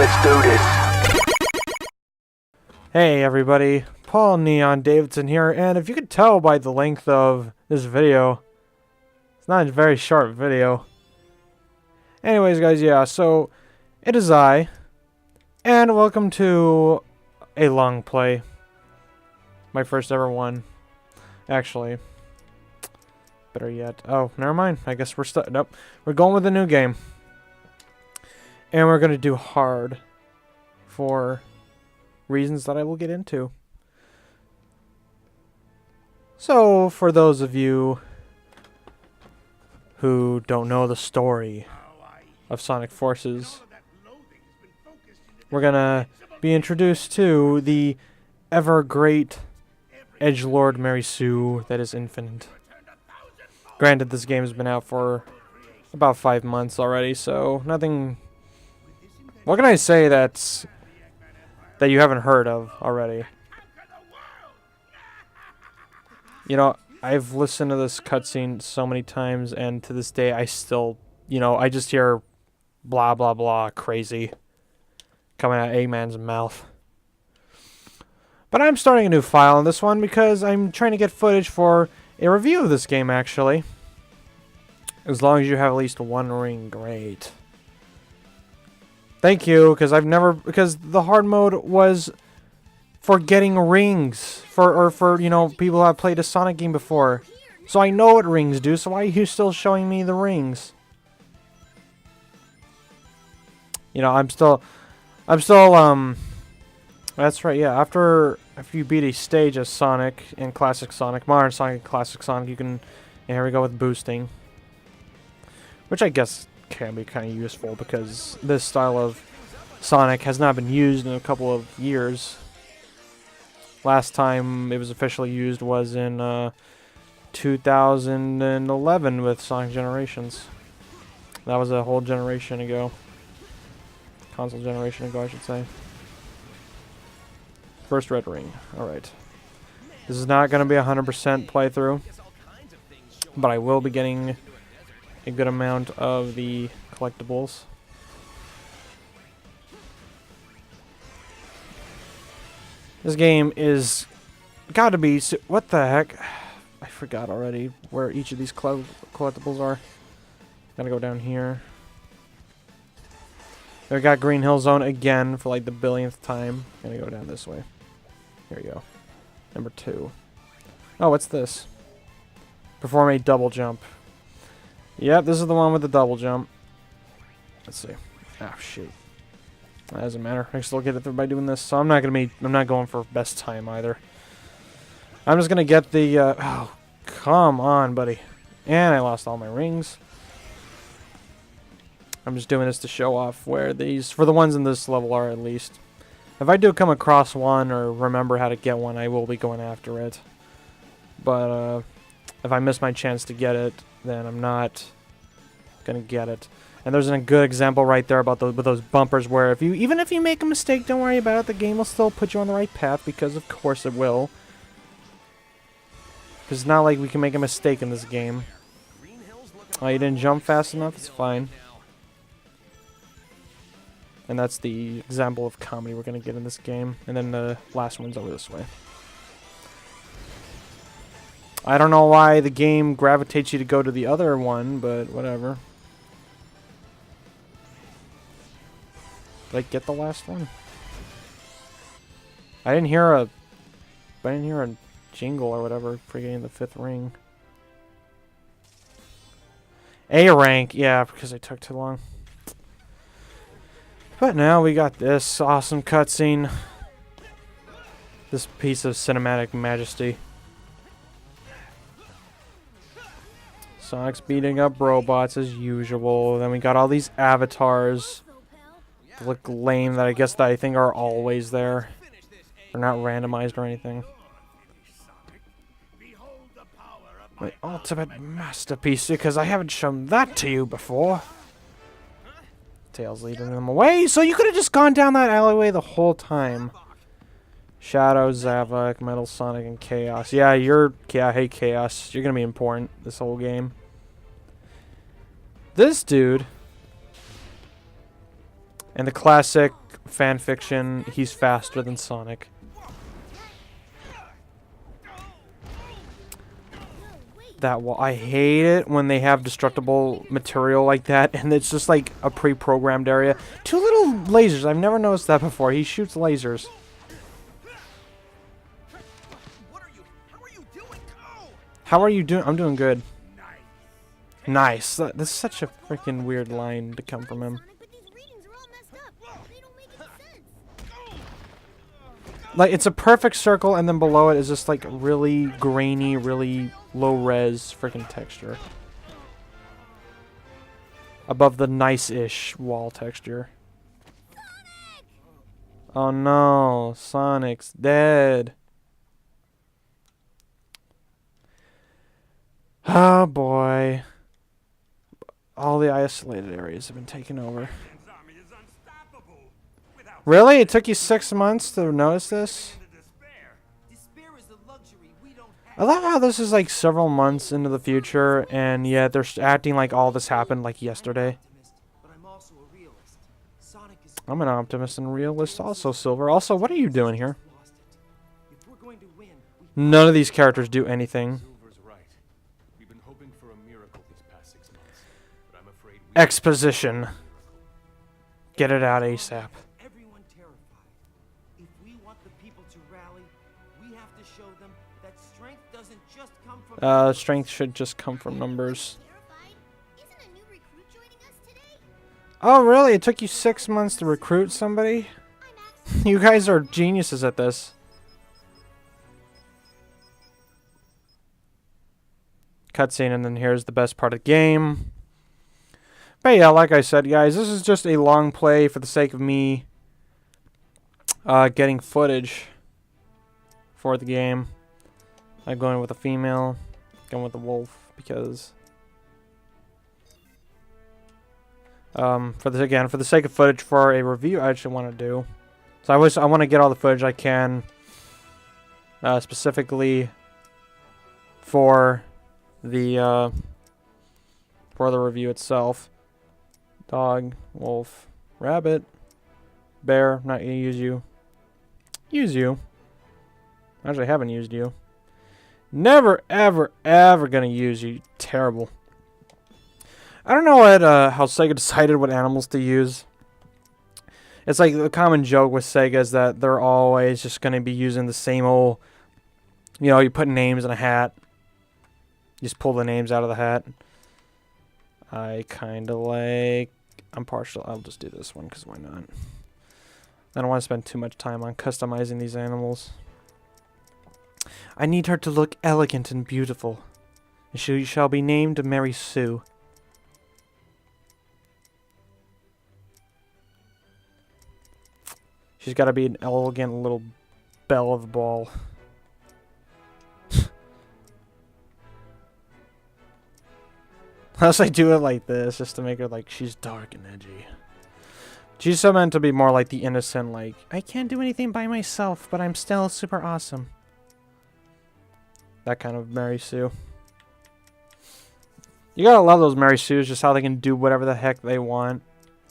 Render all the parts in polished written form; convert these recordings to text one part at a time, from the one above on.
Let's do this. Hey everybody, Paul Neon Davidson here, and if you could tell by the length of this video, it's not a very short video. Anyways guys, yeah, so it is I, and welcome to a long play. My first ever one. Actually. Better yet. Oh, never mind. I guess we're stuck. Nope. We're going with a new game. And we're going to do hard. For reasons that I will get into. So, for those of you who don't know the story of Sonic Forces, we're going to be introduced to the ever great edgelord Mary Sue that is infinite. Granted, this game has been out for about 5 months already, so nothing... What can I say that you haven't heard of already? You know, I've listened to this cutscene so many times, and to this day I still, you know, I just hear blah blah blah crazy coming out of Eggman's mouth. But I'm starting a new file on this one because I'm trying to get footage for a review of this game, actually. As long as you have at least one ring, great. Thank you, because the hard mode was for getting rings, for you know, people who have played a Sonic game before. So I know what rings do, so why are you still showing me the rings? You know, I'm still, that's right, yeah, after you beat a stage as Sonic in Classic Sonic, Modern Sonic and Classic Sonic, you can, here we go with boosting. Which I guess can be kind of useful because this style of Sonic has not been used in a couple of years. Last time it was officially used was in 2011 with Sonic Generations. That was a whole generation ago. Console generation ago, I should say. First red ring. Alright. This is not going to be a 100% playthrough, but I will be getting a good amount of the collectibles. This game is gotta be... What the heck? I forgot already where each of these collectibles are. Gotta go down here. We got Green Hill Zone again for like the billionth time. Gonna go down this way. Here we go. Number 2. Oh, what's this? Perform a double jump. Yep, this is the one with the double jump. Let's see. Oh, shoot. That doesn't matter. I can still get it by doing this. So I'm not going for best time either. I'm just gonna get the, oh, come on, buddy. And I lost all my rings. I'm just doing this to show off where these, for the ones in this level are at least. If I do come across one or remember how to get one, I will be going after it. But, if I miss my chance to get it, then I'm not gonna get it. And there's a good example right there about with those bumpers where even if you make a mistake, don't worry about it. The game will still put you on the right path because of course it will. Because it's not like we can make a mistake in this game. Oh, you didn't jump fast enough? It's fine. And that's the example of comedy we're gonna get in this game. And then the last one's over this way. I don't know why the game gravitates you to go to the other one, but whatever. Did I get the last one? I didn't hear a jingle or whatever for getting the 5th ring. A rank, yeah, because I took too long. But now we got this awesome cutscene. This piece of cinematic majesty. Sonic's beating up robots as usual. Then we got all these avatars. That look lame that I think are always there. They're not randomized or anything. My ultimate masterpiece, because I haven't shown that to you before. Tails leading them away, so you could have just gone down that alleyway the whole time. Shadow, Zavok, Metal Sonic, and Chaos. Yeah, I hate Chaos. You're gonna be important this whole game. This dude And the classic fan fiction, he's faster than Sonic. That wall, I hate it when they have destructible material like that, and it's just like a pre-programmed area. 2 little lasers, I've never noticed that before. He shoots lasers. How are you doing? I'm doing good. Nice. This is such a freaking weird line to come from him. Like, it's a perfect circle, and then below it is just like really grainy, really low-res freaking texture. Above the nice-ish wall texture. Oh no, Sonic's dead. Oh boy. All the isolated areas have been taken over. Really? It took you 6 months to notice this? I love how this is like several months into the future, and yet they're acting like all this happened like yesterday. I'm an optimist and realist also, Silver. Also, what are you doing here? None of these characters do anything. Exposition. Get it out ASAP. Everyone terrified. If we want the people to rally, we have to show them that strength doesn't just come from strength should just come from numbers. Oh, really? It took you 6 months to recruit somebody? You guys are geniuses at this. Cutscene, and then here's the best part of the game. But yeah, like I said, guys, this is just a long play for the sake of me getting footage for the game. I'm going with a female, going with a wolf, because for the sake of footage for a review I actually want to do. So I want to get all the footage I can, specifically for the review itself. Dog, wolf, rabbit, bear. Not gonna use you. Use you. Actually, I haven't used you. Never, ever, ever gonna use you. Terrible. I don't know what how Sega decided what animals to use. It's like the common joke with Sega is that they're always just gonna be using the same old. You know, you put names in a hat. You just pull the names out of the hat. I kind of like... I'm partial. I'll just do this one because why not? I don't want to spend too much time on customizing these animals. I need her to look elegant and beautiful. She shall be named Mary Sue. She's got to be an elegant little belle of the ball. Unless I do it like this, just to make her like she's dark and edgy. She's so meant to be more like the innocent, like, I can't do anything by myself, but I'm still super awesome. That kind of Mary Sue. You gotta love those Mary Sues, just how they can do whatever the heck they want,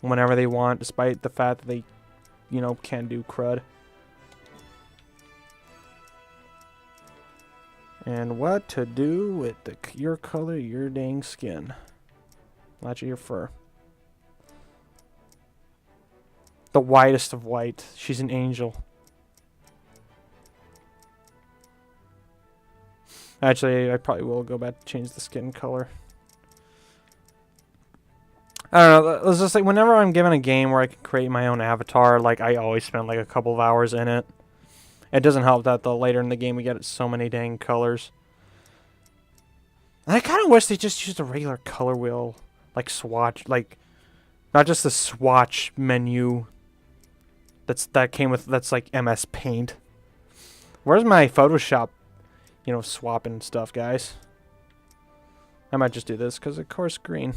whenever they want, despite the fact that they, you know, can't do crud. And what to do with your color, your dang skin. Not your fur. The whitest of white. She's an angel. Actually, I probably will go back to change the skin color. I don't know. Let's just say whenever I'm given a game where I can create my own avatar, like I always spend like a couple of hours in it. It doesn't help that the later in the game we get so many dang colors. And I kind of wish they just used a regular color wheel, like swatch, like not just the swatch menu. That's like MS Paint. Where's my Photoshop, you know, swapping stuff, guys? I might just do this because of course green.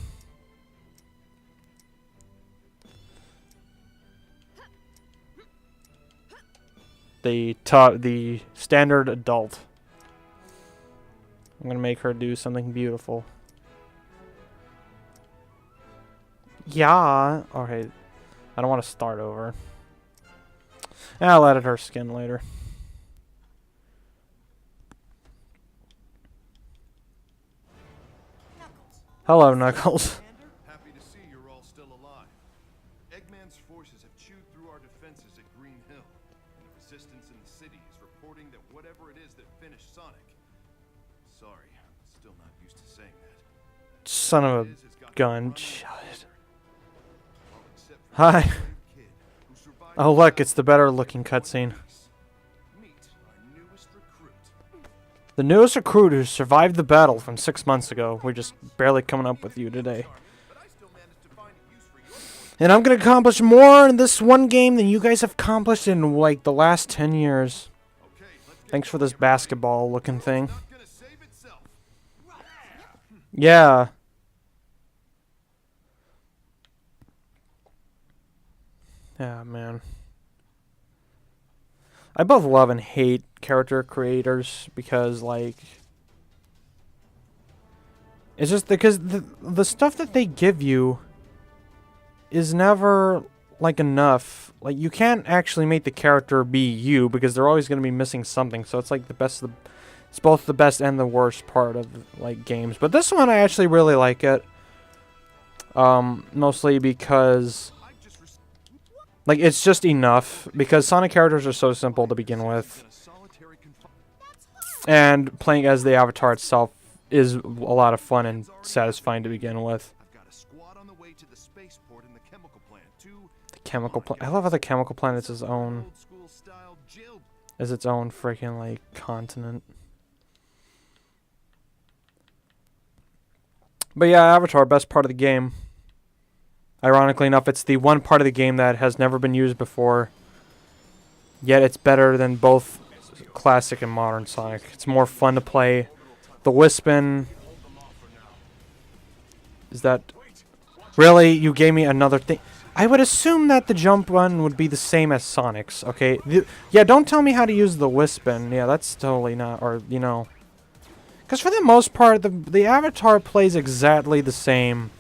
The standard adult. I'm gonna make her do something beautiful. Yeah. Alright. I don't want to start over. I'll edit her skin later. Hello, Knuckles. Happy to see you're all still alive. Eggman's forces have chewed through our defenses at Green Hill, and the resistance in the city is reporting that whatever it is that finished Sonic. Sorry, I'm still not used to saying that. Son of a gun. Hi. Oh look, it's the better looking cutscene. The newest recruit who survived the battle from 6 months ago. We're just barely coming up with you today. And I'm going to accomplish more in this one game than you guys have accomplished in, like, the last 10 years. Thanks for this basketball-looking thing. Yeah. Yeah, man. I both love and hate character creators because, like, it's just because the stuff that they give you is never, like, enough. Like, you can't actually make the character be you because they're always going to be missing something. So it's like the best, it's both the best and the worst part of, like, games. But this one, I actually really like it. Mostly because, like, it's just enough, because Sonic characters are so simple to begin with. And playing as the avatar itself is a lot of fun and satisfying to begin with. The chemical plant. I love how the chemical plant is its own freaking, like, continent. But yeah, Avatar, best part of the game. Ironically enough, it's the one part of the game that has never been used before. Yet it's better than both classic and modern Sonic. It's more fun to play. The Wispin. Is that... Really? You gave me another thing? I would assume that the jump run would be the same as Sonic's, okay? Yeah, don't tell me how to use the Wispin. Yeah, that's totally not... Or, you know... Because for the most part, the Avatar plays exactly the same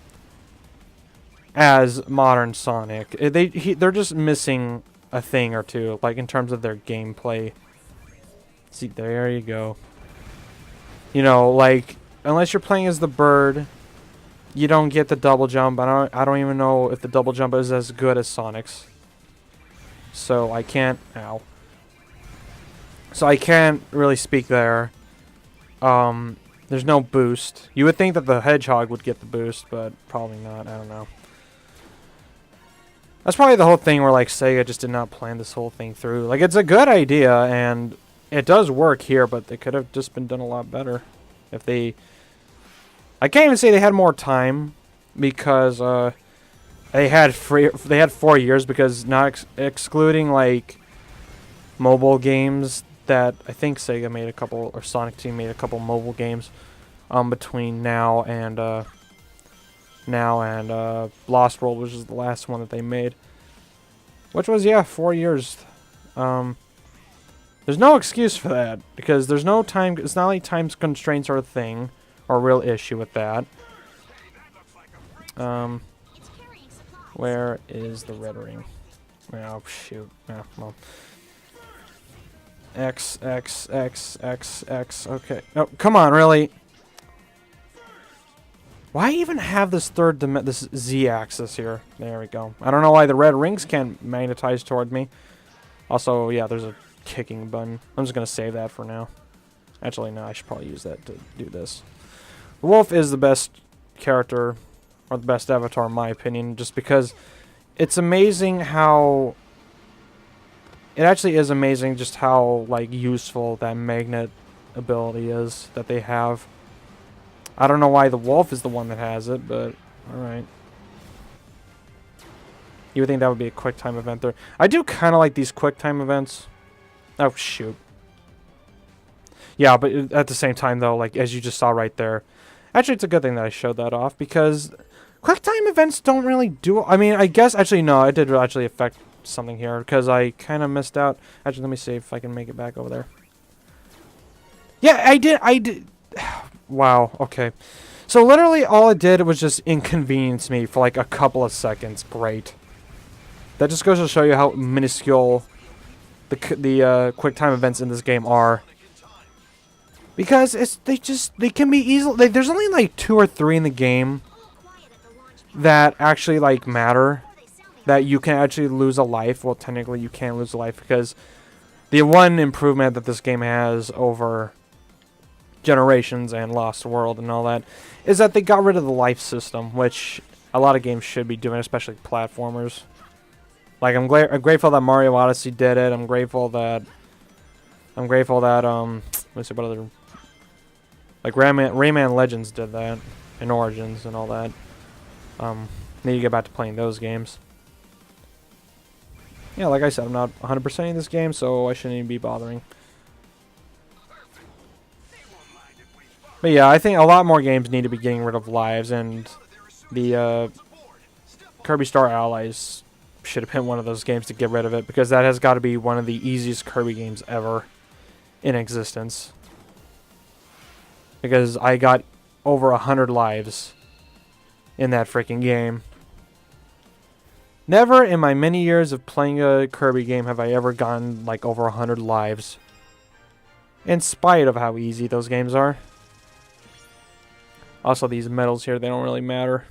as modern Sonic. They're just missing a thing or two, like in terms of their gameplay. See, there you go. You know, like, unless you're playing as the bird, you don't get the double jump. I don't even know if the double jump is as good as Sonic's. So I can't... Ow. So I can't really speak there. There's no boost. You would think that the Hedgehog would get the boost, but probably not. I don't know. That's probably the whole thing where, like, Sega just did not plan this whole thing through. Like, it's a good idea, and it does work here, but it could have just been done a lot better if they... I can't even say they had more time, because they had 4 years, because not excluding, like, mobile games that I think Sega made a couple, or Sonic Team made a couple mobile games between now and Lost World, which is the last one that they made, which was, yeah, 4 years. There's no excuse for that, because there's no time. It's not like time constraints are a thing or a real issue with that. Where is the red ring? Oh shoot! Yeah, well. X, X, X, X, X, okay. Oh, come on, really? Why even have this this Z-axis here? There we go. I don't know why the red rings can't magnetize toward me. Also, yeah, there's a kicking button. I'm just going to save that for now. Actually, no, I should probably use that to do this. The Wolf is the best character, or the best avatar in my opinion, just because it's amazing how... It actually is amazing just how, like, useful that magnet ability is that they have. I don't know why the Wolf is the one that has it, but alright. You would think that would be a quick time event there. I do kind of like these quick time events. Oh, shoot. Yeah, but at the same time, though, like, as you just saw right there. Actually, it's a good thing that I showed that off, because quick time events don't really do... I mean, I guess, actually, no, it did actually affect something here, because I kind of missed out. Actually, let me see if I can make it back over there. Yeah, I did. Wow, okay. So literally all it did was just inconvenience me for like a couple of seconds. Great. That just goes to show you how minuscule the quick time events in this game are. Because they can be easily, there's only like 2 or 3 in the game that actually like matter, that you can actually lose a life. Well, technically you can't lose a life, because the one improvement that this game has over Generations and Lost World and all that is that they got rid of the life system, which a lot of games should be doing, especially platformers. Like, I'm grateful that Mario Odyssey did it. I'm grateful that let's see what other, like Rayman Legends did that, and Origins and all that. Need to get back to playing those games. Yeah, like I said, I'm not 100% in this game, so I shouldn't even be bothering. But yeah, I think a lot more games need to be getting rid of lives, and the Kirby Star Allies should have been one of those games to get rid of it, because that has got to be one of the easiest Kirby games ever in existence. Because I got over 100 lives in that freaking game. Never in my many years of playing a Kirby game have I ever gotten like over 100 lives, in spite of how easy those games are. Also, these medals here, they don't really matter.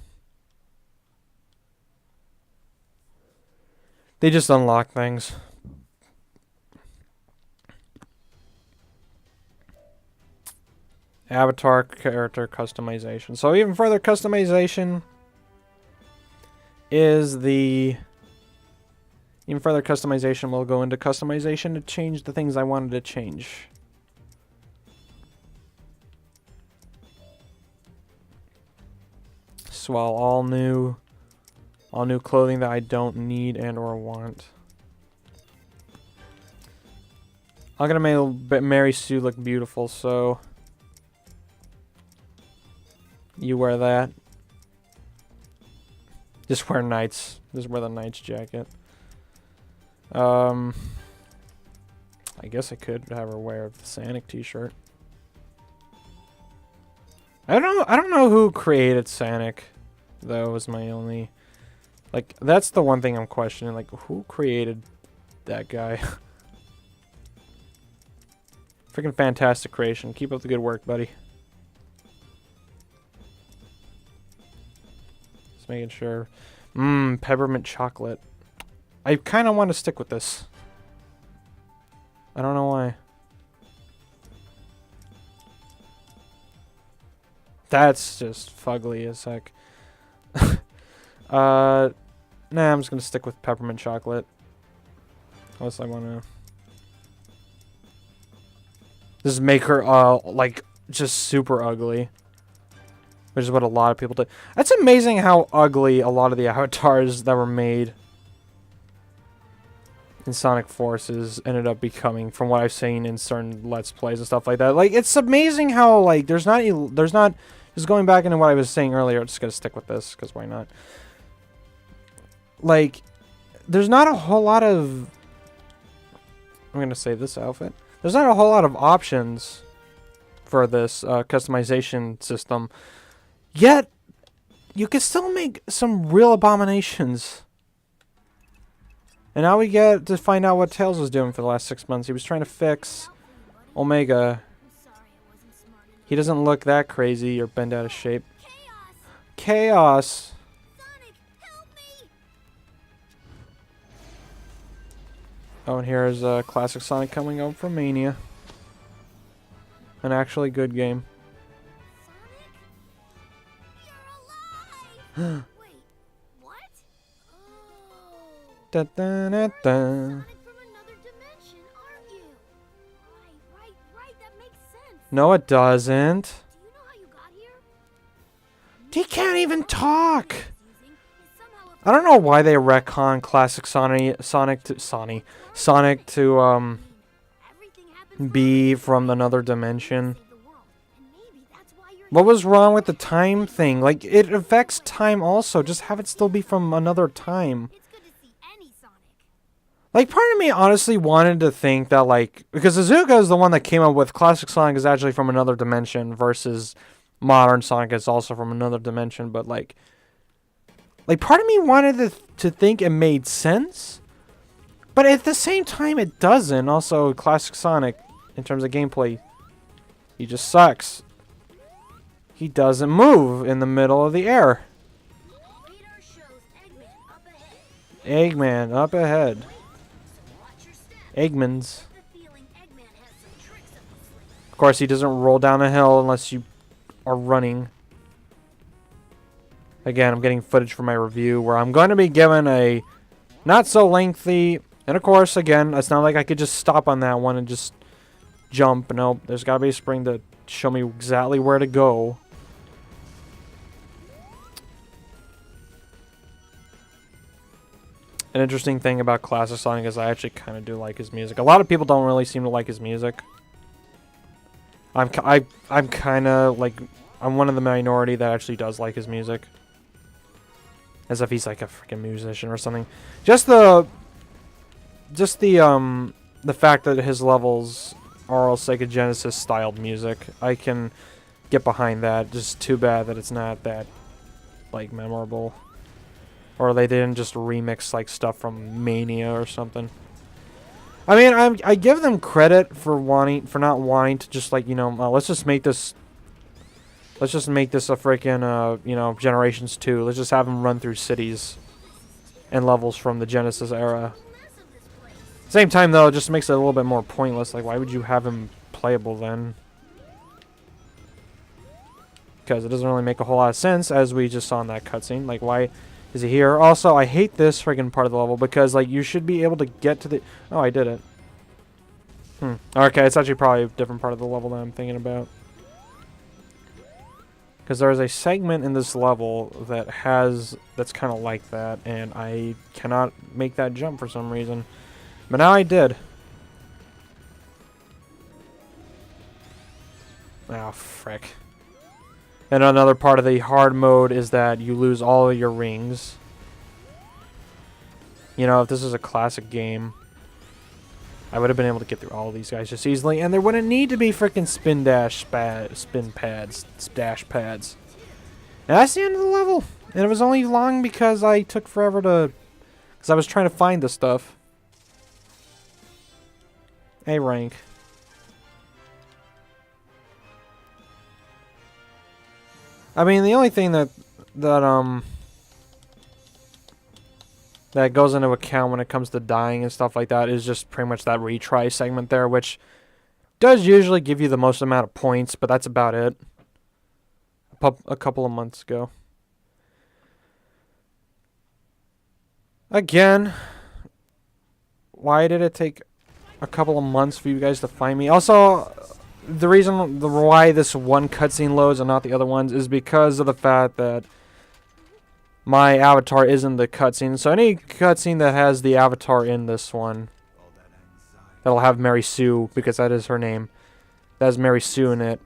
They just unlock things. Avatar character customization. So even further customization is the... Even further customization will go into customization to change the things I wanted to change. So all new clothing that I don't need and or want. I'm gonna make Mary Sue look beautiful, so you wear that. Just wear Knight's. Just wear the Knight's jacket. I guess I could have her wear the Sonic t-shirt. I don't know who created Sonic, though, is my only... Like, that's the one thing I'm questioning. Like, who created that guy? Freaking fantastic creation. Keep up the good work, buddy. Just making sure. Peppermint chocolate. I kind of want to stick with this. I don't know why. That's just fugly as heck. Nah, I'm just gonna stick with peppermint chocolate. Unless I wanna just make her like just super ugly. Which is what a lot of people do. That's amazing how ugly a lot of the avatars that were made in Sonic Forces ended up becoming, from what I've seen in certain Let's Plays and stuff like that. Like, it's amazing how, like, there's not, just going back into what I was saying earlier, I'm just gonna stick with this, because why not? Like, there's not a whole lot of, I'm gonna save this outfit. There's not a whole lot of options for this customization system, yet you can still make some real abominations. And now we get to find out what Tails was doing for the last 6 months. He was trying to fix Omega. He doesn't look that crazy or bent out of shape. Chaos! Sonic, help me! Oh, and here's classic Sonic coming up from Mania. An actually good game. Sonic? You're alive! Wait, what? Oh. Da, da, da, da. Sonic from another dimension, aren't you? Right. That makes sense. No, it doesn't. Do you know how you got here? He can't even talk. Using is somehow a I don't know why they retcon classic Sonic to everything happens be from another dimension. save the world. And maybe that's why you're What was wrong with the time thing? Like, it affects time also. Just have it still be from another time. It's good to see any Sonic. Like, part of me honestly wanted to think that, like, because Azuka is the one that came up with classic Sonic is actually from another dimension versus modern Sonic is also from another dimension, but, like, like, part of me wanted to think it made sense, but at the same time, it doesn't. Also, classic Sonic, in terms of gameplay, he just sucks. He doesn't move in the middle of the air. Radar shows Eggman up ahead. Eggman up ahead. Watch your step. Eggmans. The feeling Eggman has some tricks up his sleeve. Of course, he doesn't roll down a hill unless you are running. Again, I'm getting footage for my review where I'm going to be given a not so lengthy, and of course, again, it's not like I could just stop on that one and just jump. No, there's got to be a spring to show me exactly where to go. An interesting thing about classic Sonic is I actually kind of do like his music. A lot of people don't really seem to like his music. I'm kind of like, I'm one of the minority that actually does like his music. As if he's like a freaking musician or something. Just the fact that his levels are all Sega Genesis styled music, I can get behind that. Just too bad that it's not that like memorable. Or they didn't just remix like stuff from Mania or something. I mean, I give them credit for not wanting to just like, you know, let's just make this a freaking you know, Generations 2. Let's just have them run through cities and levels from the Genesis era. Same time though, it just makes it a little bit more pointless. Like, why would you have him playable then? Because it doesn't really make a whole lot of sense, as we just saw in that cutscene. Like, why is he here? Also, I hate this friggin' part of the level because, like, you should be able to get to the... Oh, I did it. Okay, it's actually probably a different part of the level that I'm thinking about. Because there's a segment in this level that's kind of like that, and I cannot make that jump for some reason. But now I did. Oh, frick. And another part of the hard mode is that you lose all of your rings. You know, if this is a classic game, I would have been able to get through all of these guys just easily, and there wouldn't need to be frickin' spin pads. And that's the end of the level. And it was only long because I took forever to... Because I was trying to find this stuff. A rank. I mean, the only thing that goes into account when it comes to dying and stuff like that is just pretty much that retry segment there, which does usually give you the most amount of points, but that's about it. A couple of months ago. Again, why did it take a couple of months for you guys to find me? Also, the reason why this one cutscene loads and not the other ones is because of the fact that my avatar is in the cutscene. So any cutscene that has the avatar in this one, that'll have Mary Sue, because that is her name, that has Mary Sue in it,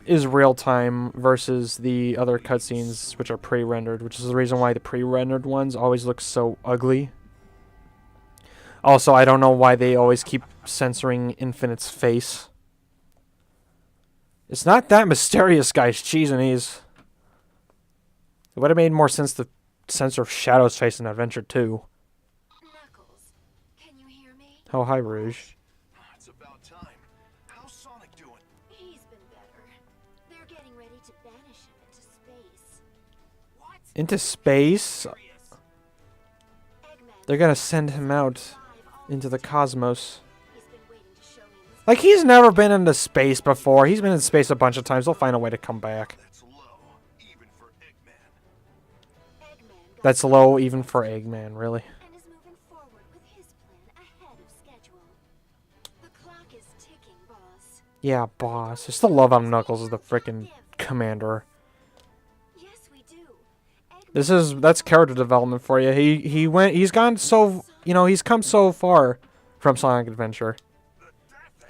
is real time versus the other cutscenes, which are pre-rendered, which is the reason why the pre-rendered ones always look so ugly. Also, I don't know why they always keep censoring Infinite's face. It's not that mysterious, guys. Cheese and ease. It would have made more sense to censor Shadow's face in Adventure 2. Knuckles, can you hear me? Oh, hi, Rouge. It's about time. How's Sonic doing? He's been better. They're getting ready to banish him into space. What? Into space? Eggman, They're gonna send him out into the cosmos. he's been waiting to show me his Like, he's never been into space before. He's been in space a bunch of times. They'll find a way to come back. That's low, even for Eggman. Eggman got That's low even for Eggman, really. and is moving forward with his plan ahead of schedule. The clock is ticking, boss. Yeah, boss. I still love how Knuckles is the frickin' commander. Yes, we do. That's character development for you. He's come so far from Sonic Adventure.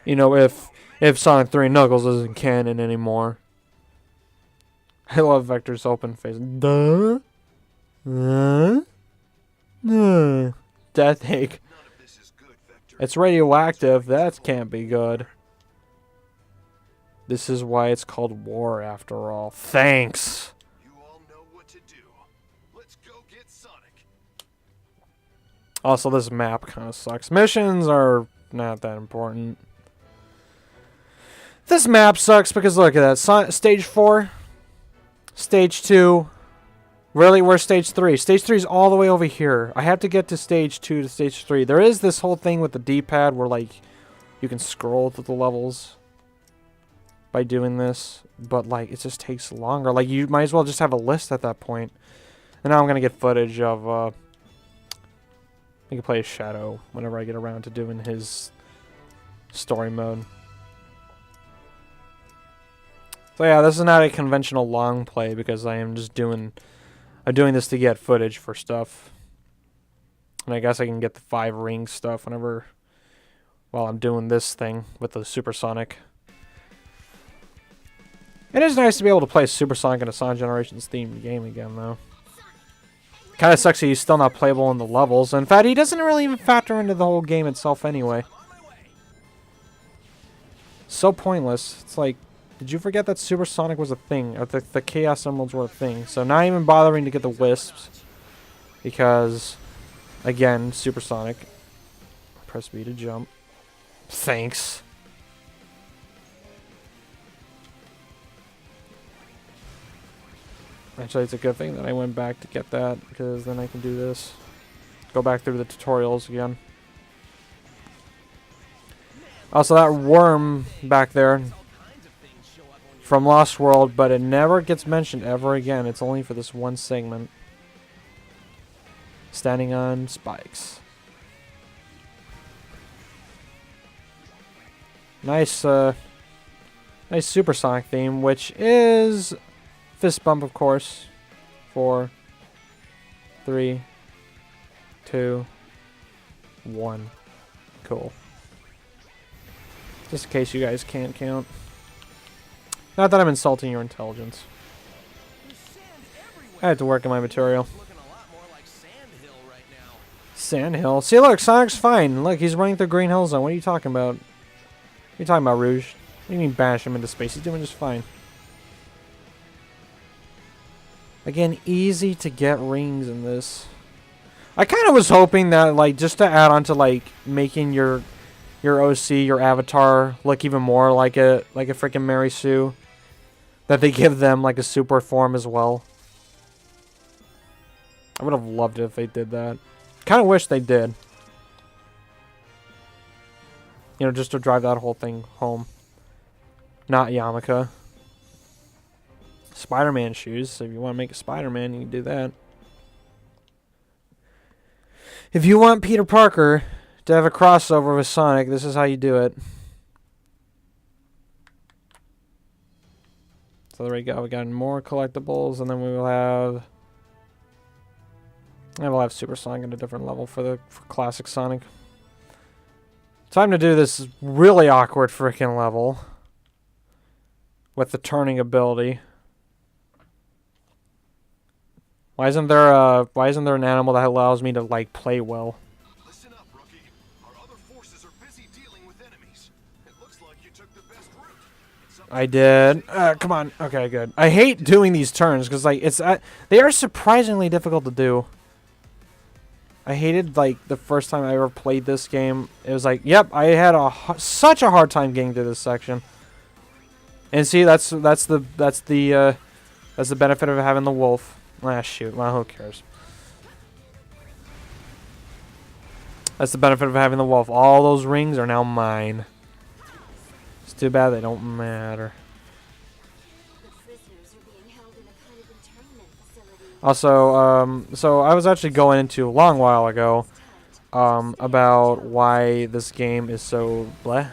You know, if Sonic 3 Knuckles isn't canon anymore. I love Vector's open face. Duh. Death egg. None of this is good, Vector. It's radioactive. That can't be good. This is why it's called war, after all. Thanks. You all know Also, this map kind of sucks. Missions are not that important. This map sucks because look at that. Stage 4. Stage 2. Really, where's stage 3? Stage 3 is all the way over here. I have to get to stage 2 to stage 3. There is this whole thing with the D-pad where, like, you can scroll through the levels by doing this. But, like, it just takes longer. Like, you might as well just have a list at that point. And now I'm going to get footage of, I can play as Shadow whenever I get around to doing his story mode. So yeah, this is not a conventional long play because I am just doing this to get footage for stuff. And I guess I can get the 5 ring stuff whenever while I'm doing this thing with the Supersonic. It is nice to be able to play Supersonic in a Sonic Generations themed game again though. Kind of sucks that he's still not playable in the levels. In fact, he doesn't really even factor into the whole game itself anyway. So pointless. It's like, did you forget that Supersonic was a thing? Or the Chaos Emeralds were a thing. So not even bothering to get the Wisps. Because, again, Supersonic. Press B to jump. Thanks. Actually, it's a good thing that I went back to get that, because then I can do this. Go back through the tutorials again. Also, that worm back there from Lost World, but it never gets mentioned ever again. It's only for this one segment. Standing on spikes. Nice, nice Supersonic theme, which is fist bump, of course. 4, 3, 2, 1. Cool. Just in case you guys can't count. Not that I'm insulting your intelligence. I had to work on my material. Sandhill. See, look, Sonic's fine. Look, he's running through Green Hill Zone. What are you talking about? What are you talking about, Rouge? What do you mean bash him into space? He's doing just fine. Again, easy to get rings in this. I kind of was hoping that, like, just to add on to, like, making your OC, your avatar, look even more like a freaking Mary Sue, that they give them, like, a super form as well. I would have loved it if they did that. Kind of wish they did. You know, just to drive that whole thing home. Not Yamaka. Spider-Man shoes. So if you want to make a Spider-Man, you can do that. If you want Peter Parker to have a crossover with Sonic, this is how you do it. So there we go. We got more collectibles, and then we will have... And we'll have Super Sonic at a different level for classic Sonic. Time to do this really awkward freaking level with the turning ability. Why isn't there an animal that allows me to, like, play well? Listen up, rookie. Our other forces are busy dealing with enemies. It looks like you took the best route. I did. Come on. Okay, good. I hate doing these turns because, like, they are surprisingly difficult to do. I hated, like, the first time I ever played this game. It was like, yep, I had such a hard time getting through this section. And see, that's the benefit of having the wolf. Ah, shoot. Well, who cares? That's the benefit of having the wolf. All those rings are now mine. It's too bad they don't matter. Also, so I was actually going into a long while ago about why this game is so bleh.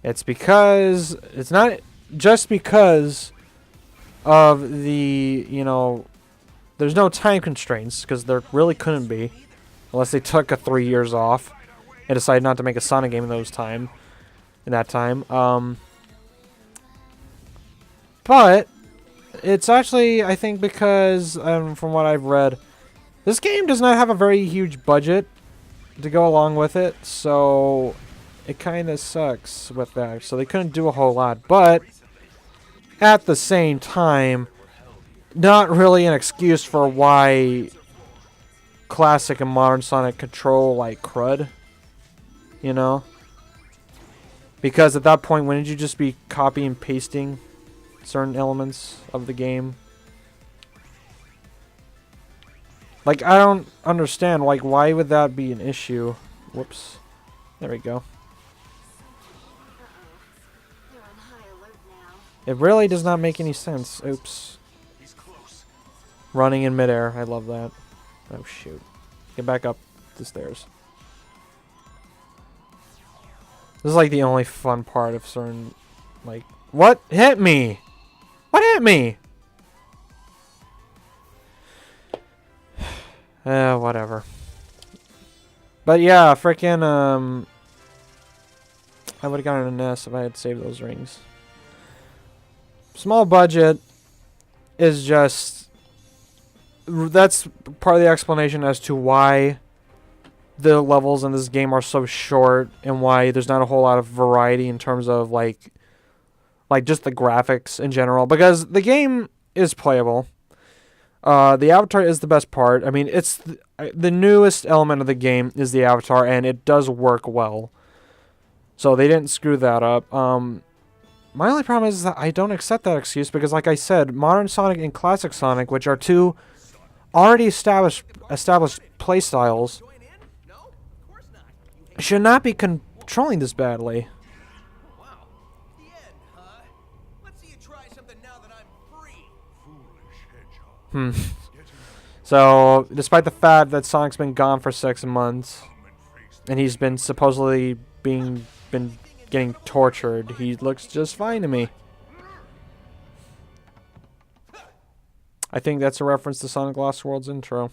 It's because, it's not just because of the, you know, there's no time constraints, because there really couldn't be, unless they took 3 years off and decided not to make a Sonic game in that time. But it's actually, I think, because, from what I've read, this game does not have a very huge budget to go along with it, so it kind of sucks with that. So they couldn't do a whole lot, but at the same time, not really an excuse for why classic and modern Sonic control like crud, you know? Because at that point, wouldn't you just be copy and pasting certain elements of the game? Like, I don't understand, like, why would that be an issue? Whoops. There we go. They're on high alert now. It really does not make any sense. Oops. Running in midair. I love that. Oh, shoot. Get back up the stairs. This is like the only fun part of certain, like, what hit me? What hit me? Whatever. But yeah, frickin', I would've gotten an S if I had saved those rings. Small budget is just, that's part of the explanation as to why the levels in this game are so short and why there's not a whole lot of variety in terms of like just the graphics in general, because the game is playable. The avatar is the best part. I mean, it's the newest element of the game is the avatar, and it does work well. So they didn't screw that up. My only problem is that I don't accept that excuse because, like I said, Modern Sonic and Classic Sonic, which are two already established playstyles, should not be controlling this badly. Wow. The end, huh? Let's see you try something now that I'm free. Foolish hedgehog. So, despite the fact that Sonic's been gone for 6 months, and he's been supposedly been getting tortured, he looks just fine to me. I think that's a reference to Sonic Lost World's intro.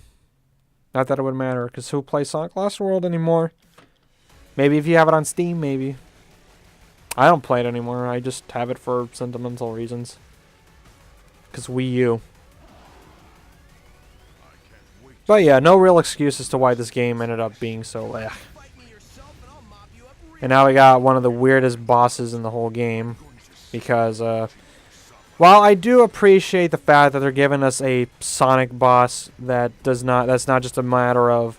Not that it would matter, because who plays Sonic Lost World anymore? Maybe if you have it on Steam, maybe. I don't play it anymore. I just have it for sentimental reasons. Because Wii U. But yeah, no real excuse as to why this game ended up being so And now we got one of the weirdest bosses in the whole game. Because, while I do appreciate the fact that they're giving us a Sonic boss that's not just a matter of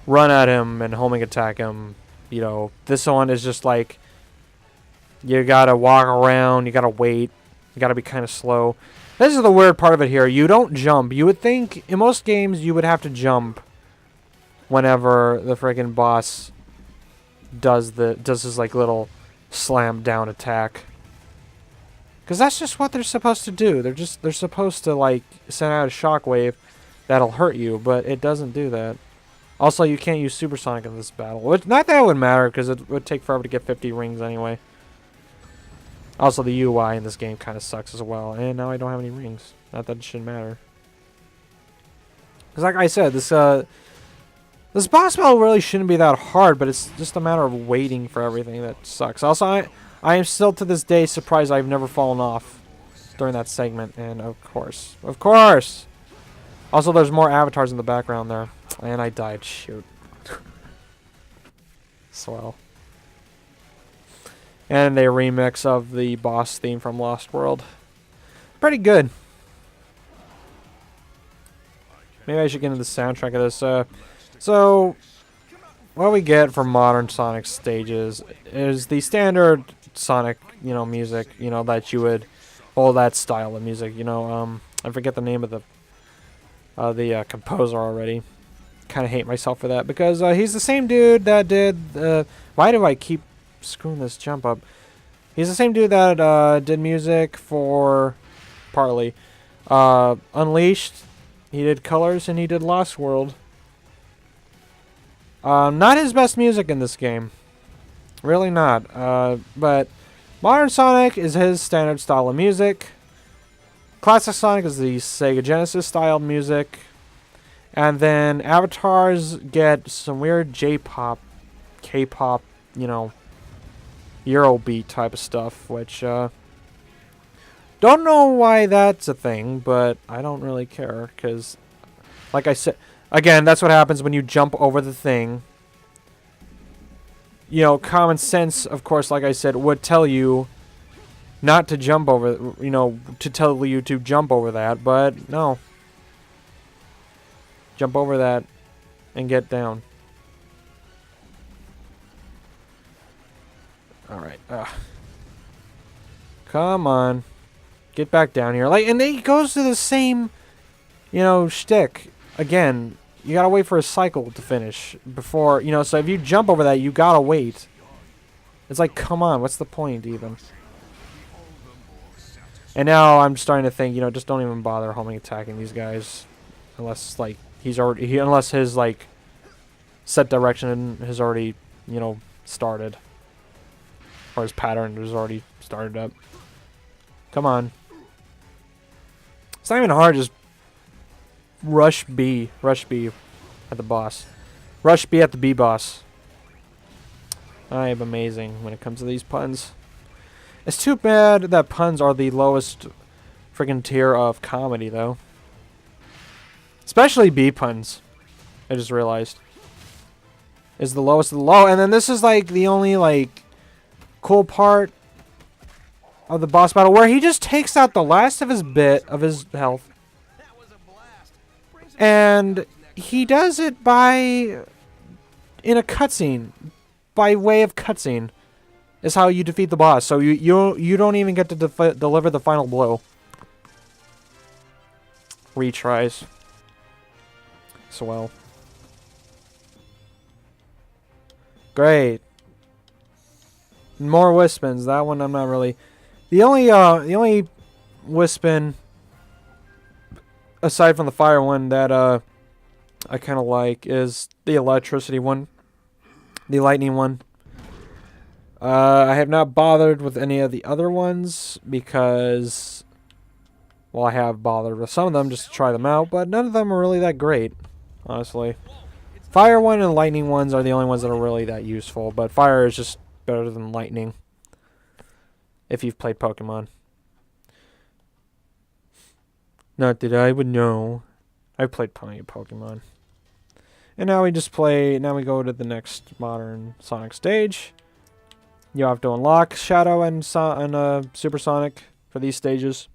run at him and homing attack him. You know, this one is just like, you gotta walk around, you gotta wait, you gotta be kind of slow. This is the weird part of it here. You don't jump. You would think, in most games, you would have to jump whenever the friggin' boss does his, like, little slam down attack. Because that's just what they're supposed to do. They're supposed to, like, send out a shockwave that'll hurt you, but it doesn't do that. Also, you can't use Supersonic in this battle. Which, not that it would matter, because it would take forever to get 50 rings anyway. Also, the UI in this game kind of sucks as well. And now I don't have any rings. Not that it shouldn't matter. Because like I said, this boss battle really shouldn't be that hard, but it's just a matter of waiting for everything that sucks. Also, I am still to this day surprised I've never fallen off during that segment. And of course. Also, there's more avatars in the background there. And I died. Shoot. Swell. And a remix of the boss theme from Lost World. Pretty good. Maybe I should get into the soundtrack of this. So, what we get for modern Sonic stages is the standard Sonic, music, that you would, all that style of music, I forget the name of the composer already. Kind of hate myself for that because he's the same dude that did. Why do I keep screwing this jump up? He's the same dude that did music for partly Unleashed. He did Colors and he did Lost World. Not his best music in this game. Really not. But Modern Sonic is his standard style of music. Classic Sonic is the Sega Genesis style music. And then Avatars get some weird J-pop, K-pop, Eurobeat type of stuff, which, don't know why that's a thing, but I don't really care, because, like I said, again, that's what happens when you jump over the thing. Common sense, of course, like I said, would tell you not to jump over, to tell you to jump over that, but no. Jump over that and get down. Alright. Come on. Get back down here. Like, and he goes to the same, you know, shtick. Again, you gotta wait for a cycle to finish before, you know, so if you jump over that, you gotta wait. It's like, come on, what's the point even? And now I'm starting to think, you know, just don't even bother homing attacking these guys. Unless, like, unless his, like, set direction has already, you know, started. Or his pattern has already started up. Come on. It's not even hard, just rush B at the boss. Rush B at the B boss. I am amazing when it comes to these puns. It's too bad that puns are the lowest friggin' tier of comedy, though. Especially B puns. I just realized. Is the lowest of the low. And then this is, like, the only, like, cool part of the boss battle where he just takes out the last of his bit of his health. And he does it in a cutscene. By way of cutscene is how you defeat the boss. So you don't even get to deliver the final blow. Retries. Swell. Great. More Wispins. That one I'm not really. The only Wispin aside from the fire one that I kind of like is the electricity one. The lightning one. I have not bothered with any of the other ones because, well, I have bothered with some of them just to try them out, but none of them are really that great, honestly. Fire one and lightning ones are the only ones that are really that useful, but fire is just better than lightning if you've played Pokemon. Not that I would know. I've played plenty of Pokemon. And now we go to the next modern Sonic stage. You have to unlock Shadow and Super Sonic for these stages.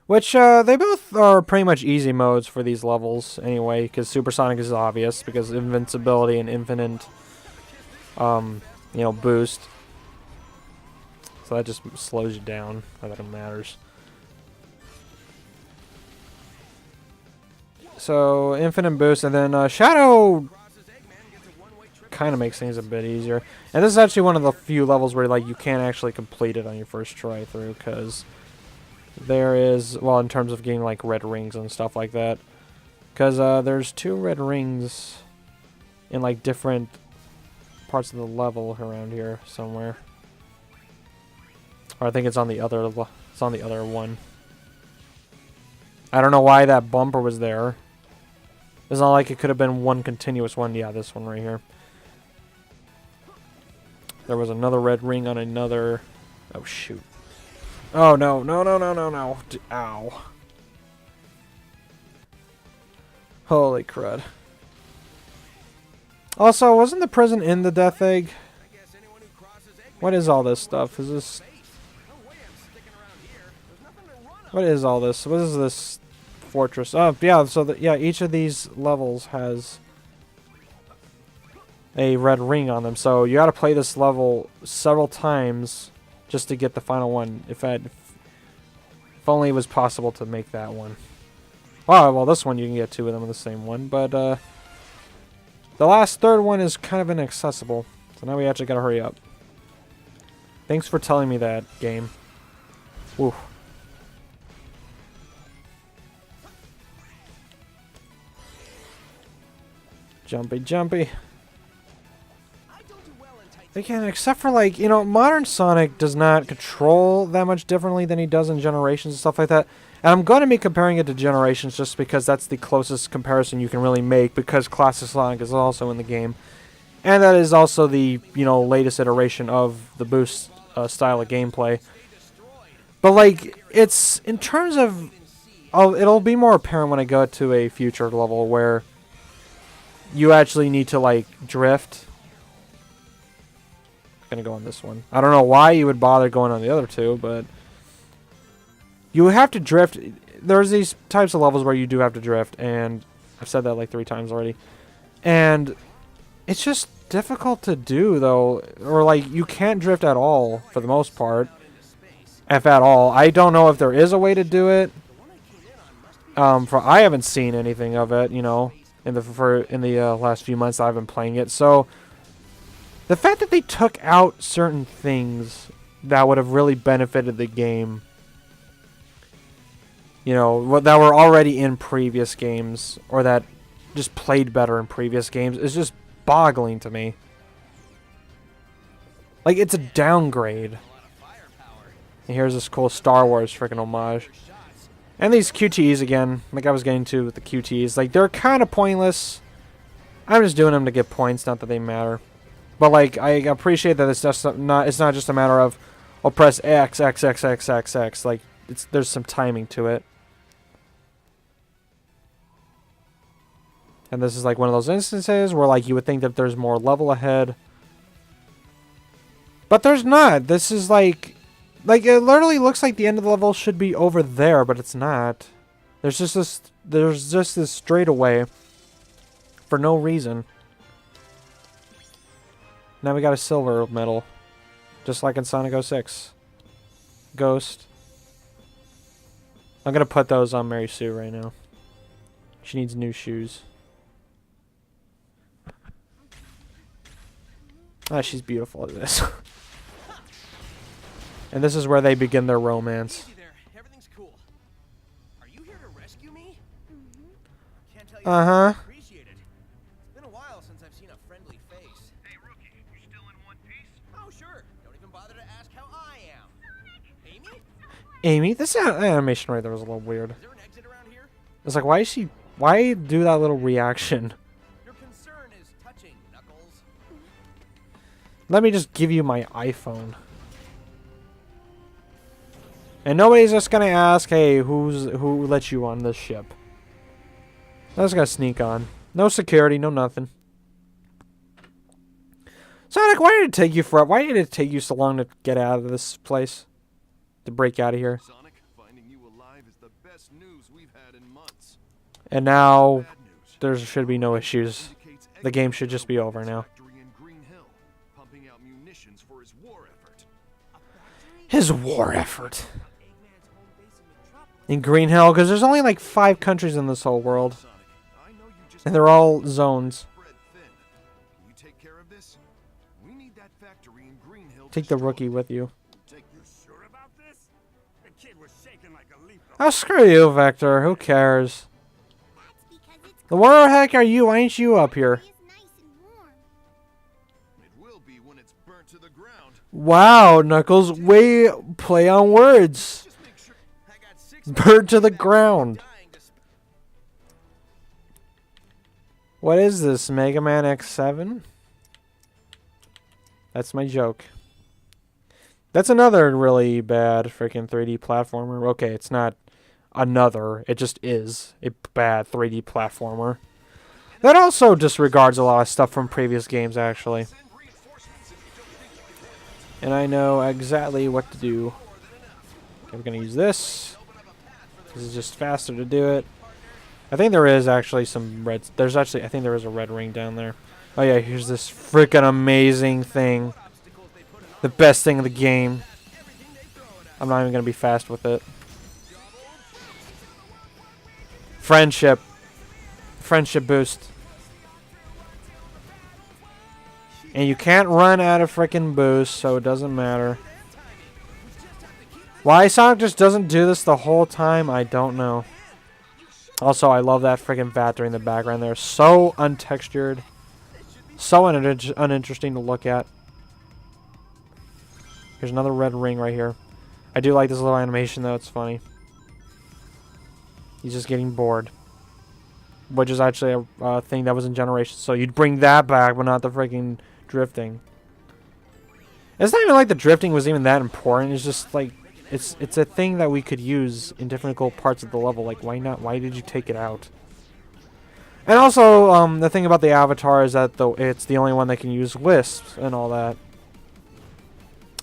Which, they both are pretty much easy modes for these levels anyway, because Super Sonic is obvious, because invincibility and infinite, you know, boost. So that just slows you down, not that it matters. So, infinite boost, and then Shadow kind of makes things a bit easier. And this is actually one of the few levels where, like, you can't actually complete it on your first try through, because there is, well, in terms of getting, like, red rings and stuff like that. Because there's 2 red rings in, like, different parts of the level around here somewhere. Or I think it's on the other one. I don't know why that bumper was there. It's not like it could have been one continuous one. Yeah, this one right here. There was another red ring on another. Oh, shoot. Oh, no. No. Ow. Holy crud. Also, wasn't the prison in the Death Egg? What is all this stuff? Is this... What is all this? What is this fortress? Oh, yeah, so each of these levels has a red ring on them. So you got to play this level several times just to get the final one. If only it was possible to make that one. Oh, well, this one you can get 2 of them in the same one, but the last third one is kind of inaccessible. So now we actually got to hurry up. Thanks for telling me that, game. Woo. Jumpy. Again, except for, like, you know, modern Sonic does not control that much differently than he does in Generations and stuff like that. And I'm going to be comparing it to Generations just because that's the closest comparison you can really make, because Classic Sonic is also in the game. And that is also the, you know, latest iteration of the boost style of gameplay. But, like, it's, in terms of, it'll be more apparent when I go to a future level where you actually need to, like, drift. I'm gonna go on this one. I don't know why you would bother going on the other 2, but you have to drift. there's these types of levels where you do have to drift, and I've said that like 3 times already. And it's just difficult to do, though. Or, like, you can't drift at all, for the most part. If at all. I don't know if there is a way to do it. I haven't seen anything of it, you know, in the last few months I've been playing it. So, the fact that they took out certain things that would have really benefited the game, you know, that were already in previous games, or that just played better in previous games, is just boggling to me. Like, it's a downgrade. And here's this cool Star Wars freaking homage. And these QTEs again, like I was getting to with the QTEs, like, they're kind of pointless. I'm just doing them to get points, not that they matter. But, like, I appreciate that it's not just a matter of, I'll press X, X, X, X, X, X. Like, there's some timing to it. And this is like one of those instances where, like, you would think that there's more level ahead. But there's not. This is like it literally looks like the end of the level should be over there, but it's not. There's just this straightaway for no reason. Now we got a silver medal, just like in Sonic 06. Ghost. I'm gonna put those on Mary Sue right now. She needs new shoes. Ah, she's beautiful at this. And this is where they begin their romance. Everything's cool. Are you here to rescue me? Can't tell you Uh-huh. appreciate it. It's been a while since I've seen a friendly face. Hey, rookie, you still in one piece? Oh, sure. Don't even bother to ask how I am. Amy? Amy, this animation right there was a little weird. Is there an exit around here? It's like, why do that little reaction? Your concern is touching, Knuckles. Let me just give you my iPhone. And nobody's just gonna ask, hey, who let you on this ship? I'm just gonna sneak on. No security, no nothing. Sonic, why did it take you so long to get out of this place? To break out of here? Sonic, finding you alive is the best news we've had in months. And now Bad news. there should be no issues. Indicates The game Eggman's should just be over now. factory in Green Hill, pumping out munitions for his war effort. His war effort. In Green Hill, because there's only like 5 countries in this whole world. Sonic, I know you just And they're all zones. spread thin. Can you take care of this? We need that factory in Green Hill. Take the destroyed. rookie with you. Take you sure about this? The kid was shaking like a leaf. Oh, screw you, Vector. Who cares? That's because it's The where the heck are you? Why ain't you up here? is nice and warm. It will be when it's burnt to the ground. Wow, Knuckles, way play on words. Just make sure I got 6 Burnt to the ground. dying to What is this, Mega Man X7? That's my joke. That's another really bad freaking 3D platformer. Okay, it's not another. It just is a bad 3D platformer. That also disregards a lot of stuff from previous games, actually. And I know exactly what to do. Okay, we're going to use this. This is just faster to do it. I think there is actually some red... I think there is a red ring down there. Oh yeah, here's this freaking amazing thing. The best thing in the game. I'm not even going to be fast with it. Friendship. Friendship boost. And you can't run out of freaking boost, so it doesn't matter. Why Sonic just doesn't do this the whole time, I don't know. Also, I love that freaking Vector in the background there. So untextured. So uninteresting to look at. Here's another red ring right here. I do like this little animation, though. It's funny. He's just getting bored. Which is actually a thing that was in Generations. So you'd bring that back, but not the freaking drifting. It's not even like the drifting was even that important. It's just like... It's a thing that we could use in different parts of the level. Like, why not? Why did you take it out? And also, the thing about the Avatar is that it's the only one that can use wisps and all that.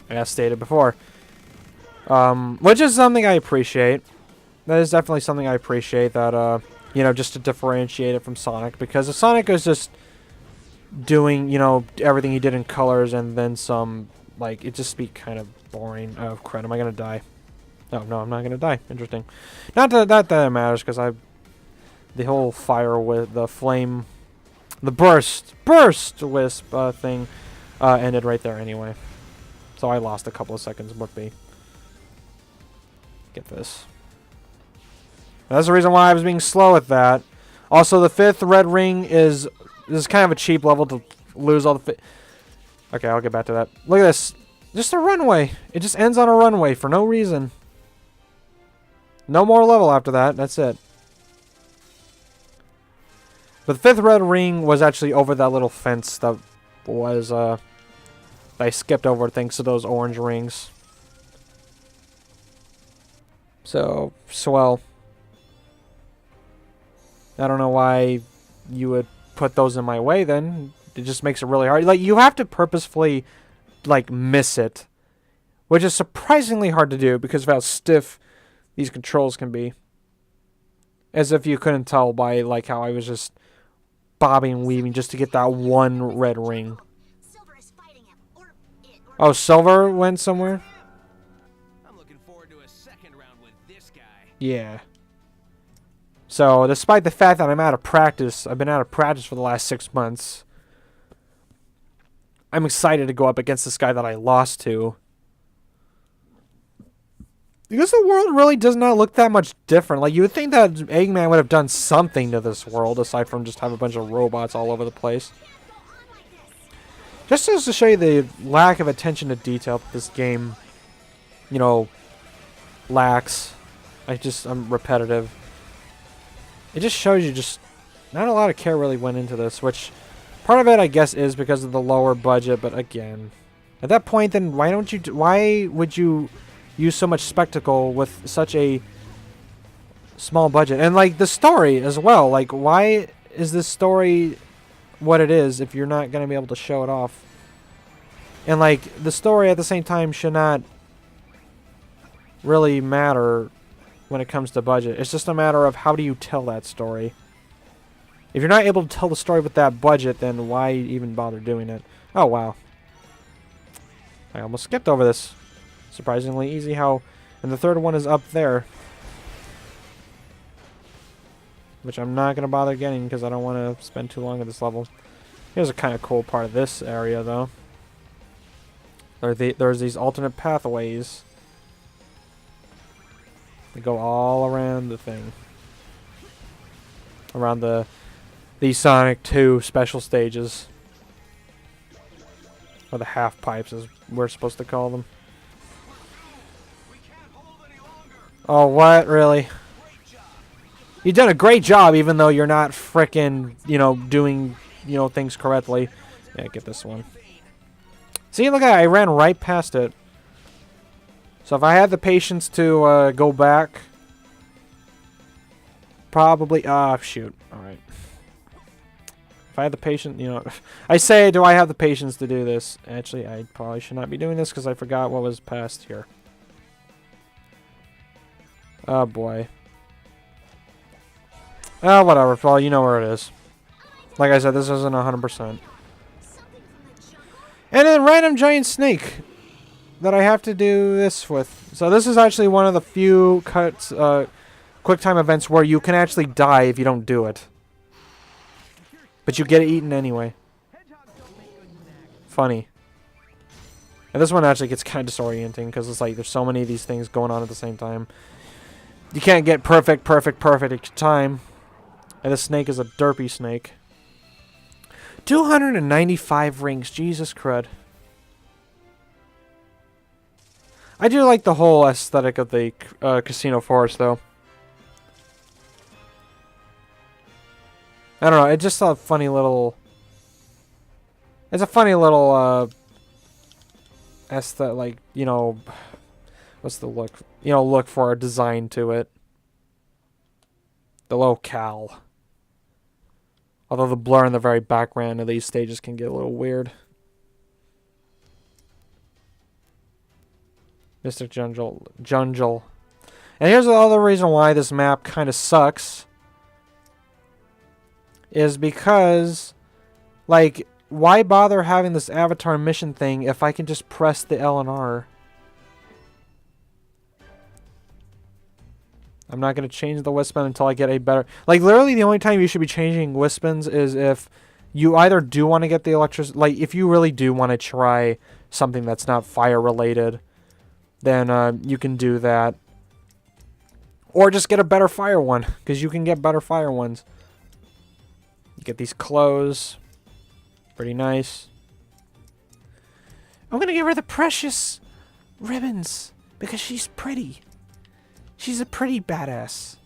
As stated before. Which is something I appreciate. That is definitely something I appreciate, that, you know, just to differentiate it from Sonic. Because if Sonic is just doing, you know, everything he did in colors and then some, like, it'd just be kind of boring. Oh, crap, am I going to die? Oh, no, I'm not going to die. Interesting. Not that it matters, because the whole fire with the flame, the burst wisp thing ended right there anyway. So I lost a couple of seconds, would be. Get this. That's the reason why I was being slow with that. Also, the 5th red ring is kind of a cheap level to lose all the... Okay, I'll get back to that. Look at this. Just a runway. It just ends on a runway for no reason. No more level after that. That's it. But the 5th red ring was actually over that little fence that was... I skipped over thanks to those orange rings. So well... I don't know why you would put those in my way then. It just makes it really hard. Like, you have to purposefully, like, miss it. Which is surprisingly hard to do because of how stiff these controls can be. As if you couldn't tell by, like, how I was just bobbing and weaving just to get that one red ring. Silver is fighting him, or it, or Oh, Silver went somewhere? I'm looking forward to a second round with this guy. Yeah. So, despite the fact that I'm out of practice, I've been out of practice for the last 6 months, I'm excited to go up against this guy that I lost to. Because the world really does not look that much different. Like, you would think that Eggman would have done something to this world, aside from just have a bunch of robots all over the place. Just as to show you the lack of attention to detail that this game, you know, lacks. I'm repetitive. It just shows you just not a lot of care really went into this, which part of it I guess is because of the lower budget, but again, at that point then why would you use so much spectacle with such a small budget? And like the story as well, like why is this story what it is if you're not going to be able to show it off? And like the story at the same time should not really matter when it comes to budget. It's just a matter of how do you tell that story. If you're not able to tell the story with that budget, then why even bother doing it? Oh, wow. I almost skipped over this. Surprisingly easy how... And the third one is up there. Which I'm not going to bother getting because I don't want to spend too long at this level. Here's a kind of cool part of this area, though. There's these alternate pathways. They go all around the thing. Around the Sonic 2 special stages. Or the half pipes as we're supposed to call them. Oh, what? Really? You've done a great job even though you're not frickin', you know, doing, you know, things correctly. Yeah, get this one. See, look at that. I ran right past it. So if I had the patience to go back, probably... shoot. Alright. If I had the patience, you know... I say, do I have the patience to do this? Actually, I probably should not be doing this because I forgot what was past here. Oh, boy. Oh, whatever. Well, you know where it is. Like I said, this isn't 100%. And then random giant snake that I have to do this with. So this is actually one of the few QuickTime events where you can actually die if you don't do it. But you get eaten anyway. Funny. And this one actually gets kind of disorienting because it's like there's so many of these things going on at the same time. You can't get perfect each time. And this snake is a derpy snake. 295 rings. Jesus crud. I do like the whole aesthetic of the Casino Forest, though. I don't know. It's just a funny little... It's a funny little... aesthetic, like, you know... What's the look? You know, look for a design to it. The locale. Although the blur in the very background of these stages can get a little weird. Mr. Jungle. And here's the other reason why this map kind of sucks. Is because, like, why bother having this avatar mission thing if I can just press the L and R? I'm not going to change the Wispin until I get a better... Like, literally the only time you should be changing Wispins is if you either do want to get the electric... Like, if you really do want to try something that's not fire-related, then you can do that. Or just get a better fire one, because you can get better fire ones. You get these clothes. Pretty nice. I'm going to give her the precious ribbons, because she's pretty. She's a pretty badass.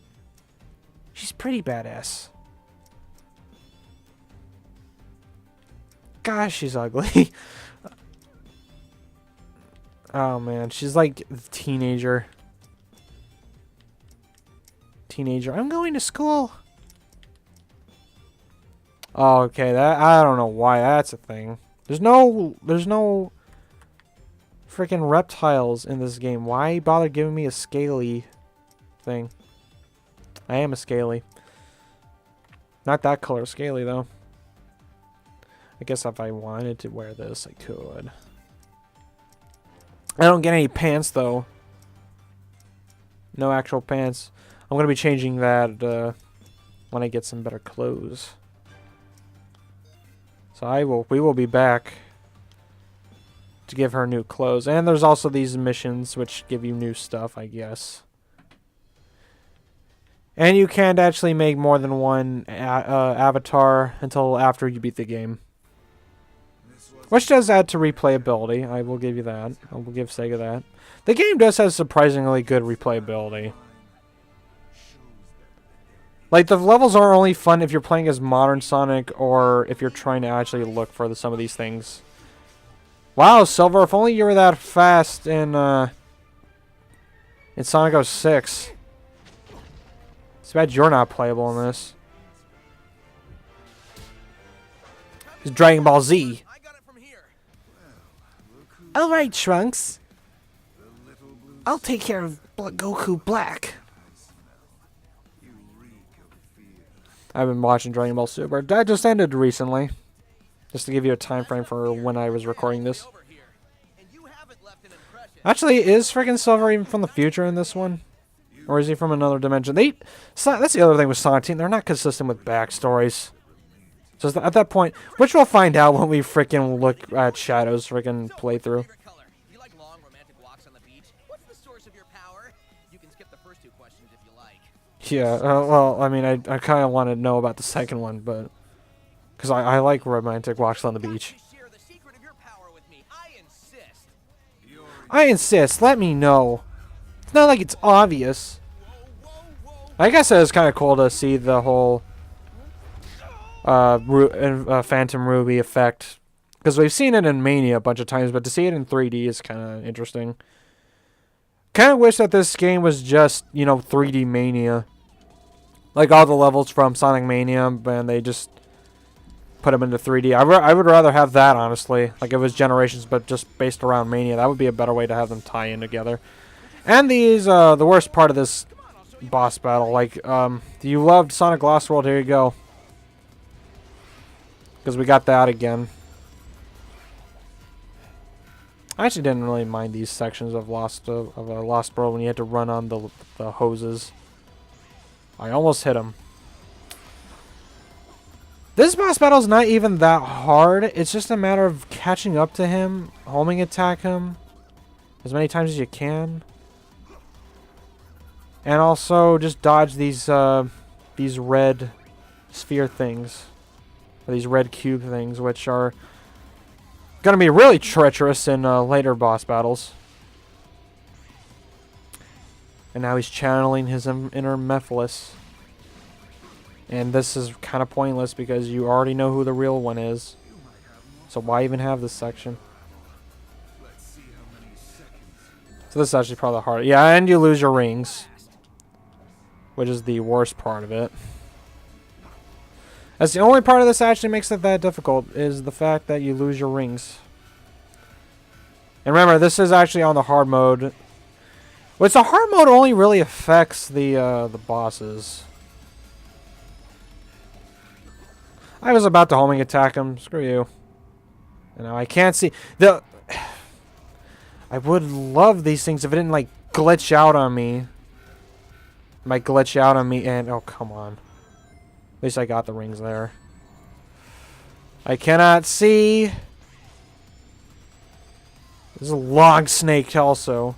She's pretty badass. Gosh, she's ugly. Oh man, she's like a teenager. I'm going to school. Oh, okay, that I don't know why that's a thing. There's no freaking reptiles in this game. Why bother giving me a scaly thing? I am a scaly. Not that color scaly though. I guess if I wanted to wear this, I could. I don't get any pants though. No actual pants. I'm gonna be changing that when I get some better clothes. So we will be back to give her new clothes. And there's also these missions which give you new stuff, I guess. And you can't actually make more than one avatar until after you beat the game. Which does add to replayability. I will give you that. I will give Sega that. The game does have surprisingly good replayability. Like, the levels are only fun if you're playing as modern Sonic or if you're trying to actually look for some of these things. Wow, Silver, if only you were that fast in Sonic 06. It's bad you're not playable in this. It's Dragon Ball Z. Alright, Trunks. I'll take care of Goku Black. I've been watching Dragon Ball Super. That just ended recently. Just to give you a time frame for when I was recording this. Actually, is freaking Silver even from the future in this one? Or is he from another dimension? That's the other thing with Sonic Team. They're not consistent with backstories. So at that point, which we'll find out when we freaking look at Shadow's freaking playthrough. Yeah, well, I mean, I kind of want to know about the second one, but... Because I like romantic walks on the beach. I insist, let me know. It's not like it's obvious. I guess it was kind of cool to see the whole... Phantom Ruby effect. Because we've seen it in Mania a bunch of times, but to see it in 3D is kind of interesting. Kind of wish that this game was just, 3D Mania. Like all the levels from Sonic Mania, and they just put them into 3D. I would rather have that, honestly. Like it was Generations, but just based around Mania. That would be a better way to have them tie in together. And these, the worst part of this boss battle, like, you loved Sonic Lost World, here you go. Because we got that again. I actually didn't really mind these sections of Lost World when you had to run on the hoses. I almost hit him. This boss battle is not even that hard. It's just a matter of catching up to him, homing attack him as many times as you can, and also just dodge these red sphere things, or these red cube things, which are gonna be really treacherous in later boss battles. And now he's channeling his inner Mephiles. And this is kind of pointless because you already know who the real one is. So why even have this section? So this is actually probably hard. Yeah, and you lose your rings. Which is the worst part of it. That's the only part of this actually makes it that difficult, is the fact that you lose your rings. And remember, this is actually on the hard mode. Which the hard mode only really affects the bosses. I was about to homing attack him. Screw you. You know, I can't see the. I would love these things if it didn't like glitch out on me. It might glitch out on me and oh come on. At least I got the rings there. I cannot see. There's a log snake also.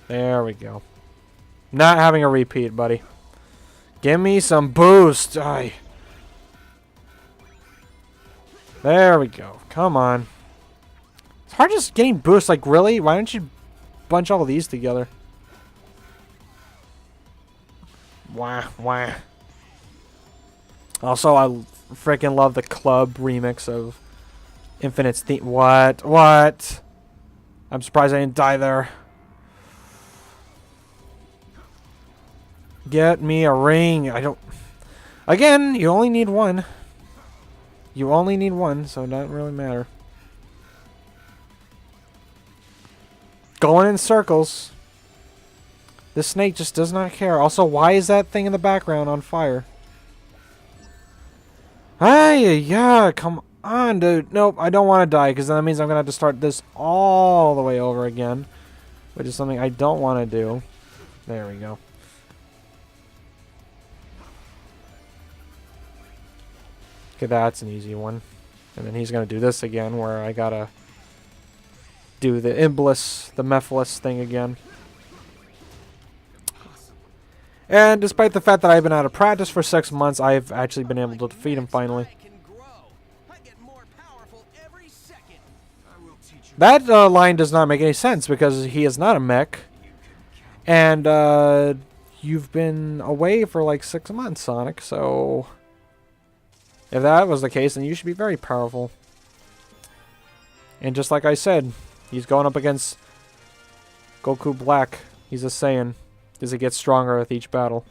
There we go. Not having a repeat, buddy. Give me some boost. Aye. There we go. Come on. It's hard just getting boost. Like, really? Why don't you bunch all of these together? Wah, wah. Also, I freaking love the club remix of Infinite's theme. What? What? I'm surprised I didn't die there. Get me a ring. I don't... Again, you only need one. You only need one, so it doesn't really matter. Going in circles. This snake just does not care. Also, why is that thing in the background on fire? Hey, yeah, come on, dude. Nope, I don't want to die, because that means I'm going to have to start this all the way over again. Which is something I don't want to do. There we go. Okay, that's an easy one. And then he's going to do this again, where I got to do the Imbliss, the Mephiles thing again. And despite the fact that I've been out of practice for 6 months, I've actually been able to defeat him finally. That line does not make any sense because he is not a mech. And you've been away for like 6 months, Sonic, so... If that was the case, then you should be very powerful. And just like I said, he's going up against Goku Black. He's a Saiyan. As it gets stronger with each battle.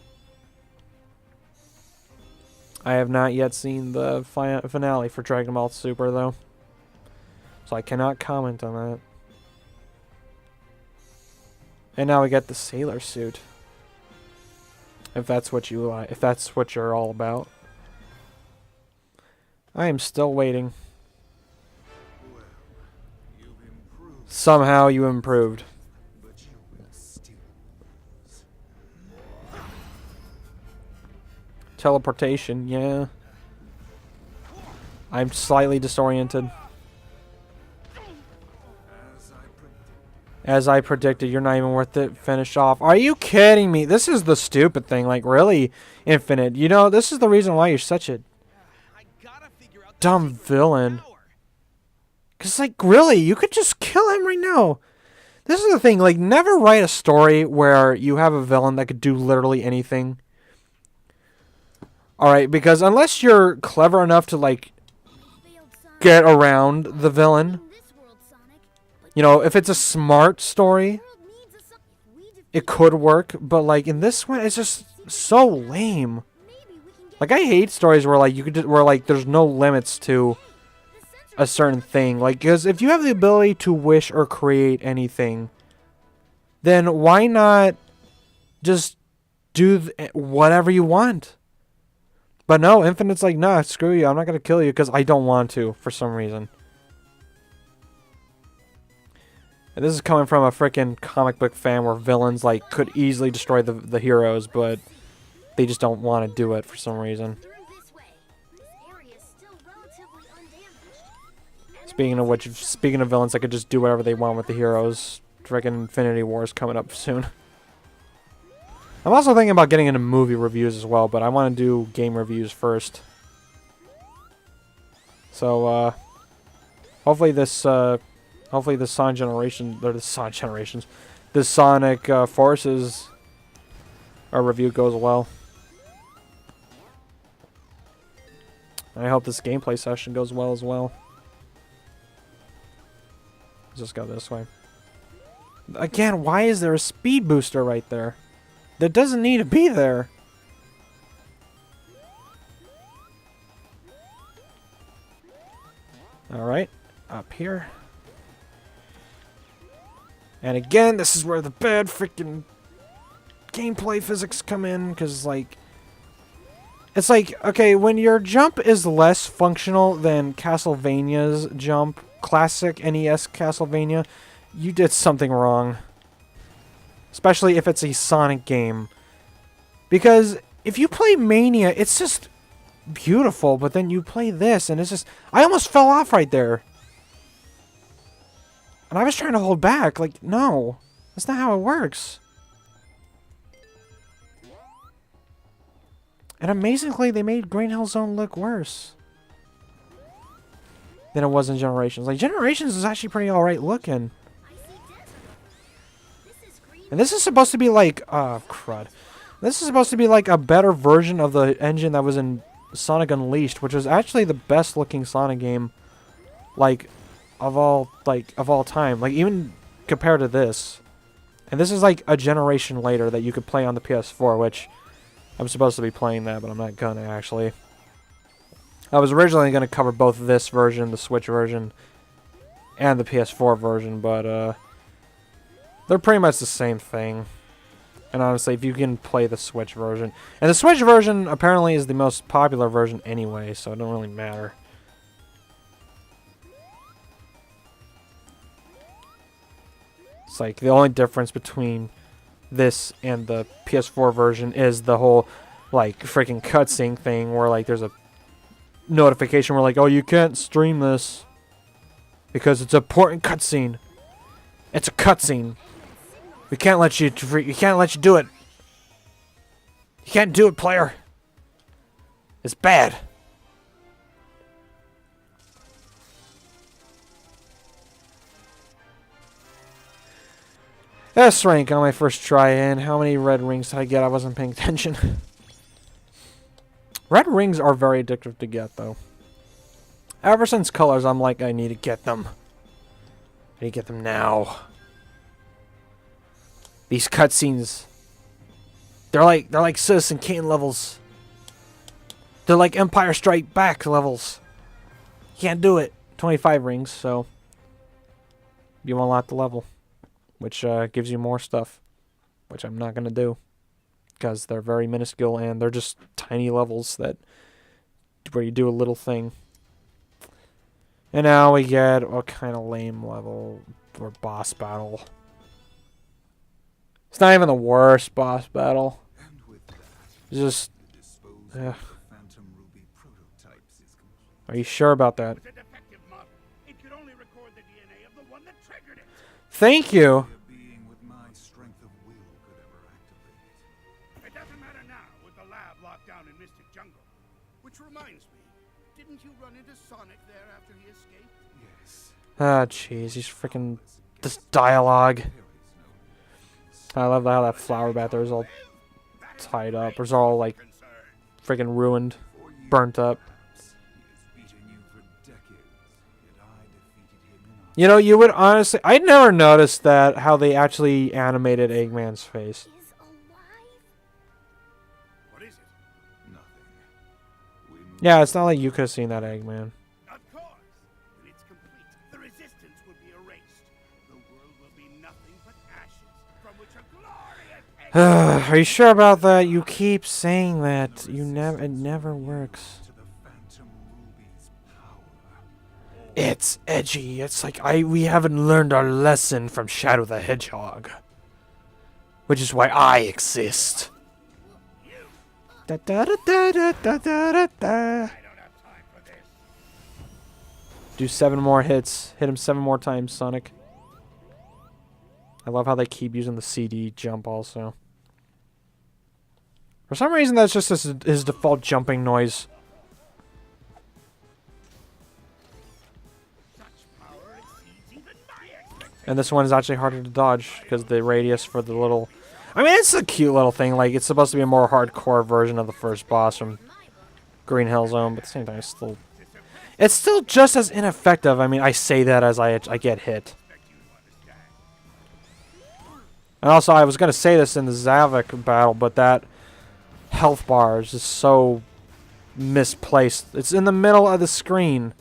I have not yet seen the finale for Dragon Ball Super, though. So I cannot comment on that. And now we get the sailor suit. If that's what you like. If that's what you're all about. I am still waiting. Well, you've improved. Somehow you improved. But you will still lose. Teleportation, yeah. I'm slightly disoriented. As I predicted, you're not even worth it. Finish off. Are you kidding me? This is the stupid thing. Like, really, Infinite. You know, this is the reason why you're such a dumb villain. Because, like, really, you could just kill him right now. This is the thing. Like, never write a story where you have a villain that could do literally anything. Alright, because unless you're clever enough to, like, get around the villain. You know, if it's a smart story, it could work. But, like, in this one, it's just so lame. Like, I hate stories where, like, you could just, where, like, there's no limits to a certain thing. Like, because if you have the ability to wish or create anything, then why not just do whatever you want? But no, Infinite's like, nah, screw you. I'm not going to kill you because I don't want to for some reason. And this is coming from a freaking comic book fan where villains, like, could easily destroy the heroes, but they just don't want to do it for some reason. Speaking of which, speaking of villains that could just do whatever they want with the heroes, freaking Infinity War is coming up soon. I'm also thinking about getting into movie reviews as well, but I want to do game reviews first. So, hopefully this Sonic Generation, or the Sonic Generations, this Sonic Forces review goes well. And I hope this gameplay session goes well as well. Let's just go this way. Again, why is there a speed booster right there? That doesn't need to be there. Alright, up here. And again, this is where the bad freaking gameplay physics come in, because, like, it's like, okay, when your jump is less functional than Castlevania's jump, classic NES Castlevania, you did something wrong. Especially if it's a Sonic game. Because if you play Mania, it's just beautiful, but then you play this, and it's just... I almost fell off right there. And I was trying to hold back. Like, no. That's not how it works. And amazingly, they made Green Hill Zone look worse than it was in Generations. Like, Generations is actually pretty alright looking. And this is supposed to be like... oh, crud. This is supposed to be like a better version of the engine that was in Sonic Unleashed, which was actually the best looking Sonic game, like, of all time. Like, even compared to this. And this is like a generation later that you could play on the PS4, which... I'm supposed to be playing that, but I'm not gonna, actually. I was originally gonna cover both this version, the Switch version, and the PS4 version, but, they're pretty much the same thing. And honestly, if you can play the Switch version... And the Switch version, apparently, is the most popular version anyway, so it don't really matter. It's like, the only difference between... this and the PS4 version is the whole, like, freaking cutscene thing where, like, there's a notification where, like, oh, you can't stream this because it's an important cutscene. It's a cutscene. We can't let you do it. You can't do it, player. It's bad. S rank on my first try in. How many red rings did I get? I wasn't paying attention. Red rings are very addictive to get, though. Ever since colors, I'm like, I need to get them. I need to get them now. These cutscenes, they're like Citizen Kane levels. They're like Empire Strike Back levels. Can't do it. 25 rings, so you unlock the level. Which gives you more stuff, which I'm not going to do, because they're very minuscule, and they're just tiny levels that where you do a little thing. And now we get a kind of lame level for boss battle. It's not even the worst boss battle. It's just... Are you sure about that? Thank you. It doesn't matter now with the lab locked down in Mystic Jungle. Which reminds me, didn't you run into Sonic there after he escaped? Yes. Ah, jeez, he's freaking... This dialogue. I love how that flower back there is all tied up. It's all, like, freaking ruined. Burnt up. You know, you would honestly... I never noticed that, how they actually animated Eggman's face. What is it? Nothing. Yeah, it's not like you could have seen that Eggman. Of course. When it's complete, the resistance will be erased. The world will be nothing but ashes, from which a glorious... Are you sure about that? You keep saying that. It never works. It's edgy. It's like we haven't learned our lesson from Shadow the Hedgehog. Which is why I exist. Da da da da da da da da. Do 7 more hits. Hit him 7 more times, Sonic. I love how they keep using the CD jump also. For some reason, that's just his default jumping noise. And this one is actually harder to dodge because the radius for the little... I mean, it's a cute little thing. Like, it's supposed to be a more hardcore version of the first boss from Green Hill Zone, but at the same time, it's still just as ineffective. I mean, I say that as I get hit. And also, I was going to say this in the Zavok battle, but that health bar is just so misplaced. It's in the middle of the screen.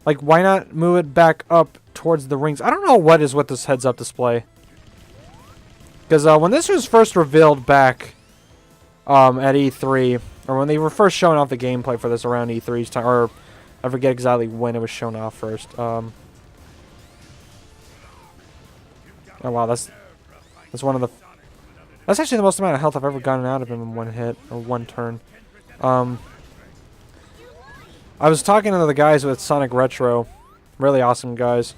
Like, why not move it back up towards the rings. I don't know what is with this heads-up display. Because when this was first revealed back at E3, or when they were first showing off the gameplay for this around E3's time, or I forget exactly when it was shown off first. Oh wow, that's one of the... That's actually the most amount of health I've ever gotten out of him in one hit, or one turn. I was talking to the guys with Sonic Retro. Really awesome guys.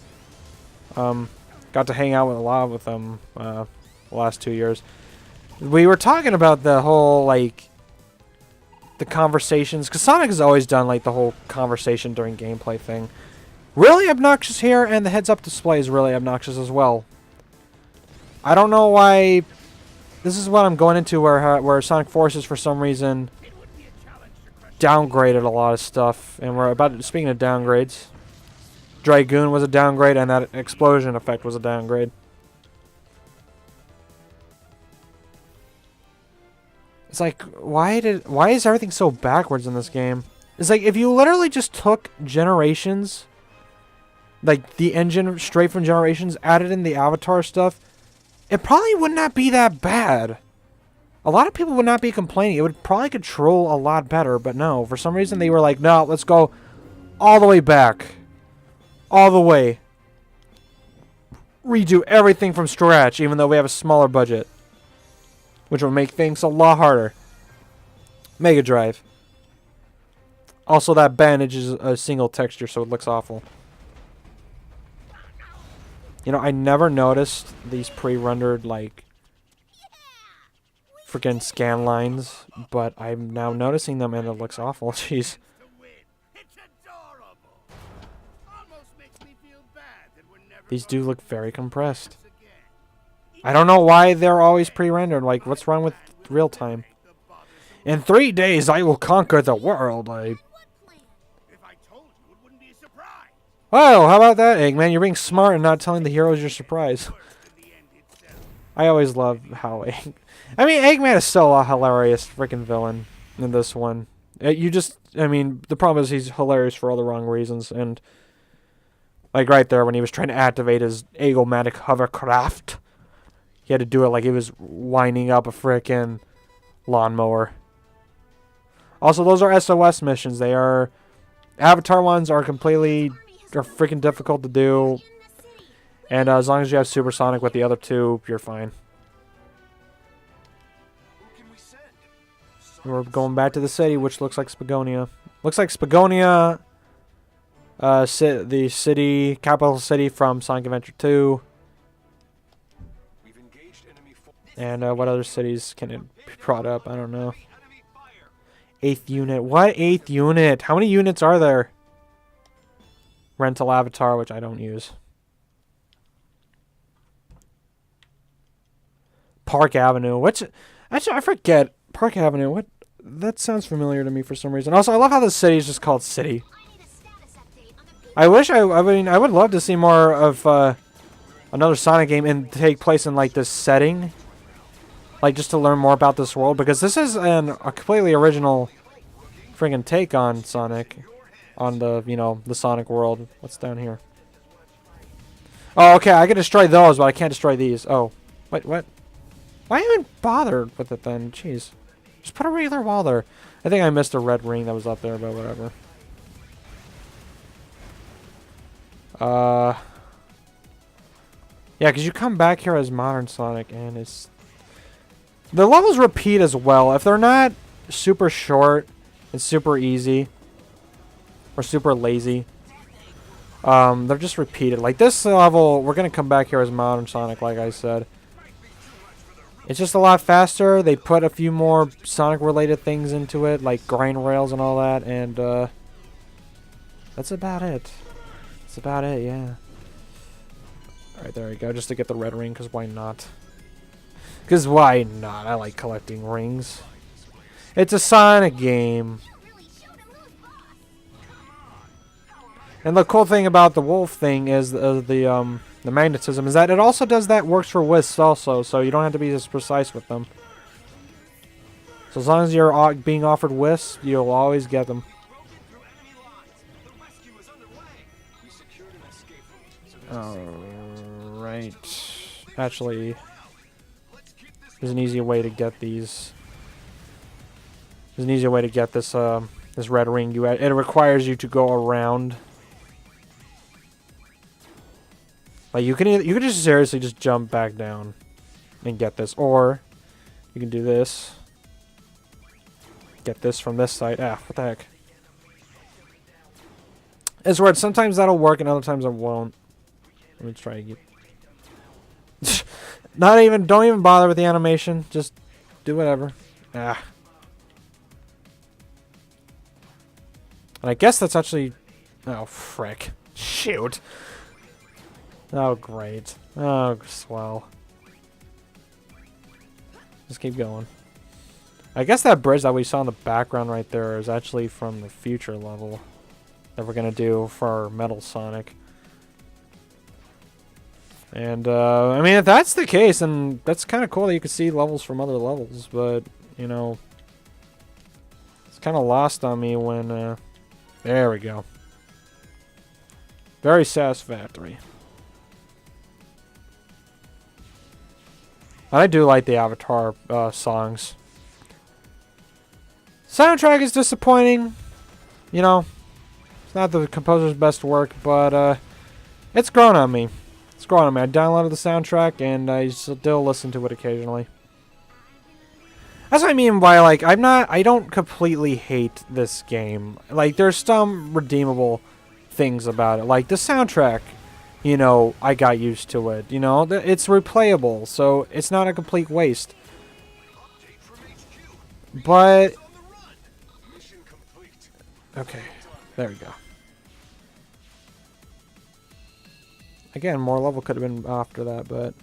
Got to hang out with a lot with them the last 2 years. We were talking about the whole, like, the conversations, because Sonic has always done, like, the whole conversation during gameplay thing. Really obnoxious here, and the heads-up display is really obnoxious as well. I don't know why... This is what I'm going into, where Sonic Forces, for some reason, downgraded a lot of stuff. And we're about... Speaking of downgrades, Dragoon was a downgrade, and that explosion effect was a downgrade. It's like, why is everything so backwards in this game? It's like, if you literally just took Generations, like the engine straight from Generations, added in the Avatar stuff, it probably would not be that bad. A lot of people would not be complaining. It would probably control a lot better, but no. For some reason, they were like, no, let's go all the way back. All the way. Redo everything from scratch, even though we have a smaller budget. Which will make things a lot harder. Mega Drive. Also, that bandage is a single texture, so it looks awful. You know, I never noticed these pre-rendered, like, freaking scan lines, but I'm now noticing them, and it looks awful. Jeez. These do look very compressed. I don't know why they're always pre-rendered. Like, what's wrong with real time? In 3 days, I will conquer the world. Oh, how about that, Eggman? You're being smart and not telling the heroes your surprise. I always love how I mean, Eggman is still a hilarious freaking villain in this one. I mean, the problem is he's hilarious for all the wrong reasons. And, like, right there when he was trying to activate his Egomatic hovercraft, he had to do it like he was winding up a frickin' lawnmower. Also, those are SOS missions. They are... Avatar ones are freaking difficult to do. And as long as you have Supersonic with the other two, you're fine. We're going back to the city, which looks like Spagonia. Looks like Spagonia, the city, capital city from Sonic Adventure 2. And what other cities can it be brought up? I don't know. 8th unit. What 8th unit? How many units are there? Rental Avatar, which I don't use. Park Avenue. What's... Actually, I forget. Park Avenue. What? That sounds familiar to me for some reason. Also, I love how the city is just called City. I wish I mean, I would love to see more of another Sonic game and take place in, like, this setting. Like, just to learn more about this world. Because this is a completely original friggin' take on Sonic. On the, you know, the Sonic world. What's down here? Oh, okay, I can destroy those, but I can't destroy these. Oh. Wait, what? Why even bother with it then? Jeez. Just put a regular wall there. I think I missed a red ring that was up there, but whatever. Yeah, because you come back here as Modern Sonic, and it's... The levels repeat as well. If they're not super short and super easy, or super lazy, they're just repeated. Like this level, we're going to come back here as Modern Sonic, like I said. It's just a lot faster. They put a few more Sonic-related things into it, like grind rails and all that, and that's about it. That's about it, yeah. Alright, there we go, just to get the red ring, because why not? Because why not? I like collecting rings. It's a Sonic game. And the cool thing about the wolf thing is the magnetism is that it also does that, works for wisps also, so you don't have to be as precise with them. So as long as you're being offered wisps, you'll always get them. Alright. Actually, there's an easier way to get these. There's an easier way to get this this red ring. It requires you to go around. Like you can just seriously just jump back down and get this, or you can do this. Get this from this side. Ah, what the heck? It's weird. Sometimes that'll work and other times it won't. Let me try again. Don't even bother with the animation. Just do whatever. Ah. And I guess that's actually... Oh, frick. Shoot. Oh, great. Oh, swell. Just keep going. I guess that bridge that we saw in the background right there is actually from the future level that we're going to do for Metal Sonic. And, I mean, if that's the case, then that's kind of cool that you can see levels from other levels, but, you know, it's kind of lost on me when, there we go. Very satisfactory. I do like the Avatar, songs. Soundtrack is disappointing. You know, it's not the composer's best work, but, it's grown on me. It's grown on me. I downloaded the soundtrack and I still listen to it occasionally. That's what I mean by, like, I don't completely hate this game. Like, there's some redeemable things about it. Like, the soundtrack, you know, I got used to it. You know, it's replayable, so it's not a complete waste. But... Okay, there we go. Again, more level could have been after that, but...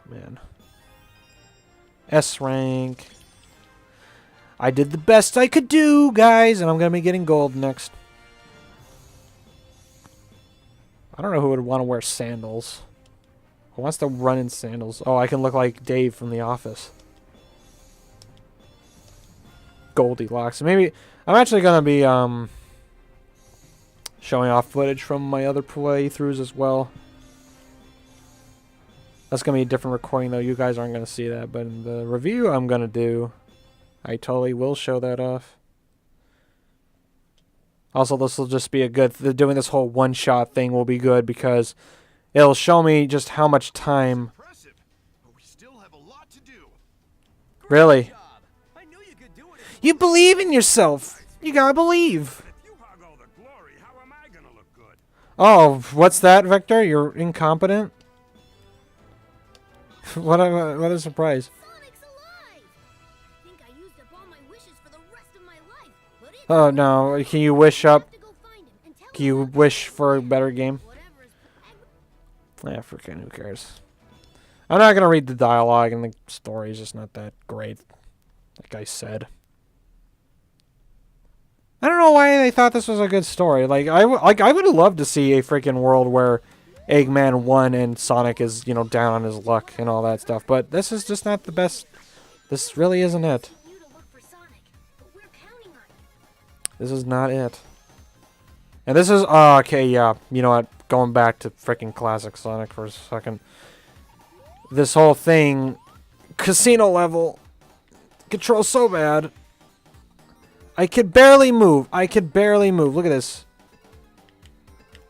man. S rank. I did the best I could do, guys, and I'm going to be getting gold next. I don't know who would want to wear sandals. Who wants to run in sandals? Oh, I can look like Dave from The Office. Goldilocks. Maybe I'm actually going to be showing off footage from my other playthroughs as well. That's going to be a different recording, though. You guys aren't going to see that. But in the review I'm going to do, I totally will show that off. Also, this will just be a good... doing this whole one-shot thing will be good because it'll show me just how much time... Really? You believe in yourself. You gotta believe. Oh, what's that, Vector? You're incompetent? What a surprise. Oh no, can you wish up? Can you wish for a better game? Yeah, freaking who cares? I'm not gonna read the dialogue, and the story is just not that great, like I said. I don't know why they thought this was a good story. Like I would love to see a freaking world where Eggman won and Sonic is, you know, down on his luck and all that stuff. But this is just not the best. This really isn't it. This is not it. And this is okay, yeah. You know what? Going back to freaking classic Sonic for a second. This whole thing, casino level, controls so bad. I could barely move. I could barely move. Look at this.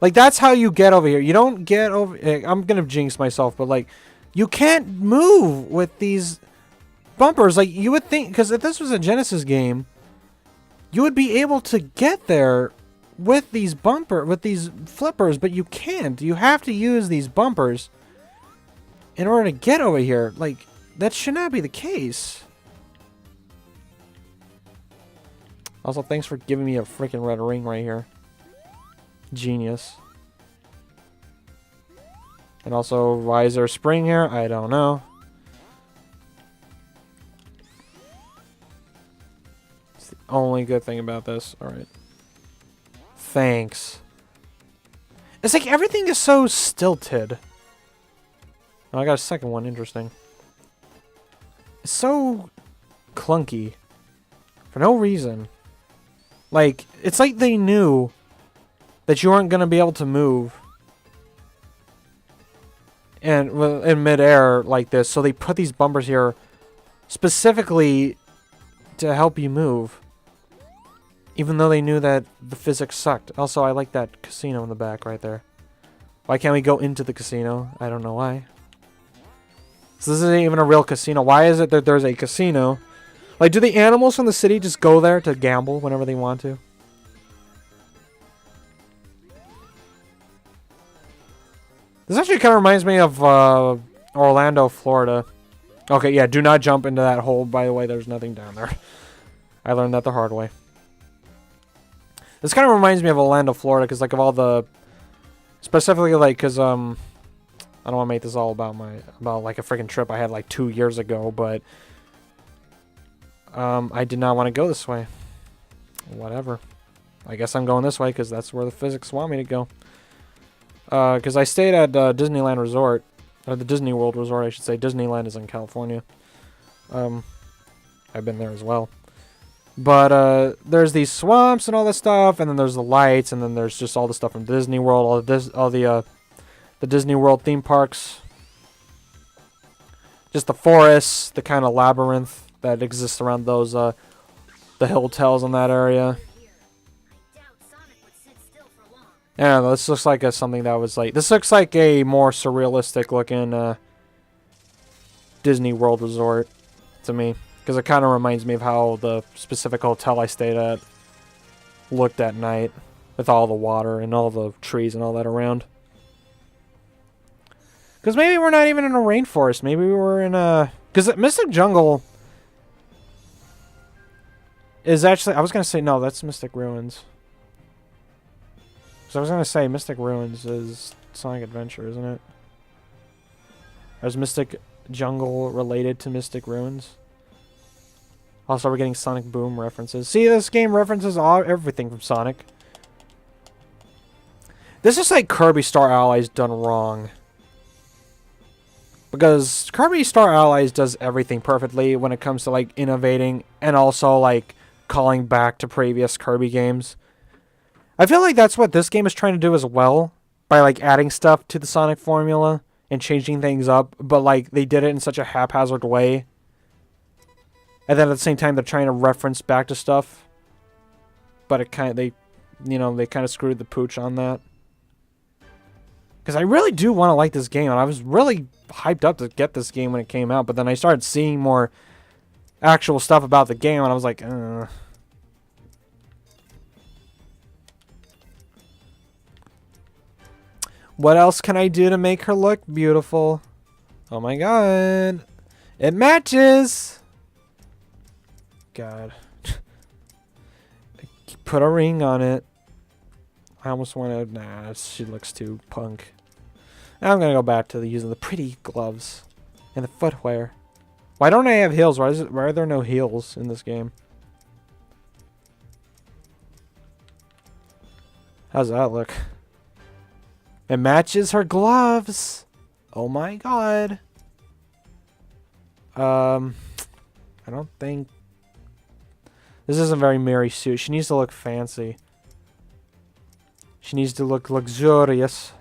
Like, that's how you get over here. You don't get over... I'm gonna jinx myself, but, like, you can't move with these bumpers. Like, you would think... Because if this was a Genesis game, you would be able to get there with these flippers, but you can't. You have to use these bumpers in order to get over here. Like, that should not be the case. Also, thanks for giving me a freaking red ring right here. Genius. And also, why is there a spring here? I don't know. It's the only good thing about this. Alright. Thanks. It's like everything is so stilted. Oh, I got a second one. Interesting. It's so clunky. For no reason. Like, it's like they knew that you weren't going to be able to move and in midair like this. So they put these bumpers here specifically to help you move, even though they knew that the physics sucked. Also, I like that casino in the back right there. Why can't we go into the casino? I don't know why. So this isn't even a real casino. Why is it that there's a casino? Like, do the animals from the city just go there to gamble whenever they want to? This actually kind of reminds me of Orlando, Florida. Okay, yeah, do not jump into that hole. By the way, there's nothing down there. I learned that the hard way. This kind of reminds me of Orlando, Florida, because like of all the... Specifically, like, because, I don't want to make this all about like a freaking trip I had like 2 years ago, but I did not want to go this way. Whatever. I guess I'm going this way because that's where the physics want me to go. Because I stayed at Disneyland Resort, or the Disney World Resort, I should say. Disneyland is in California. I've been there as well. But there's these swamps and all this stuff, and then there's the lights, and then there's just all the stuff from Disney World, all the Disney World theme parks. Just the forests, the kind of labyrinth that exists around those the hotels in that area. Yeah, this looks like something that was like... This looks like a more surrealistic looking Disney World Resort to me. Because it kind of reminds me of how the specific hotel I stayed at looked at night. With all the water and all the trees and all that around. Because maybe we're not even in a rainforest. Maybe we were in a... Because Mystic Jungle is actually... I was going to say, no, that's Mystic Ruins. So I was going to say Mystic Ruins is Sonic Adventure, isn't it? Or is Mystic Jungle related to Mystic Ruins? Also, we're getting Sonic Boom references. See, this game references everything from Sonic. This is like Kirby Star Allies done wrong. Because Kirby Star Allies does everything perfectly when it comes to like innovating and also like calling back to previous Kirby games. I feel like that's what this game is trying to do as well. By like adding stuff to the Sonic formula and changing things up. But like they did it in such a haphazard way. And then at the same time, they're trying to reference back to stuff. But it kind of, they kind of screwed the pooch on that. Because I really do want to like this game. And I was really hyped up to get this game when it came out. But then I started seeing more actual stuff about the game. And I was like, What else can I do to make her look beautiful? Oh my god. It matches! God. Put a ring on it. I almost want to... Nah, she looks too punk. Now I'm going to go back to using the pretty gloves. And the footwear. Why don't I have heels? Why are there no heels in this game? How's that look? It matches her gloves. Oh my god. I don't think... This isn't very Mary Sue. She needs to look fancy. She needs to look luxurious.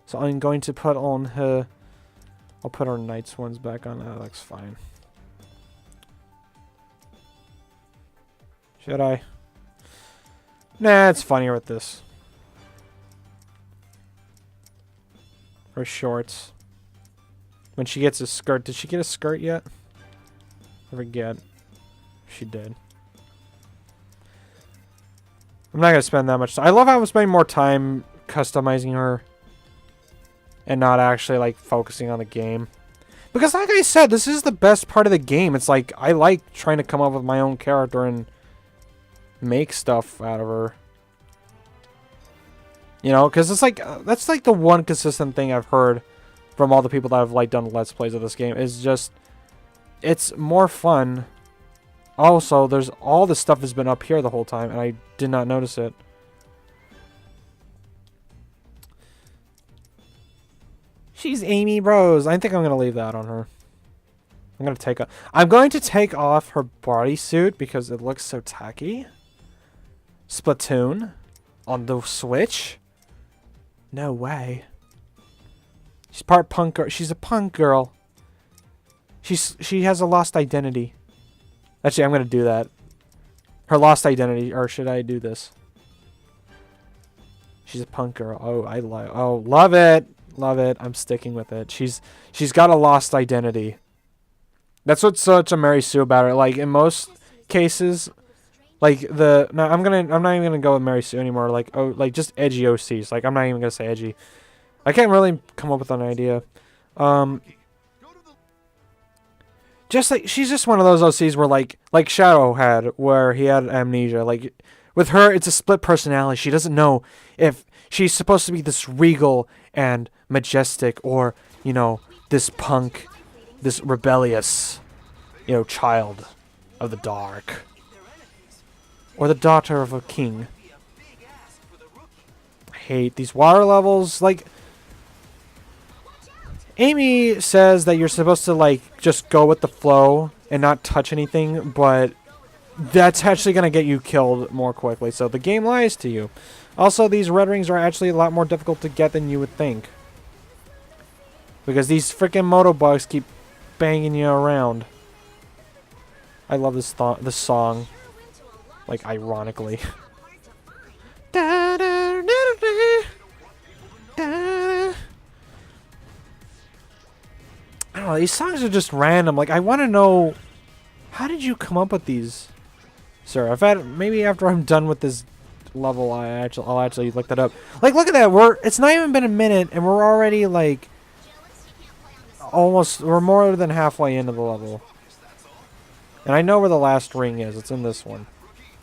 So I'm going to put on her... I'll put her Knight's ones back on. That looks fine. Should I? Nah, it's funnier with this. Her shorts. When she gets a skirt. Did she get a skirt yet? I forget. She did. I'm not going to spend that much time. I love how I'm spending more time customizing her. And not actually, like, focusing on the game. Because, like I said, this is the best part of the game. It's like, I like trying to come up with my own character and make stuff out of her. You know, because it's like, that's like the one consistent thing I've heard from all the people that have, like, done Let's Plays of this game. Is just, it's more fun. Also, there's all this stuff has been up here the whole time, and I did not notice it. She's Amy Rose. I think I'm gonna leave that on her. I'm going to take off her bodysuit because it looks so tacky. Splatoon. on the Switch? No way. She's part punk girl. She's a punk girl. She has a lost identity. Actually, I'm gonna do that. Her lost identity, or should I do this? She's a punk girl. Oh, love it, love it. I'm sticking with it. She's got a lost identity. That's what's such a Mary Sue about her. Like in most cases, like I'm not even gonna go with Mary Sue anymore. Like just edgy OCs. Like I'm not even gonna say edgy. I can't really come up with an idea. Just like she's just one of those OCs where like Shadow had, where he had amnesia. Like with her, it's a split personality. She doesn't know if she's supposed to be this regal and majestic, or you know, this punk, this rebellious, you know, child of the dark, or the daughter of a king. I hate these water levels. Like, Amy says that you're supposed to like just go with the flow and not touch anything, but that's actually going to get you killed more quickly. So the game lies to you. Also, these red rings are actually a lot more difficult to get than you would think, because these freaking motobugs keep banging you around. I love this song, like ironically. I don't know, these songs are just random. Like, I want to know, how did you come up with these, sir? Maybe after I'm done with this level, I'll actually look that up. Like, look at that. It's not even been a minute, and we're already like we're more than halfway into the level. And I know where the last ring is. It's in this one.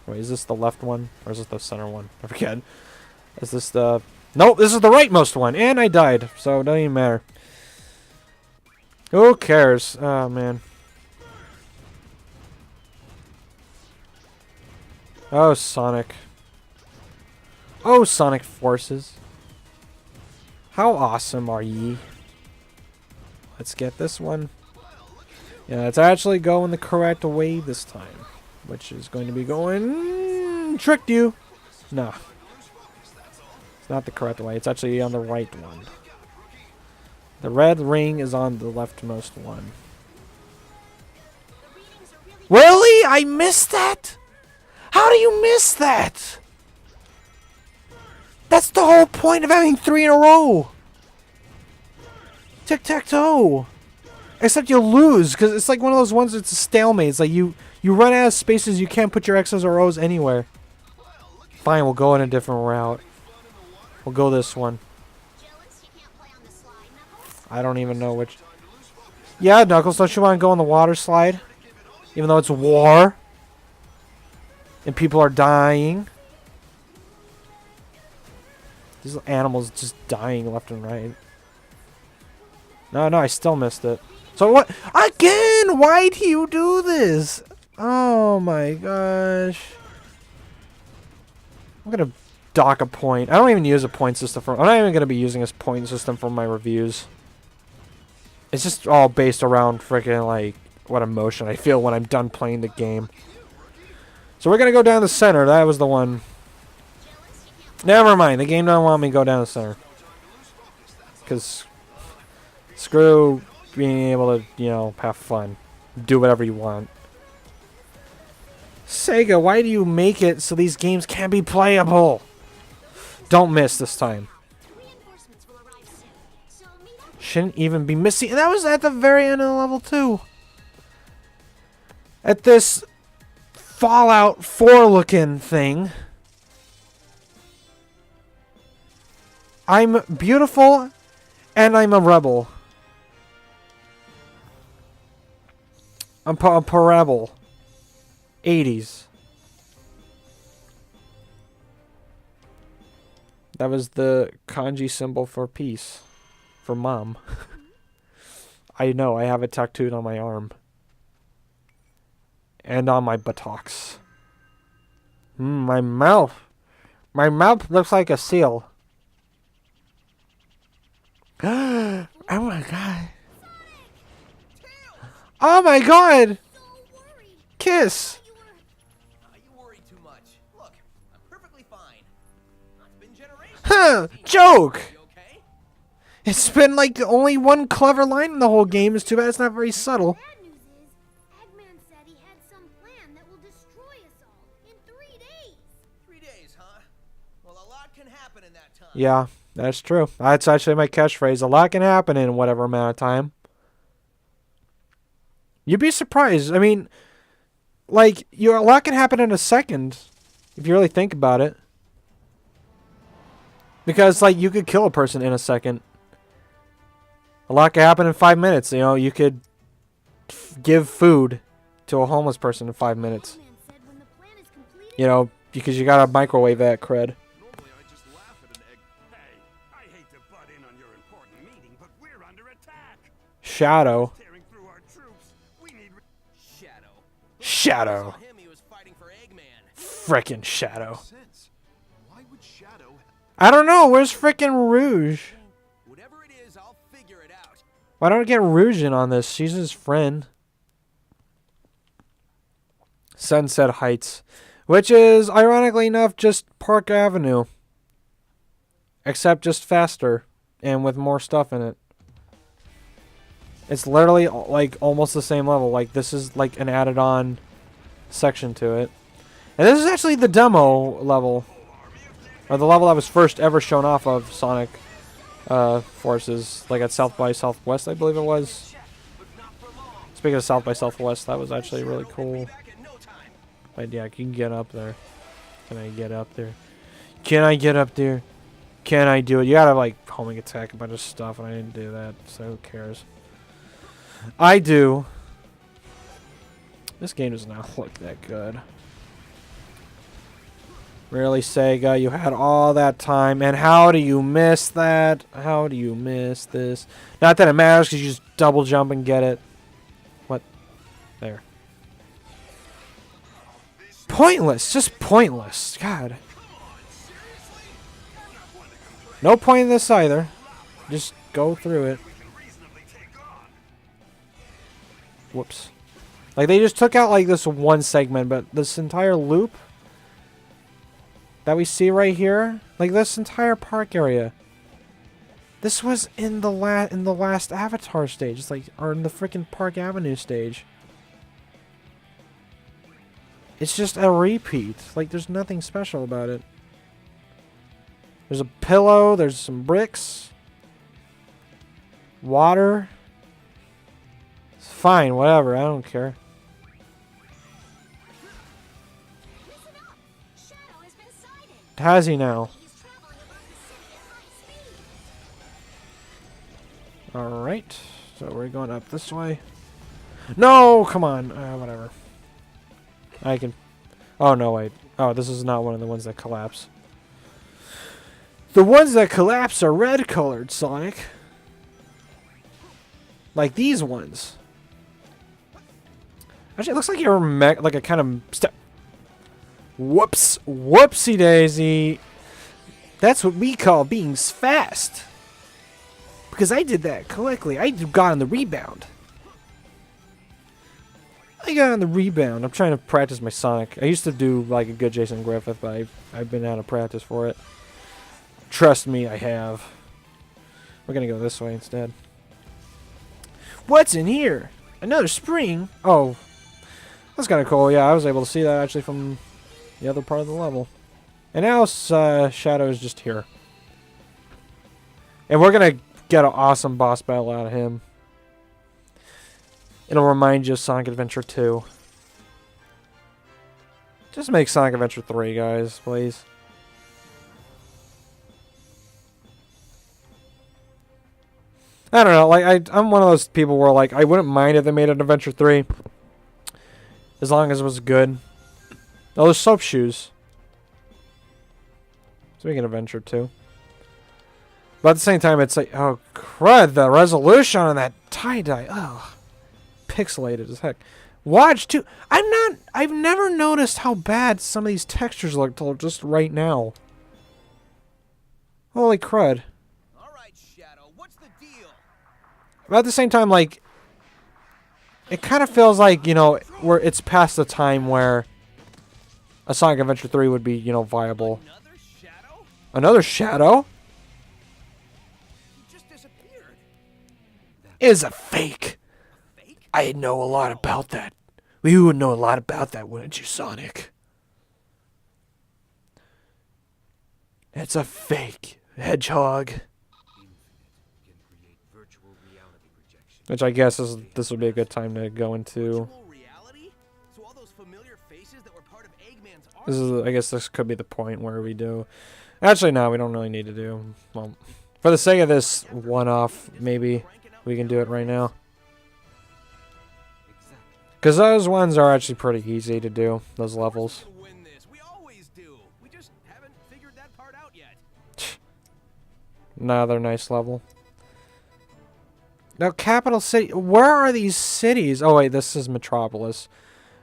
Wait, is this the left one, or is this the center one? I forget. Is this the... Nope, this is the rightmost one, and I died, so it doesn't even matter. Who cares? Oh, man. Oh, Sonic. Oh, Sonic Forces. How awesome are ye? Let's get this one. Yeah, let's actually go in the correct way this time. Which is going to be going... Tricked you! No. It's not the correct way. It's actually on the right one. The red ring is on the leftmost one. Really? I missed that? How do you miss that? That's the whole point of having 3 in a row. Tic-tac-toe. Except you'll lose, because it's like one of those ones that's a stalemate. It's like you run out of spaces, you can't put your X's or O's anywhere. Fine, we'll go in a different route. We'll go this one. I don't even know which... Yeah, Knuckles, don't you want to go on the water slide? Even though it's war. And people are dying. These animals just dying left and right. No, I still missed it. So what? Again? Why do you do this? Oh my gosh. I'm gonna dock a point. I don't even use a point system for... I'm not even gonna be using this point system for my reviews. It's just all based around freaking like what emotion I feel when I'm done playing the game. So we're gonna go down the center. That was the one. Never mind. The game doesn't want me to go down the center. Because screw being able to, you know, have fun. Do whatever you want. Sega, why do you make it so these games can't be playable? Don't miss this time. Shouldn't even be missing. And that was at the very end of the level too. At this Fallout 4 looking thing. I'm beautiful and I'm a rebel. I'm a rebel. 80s. That was the kanji symbol for peace. For mom. I know, I have it tattooed on my arm. And on my buttocks. My mouth. My mouth looks like a seal. Oh my god. Oh my god! Kiss! You worry too much. Look, I'm perfectly fine. Huh, joke! You okay? It's been like the only one clever line in the whole game. It's too bad it's not very subtle. Bad news is, Eggman said he had some plan that will destroy us all in 3 days. 3 days, huh? Well, a lot can happen in that time. Yeah, that's true. That's actually my catchphrase. A lot can happen in whatever amount of time. You'd be surprised. I mean, like, a lot can happen in a second, if you really think about it. Because, like, you could kill a person in a second. A lot can happen in 5 minutes. You know, you could give food to a homeless person in 5 minutes. Eggman said when the plan is completed, You know, because you gotta microwave that cred. Normally I just laugh at an egg. Hey, I hate to butt in on your important meeting, but we're under attack. Shadow. Tearing through our troops. We need Shadow. Shadow. Saw him, he was fighting for Eggman. Frickin' Shadow. Sense. Why would Shadow? I don't know. Where's frickin' Rouge? Whatever it is, I'll figure it out. Why don't I get Rouge in on this? She's his friend. Sunset Heights. Which is, ironically enough, just Park Avenue. Except just faster. And with more stuff in it. It's literally, like, almost the same level. Like, this is, like, an added-on section to it. And this is actually the demo level. Or the level that was first ever shown off of Sonic Forces. Like, at South by Southwest, I believe it was. Speaking of South by Southwest, that was actually really cool. Back in no time. But yeah, you can get up there. Can I get up there? Can I get up there? Can I do it? You gotta, like, homing attack a bunch of stuff, and I didn't do that, so who cares? I do. This game does not look that good. Really, Sega? You had all that time, and how do you miss that? How do you miss this? Not that it matters, because you just double jump and get it. What? There. Pointless. Just pointless. God. No point in this either. Just go through it. Whoops. Like, they just took out, like, this one segment, but this entire loop that we see right here, like, this entire park area, this was in the last Avatar stage. It's like, or in the freaking Park Avenue stage. It's just a repeat. Like, there's nothing special about it. There's a pillow, there's some bricks, water. Fine, whatever, I don't care. Listen up! Shadow has been sighted. Has he now? He's traveling above the city at high speed. Alright, so we're going up this way. No, come on, whatever. I can... Oh, no, wait. Oh, this is not one of the ones that collapse. The ones that collapse are red-colored, Sonic. Like these ones. Actually, it looks like you're like a kind of step. Whoops. Whoopsie daisy. That's what we call being fast. Because I did that correctly. I got on the rebound. I got on the rebound. I'm trying to practice my Sonic. I used to do like a good Jason Griffith, but I've been out of practice for it. Trust me, I have. We're going to go this way instead. What's in here? Another spring? Oh. That's kind of cool. Yeah, I was able to see that actually from the other part of the level. And now Shadow is just here. And we're going to get an awesome boss battle out of him. It'll remind you of Sonic Adventure 2. Just make Sonic Adventure 3, guys, please. I don't know, like, I'm one of those people where, like, I wouldn't mind if they made an Adventure 3. As long as it was good. Oh, there's soap shoes. Speaking of Adventure 2. But at the same time, it's like, oh, crud, the resolution on that tie-dye. Oh, pixelated as heck. Watch, too. I've never noticed how bad some of these textures look till just right now. Holy crud. Alright, Shadow, what's the deal? But at the same time, like, it kind of feels like, you know, where it's past the time where a Sonic Adventure 3 would be, you know, viable. Another Shadow? Another shadow? He just disappeared. Is a fake. Fake? I know a lot about that. You would know a lot about that, wouldn't you, Sonic? It's a fake hedgehog. Which I guess this would be a good time to go into. Virtual reality? So all those familiar faces that were part of Eggman's art? This is, I guess, this could be the point where we do. Actually, no, we don't really need to do. Well, for the sake of this one-off, maybe we can do it right now. Because those ones are actually pretty easy to do. Those levels. Win this. We always do. We just haven't figured that part out yet. Another nice level. Now, Capital City. Where are these cities? Oh, wait, this is Metropolis.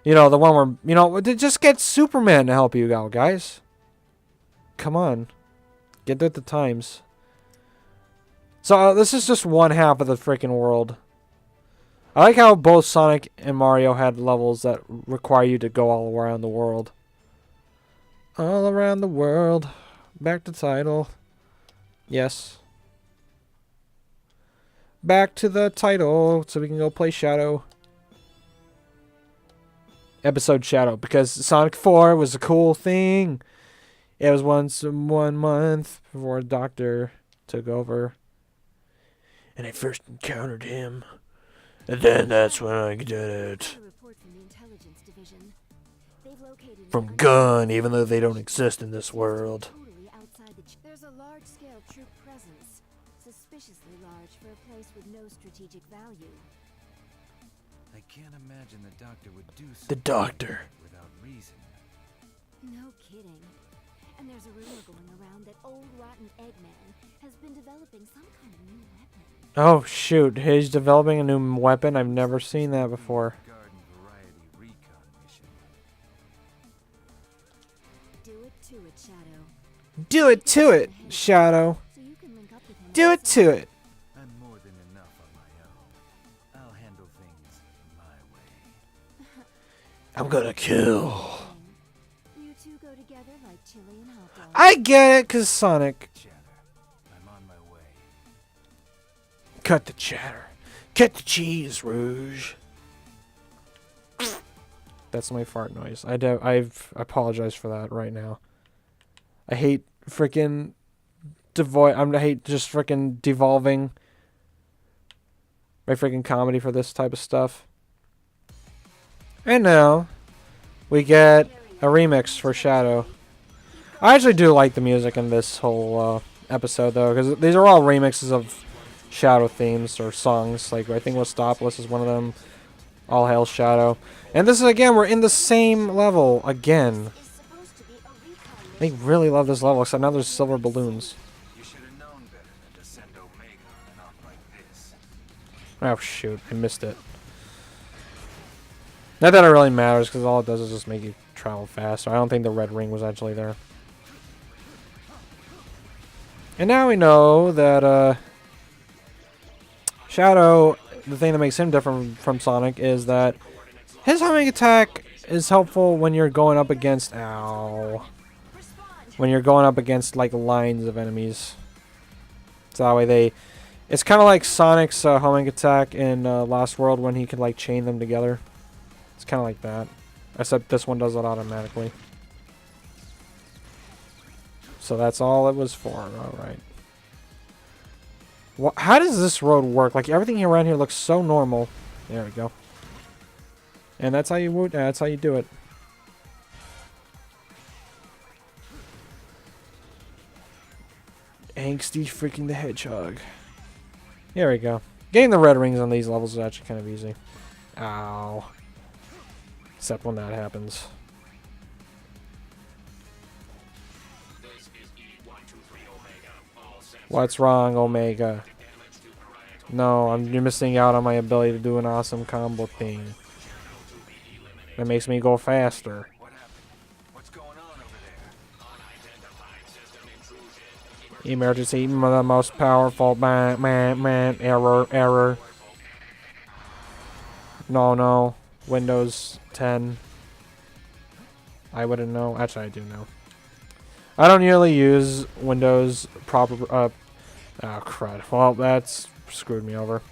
You know, the one where, you know, just get Superman to help you out, guys. Come on. Get with the times. So, this is just one half of the freaking world. I like how both Sonic and Mario had levels that require you to go all around the world. All around the world. Back to title. Yes. Back to the title so we can go play Shadow. Episode Shadow. Because Sonic 4 was a cool thing. It was once 1 month before a doctor took over. And I first encountered him. And then that's when I did it. From Gun, even though they don't exist in this world. There's a large-scale troop presence, suspiciously large for a place with no strategic value. I can't imagine the doctor would do something The doctor. without reason. No kidding. And there's a rumor going around that old rotten Eggman has been developing some kind of new weapon. Oh, shoot. He's developing a new weapon. I've never seen that before. Garden variety recon mission. Do it to it, Shadow. Do it to it, Shadow. So you can link up with him. Do it to it. I'm more than enough on my own. I'll handle things my way. I'm gonna kill. You two go together like chili and hot dogs. I get it, cause Sonic. Chatter. I'm on my way. Cut the chatter. Cut the cheese, Rouge. That's my fart noise. I've apologized for that right now. I hate freaking I hate just freaking devolving my freaking comedy for this type of stuff. And now we get a remix for Shadow. I actually do like the music in this whole episode though, because these are all remixes of Shadow themes or songs. Like I think Westopolis is one of them. All Hail Shadow. And this is again, we're in the same level again. I really love this level, except now there's silver balloons. You should have known better than to send Omega on an op like this. Oh shoot, I missed it. Not that it really matters, because all it does is just make you travel fast. I don't think the red ring was actually there. And now we know that Shadow, the thing that makes him different from Sonic is that his homing attack is helpful when you're going up against when you're going up against like lines of enemies. So that way it's kind of like Sonic's homing attack in Lost World when he could like chain them together. It's kind of like that, except this one does it automatically. So that's all it was for. All right. Well, how does this road work? Like everything around here looks so normal. There we go. And that's how you do it. Angsty freaking the Hedgehog. There we go. Getting the red rings on these levels is actually kind of easy. Ow. Except when that happens. What's wrong, Omega? No, you're missing out on my ability to do an awesome combo thing. That makes me go faster. What happened? What's going on over there? Emergency, the most powerful error. No. Windows 10. I wouldn't know. Actually, I do know. I don't really use Windows proper. Oh crud. Well, that's screwed me over.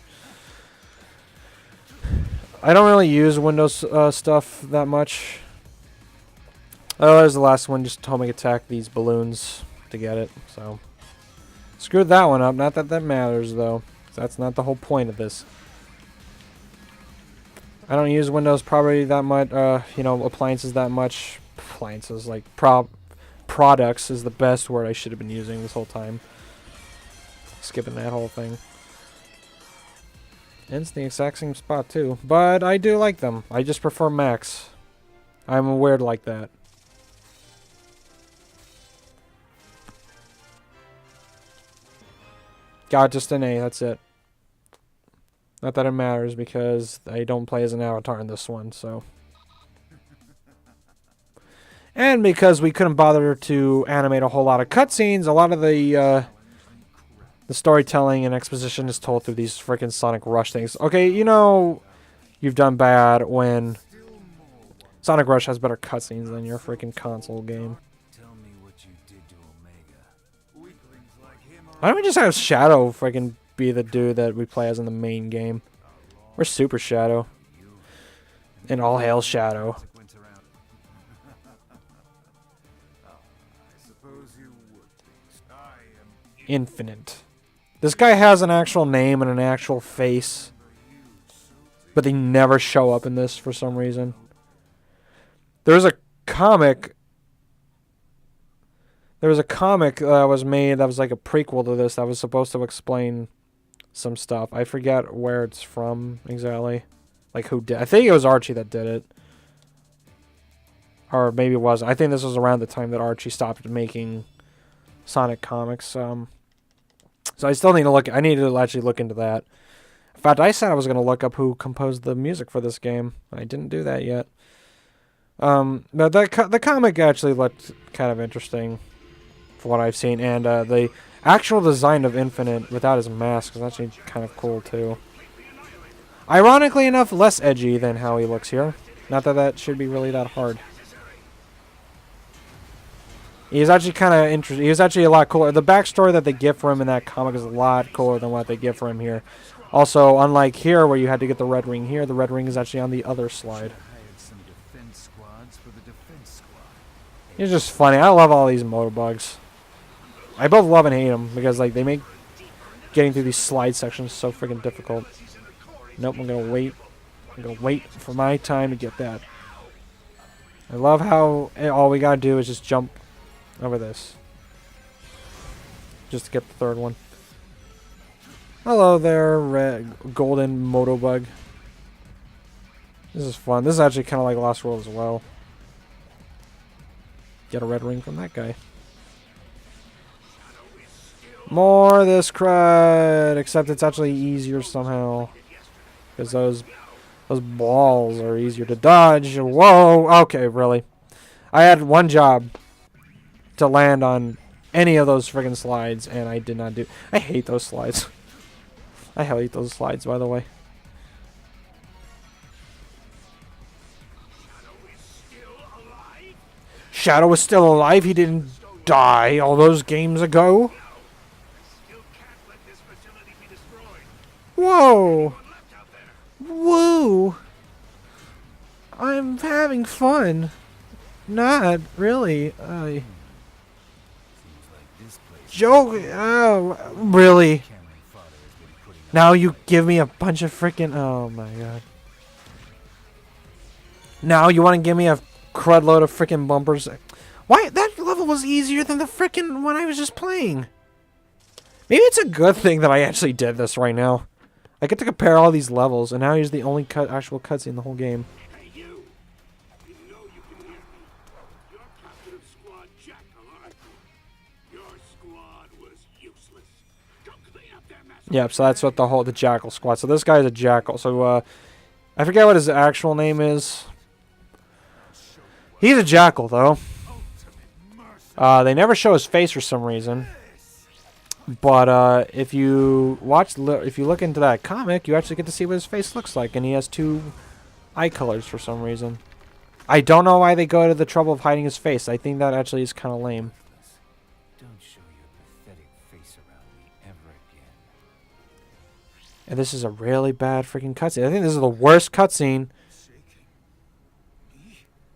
I don't really use Windows stuff that much. Oh, there's the last one. Just told me to attack these balloons to get it. So screwed that one up. Not that that matters though. That's not the whole point of this. I don't use Windows probably that much. You know, appliances that much. Appliances like products is the best word I should have been using this whole time. Skipping that whole thing. And it's the exact same spot too. But I do like them. I just prefer Macs. I'm weird like that. Got just an A, that's it. Not that it matters because I don't play as an avatar in this one, so. And because we couldn't bother to animate a whole lot of cutscenes, a lot of the storytelling and exposition is told through these freaking Sonic Rush things. Okay, you know you've done bad when Sonic Rush has better cutscenes than your freaking console game. Tell me what you did to Omega. Weaklings like him are Why don't we just have Shadow freaking be the dude that we play as in the main game? We're Super Shadow. And all hail Shadow. consequence around. I suppose you would think. I am Infinite. This guy has an actual name and an actual face. But they never show up in this for some reason. There's a comic. There was a comic that was made that was like a prequel to this that was supposed to explain some stuff. I forget where it's from exactly. Like who did. I think it was Archie that did it. Or maybe it wasn't. I think this was around the time that Archie stopped making Sonic comics. So I still need to look. I need to actually look into that. In fact, I said I was going to look up who composed the music for this game. I didn't do that yet. But the comic actually looked kind of interesting for what I've seen. And the actual design of Infinite without his mask is actually kind of cool too. Ironically enough, less edgy than how he looks here. Not that that should be really that hard. He's actually kind of interesting. He's actually a lot cooler. The backstory that they give for him in that comic is a lot cooler than what they give for him here. Also, unlike here where you had to get the red ring here, the red ring is actually on the other slide. hired some defense squads for the defense squad. He's just funny. I love all these motobugs. I both love and hate them because like they make getting through these slide sections so freaking difficult. Nope, I'm gonna wait. I'm gonna wait for my time to get that. I love how all we gotta do is just jump over this. Just to get the third one. Hello there, red golden motobug. This is fun. This is actually kind of like Lost World as well. Get a red ring from that guy. More of this crud, except it's actually easier somehow. Because those balls are easier to dodge. Whoa, okay, really. I had one job to land on any of those friggin' slides, and I did not do. I hate those slides. I hate those slides, by the way. Shadow is still alive. He didn't die all those games ago. Whoa. Woo. I'm having fun. Not really. Joke. Oh, really? Now you give me a bunch of freaking. Oh my god. Now you want to give me a crud load of freaking bumpers? Why? That level was easier than the freaking one I was just playing. Maybe it's a good thing that I actually did this right now. I get to compare all these levels, and now he's the only actual cutscene in the whole game. Hey, you! You know you can hear me. You're captain of Squad Jackal, aren't you? Your squad was useless. Go clean up their mess. Yep, so that's what the Jackal squad. So this guy's a Jackal. So I forget what his actual name is. He's a Jackal though. They never show his face for some reason. But if you look into that comic, you actually get to see what his face looks like, and he has two eye colors for some reason. I don't know why they go to the trouble of hiding his face. I think that actually is kind of lame. And this is a really bad freaking cutscene. I think this is the worst cutscene.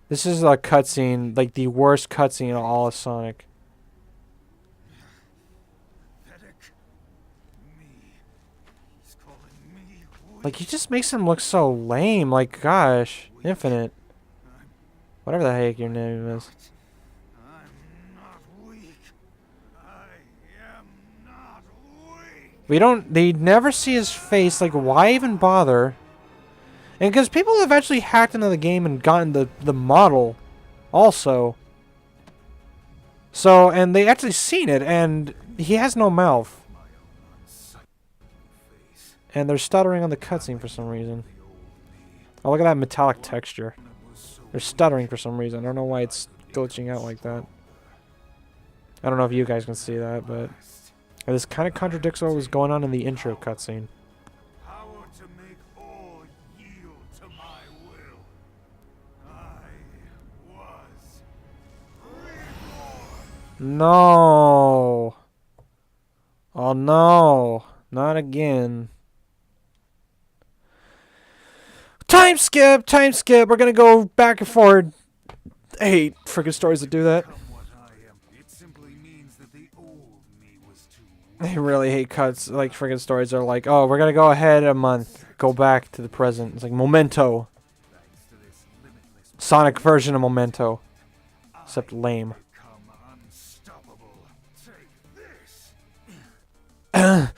This is a cutscene, like the worst cutscene in all of Sonic. Like, he just makes him look so lame. Like, gosh, Infinite. Whatever the heck your name is. They never see his face. Like, why even bother? And because people have actually hacked into the game and gotten the model also. So, and they actually seen it, and he has no mouth. And they're stuttering on the cutscene for some reason. Oh, look at that metallic texture. They're stuttering for some reason. I don't know why it's glitching out like that. I don't know if you guys can see that, but this kind of contradicts what was going on in the intro cutscene. Power to make all yield to my will. I was reborn. No. Oh no. Not again. Time skip! Time skip! We're gonna go back and forward. I hate freaking stories that do that. It simply means that the old me was too I really hate cuts. Like, freaking stories are like, oh, we're gonna go ahead a month. Go back to the present. It's like Memento. Sonic version of Memento. Except lame. I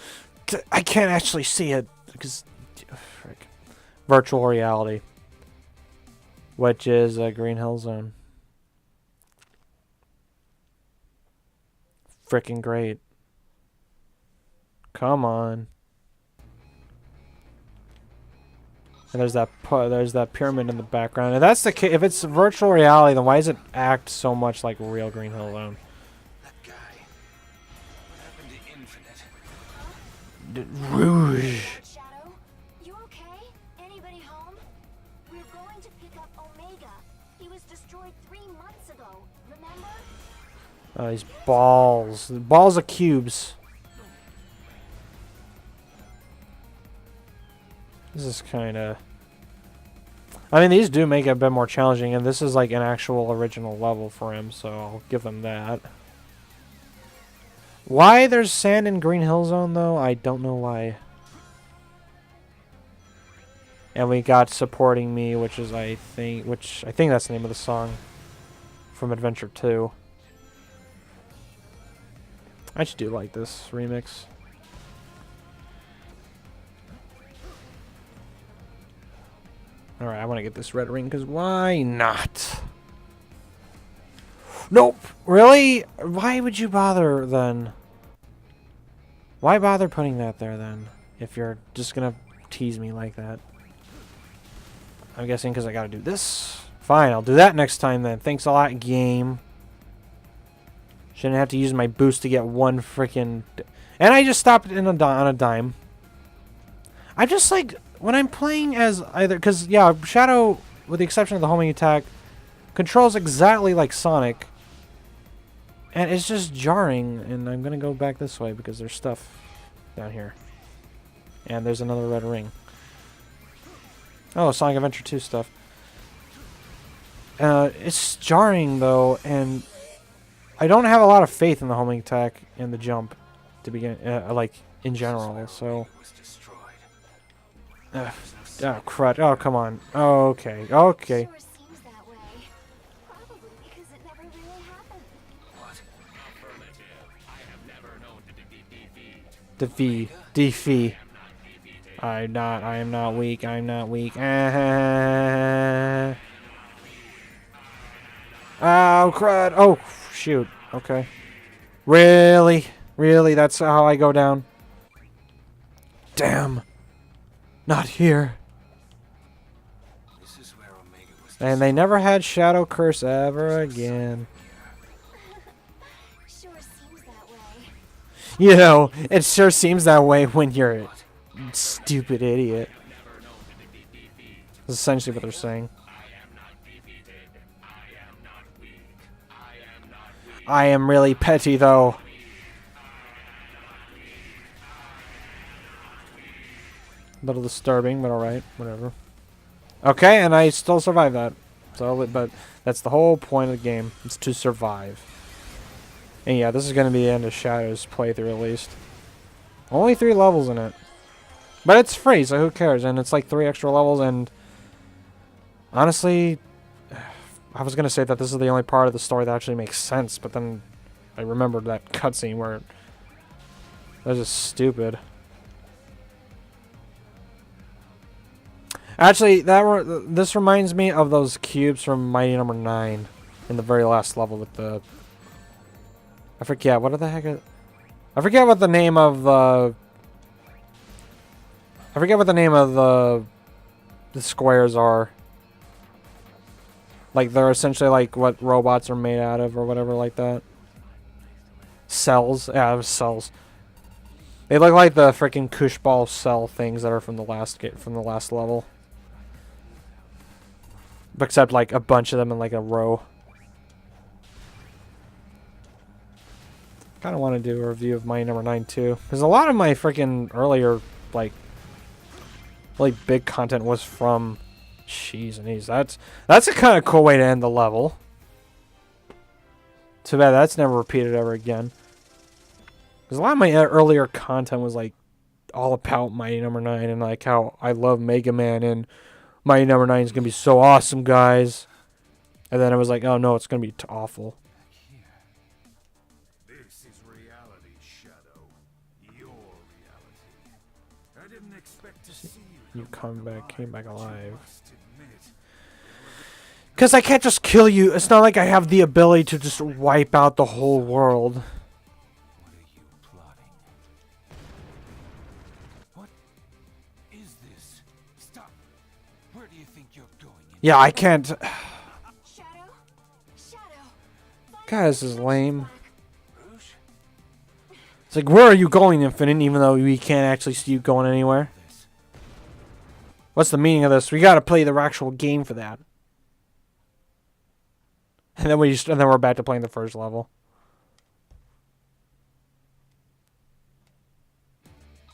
can't actually see it because frick. Virtual reality, which is a Green Hill Zone. Freaking great! Come on. And there's that pyramid in the background. And that's the case. If it's virtual reality, then why does it act so much like real Green Hill Zone? Rouge. Shadow, you okay? Anybody home? We're going to pick up Omega. He was destroyed 3 months ago. Remember? Oh, these balls. The balls of cubes. This is kind of... I mean, these do make it a bit more challenging, and this is like an actual original level for him, so I'll give them that. Why there's sand in Green Hill Zone, though, I don't know why. And we got Supporting Me, which is, I think that's the name of the song from Adventure 2. I actually do like this remix. Alright, I want to get this red ring, because why not? Nope! Really? Why would you bother, then? Why bother putting that there, then? If you're just gonna tease me like that. I'm guessing because I gotta do this. Fine, I'll do that next time, then. Thanks a lot, game. Shouldn't have to use my boost to get one freaking... And I just stopped on a dime. I'm just like... When I'm playing as either... Because, yeah, Shadow, with the exception of the homing attack, controls exactly like Sonic. And it's just jarring, and I'm going to go back this way because there's stuff down here. And there's another red ring. Oh, Sonic Adventure 2 stuff. It's jarring, though, and I don't have a lot of faith in the homing attack and the jump to begin, like, in general, so... oh, crud. Oh, come on. Oh, okay. Okay. Sure seems that way. Probably because it never really happened. Defeat. I am not weak. I'm not weak. Oh, crud. Oh, shoot. Okay. Really? Really? That's how I go down? Damn. Not here. And they never had Shadow Curse ever again. Sure seems that way. You know, it sure seems that way when you're a stupid idiot. That's essentially what they're saying. I am really petty, though. little disturbing, but alright, whatever. Okay, and I still survived that. So, but that's the whole point of the game. It's to survive. And yeah, this is going to be the end of Shadow's playthrough at least. Only 3 levels in it. But it's free, so who cares? And it's like 3 extra levels, and honestly, I was going to say that this is the only part of the story that actually makes sense, but then I remembered that cutscene where it was just stupid. Actually, this reminds me of those cubes from Mighty Number 9 in the very last level with the... I forget, what the heck is... I forget what the name of the... I forget what the name of the squares are. Like, they're essentially like what robots are made out of or whatever like that. Cells. Yeah, it was cells. They look like the freaking Kush Ball cell things that are from the last level. Except like a bunch of them in like a row. Kind of want to do a review of Mighty Number 9 too, because a lot of my freaking earlier like really big content was from Cheese and Ease. That's a kind of cool way to end the level. Too bad that's never repeated ever again. Because a lot of my earlier content was like all about Mighty Number 9 and like how I love Mega Man and Mighty Number 9 is gonna be so awesome, guys. And then I was like, oh no, it's gonna be awful. This is reality, Shadow. Your reality. I didn't expect to see you. You came back alive. Because I can't just kill you. It's not like I have the ability to just wipe out the whole world. What are you plotting? What is this? Stop. Where do you think you're going? Yeah, I can't. Shadow? God, this is lame. It's like, where are you going, Infinite, even though we can't actually see you going anywhere? What's the meaning of this? We gotta play the actual game for that. And then we're back to playing the first level.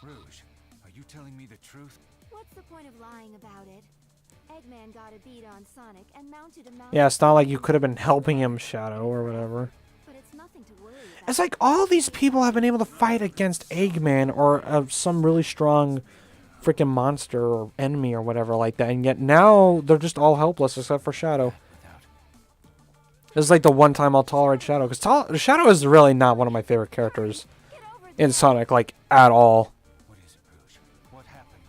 Rouge, are you telling me the truth? What's the point of lying about it? Eggman got a beat on Sonic and mounted a mount. Yeah, it's not like you could have been helping him, Shadow, or whatever. But it's nothing to worry about. It's like all these people have been able to fight against Eggman or some really strong freaking monster or enemy or whatever like that, and yet now they're just all helpless except for Shadow. This is like the one time I'll tolerate Shadow, because Shadow is really not one of my favorite characters in Sonic, like, at all. What is it, Rouge? What happened?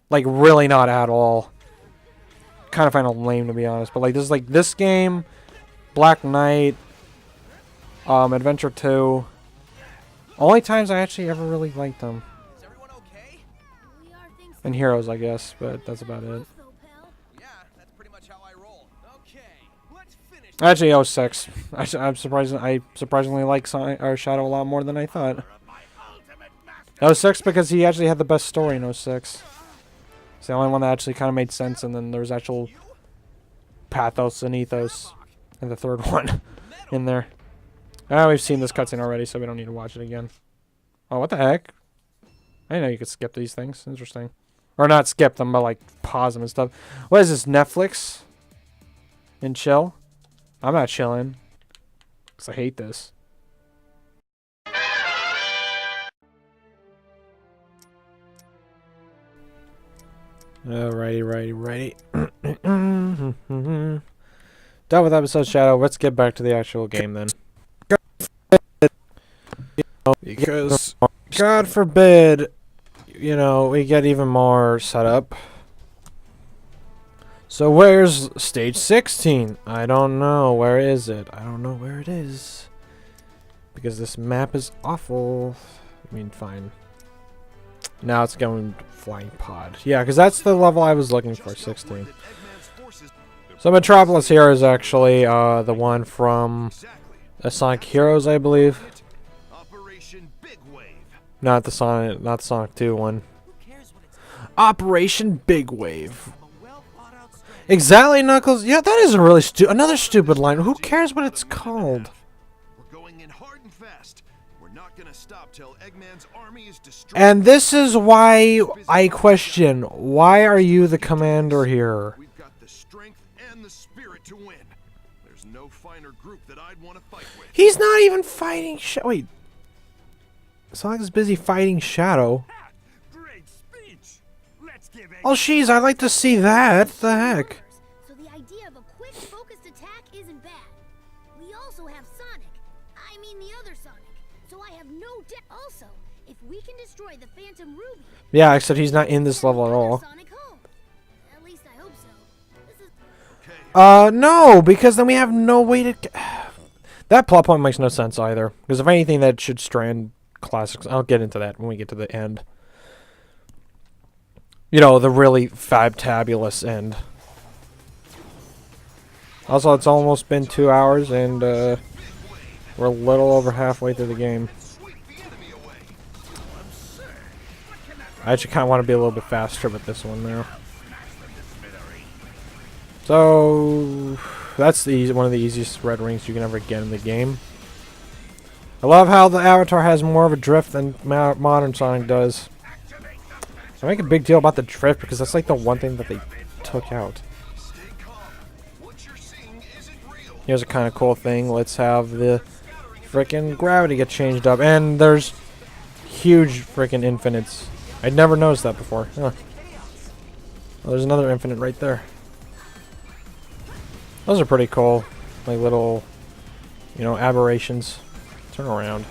Like, really not at all. Kind of find it lame, to be honest, but like, this is like this game, Black Knight, Adventure 2. Only times I actually ever really liked them. Is everyone okay? We are things And Heroes, I guess, but that's about it. though, pal. Yeah, that's pretty much how I roll. Okay, let's finish. Actually, 06. I surprisingly like Sonic or Shadow a lot more than I thought. 06 because he actually had the best story in 06. It's the only one that actually kind of made sense, and then there was actual pathos and ethos in the third one in there. We've seen this cutscene already, so we don't need to watch it again. Oh, what the heck? I didn't know you could skip these things. Interesting. Or not skip them, but like pause them and stuff. What is this, Netflix? And chill? I'm not chilling. Because I hate this. Alrighty. Done with episode Shadow. Let's get back to the actual game then. Because, God forbid, you know, we get even more setup. So where's stage 16? I don't know. Where is it? I don't know where it is. Because this map is awful. I mean, fine. Now it's going flying pod. Yeah, because that's the level I was looking for, 16. So Metropolis here is actually the one from Sonic Heroes, I believe. Not the Sonic 2 one. Operation Big Wave. Exactly, Knuckles. Yeah, that is a really another stupid line. Who cares what it's called? We're going in hard and fast. We're not gonna gonna stop till Eggman's army is destroyed. And this is why I question, why are you the commander here? We've got the strength and the spirit to win. There's no finer group that I'd want to fight with. He's not even fighting wait. Sonic's busy fighting Shadow. Great speech. Let's give Oh, jeez, I'd like to see that. What the heck? So the idea of a quick, focused attack isn't bad. We also have Sonic. I mean the other Sonic. So I have no doubt. Also, if we can destroy the Phantom Ruby. Yeah, except he's not in this level at all. Sonic home. At least I hope so. This is No, because then we have no way to. That plot point makes no sense either. Because if anything, that should strand classics. I'll get into that when we get to the end. You know, the really fabtabulous end. Also, it's almost been 2 hours, and we're a little over halfway through the game. I actually kind of want to be a little bit faster with this one now. So that's one of the easiest red rings you can ever get in the game. I love how the Avatar has more of a drift than modern Sonic does. I make a big deal about the drift because that's like the one thing that they took out. Here's a kind of cool thing. Let's have the frickin' gravity get changed up. And there's huge frickin' infinites. I'd never noticed that before. Huh. Oh, there's another infinite right there. Those are pretty cool. Like little, you know, aberrations. Turn around.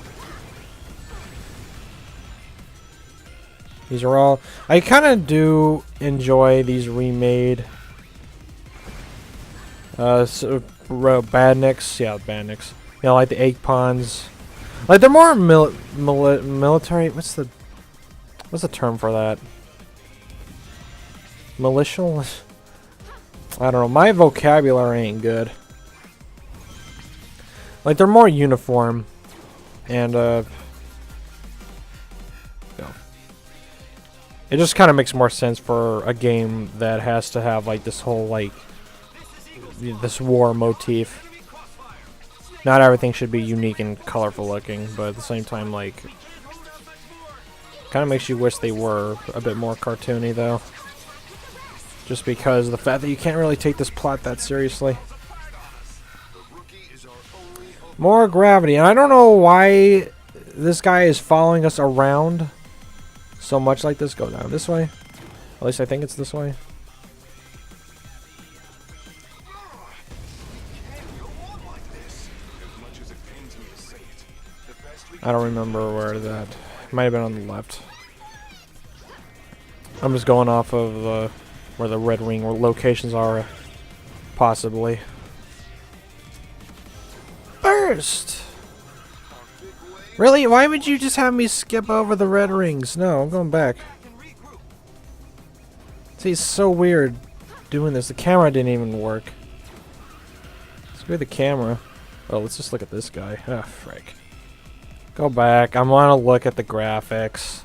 These are all... I kind of do enjoy these remade... badniks. Yeah, badniks. You know, like the egg pawns. Like, they're more military... What's the term for that? Militial? I don't know. My vocabulary ain't good. Like, they're more uniform. And, you know, it just kind of makes more sense for a game that has to have, like, this whole, like, this war motif. Not everything should be unique and colorful looking, but at the same time, like, kind of makes you wish they were a bit more cartoony, though. Just because of the fact that you can't really take this plot that seriously. More gravity, and I don't know why this guy is following us around so much like this. Go down this way. At least I think it's this way. I don't remember where it is at. It might have been on the left. I'm just going off of where the red ring locations are, possibly. Burst! Really? Why would you just have me skip over the red rings? No, I'm going back. See, it's so weird doing this. The camera didn't even work. Screw the camera. Oh, let's just look at this guy. Ah, frick. Go back. I want to look at the graphics.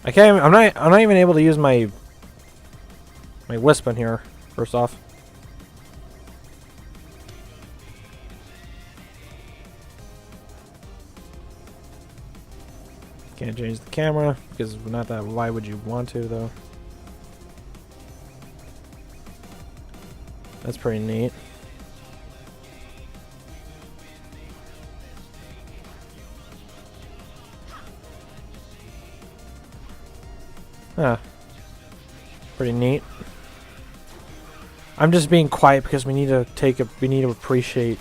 I can't. I'm not even able to use my wisp in here. First off. Can't change the camera because not that. Why would you want to though? That's pretty neat. Huh. Pretty neat. I'm just being quiet because we need to appreciate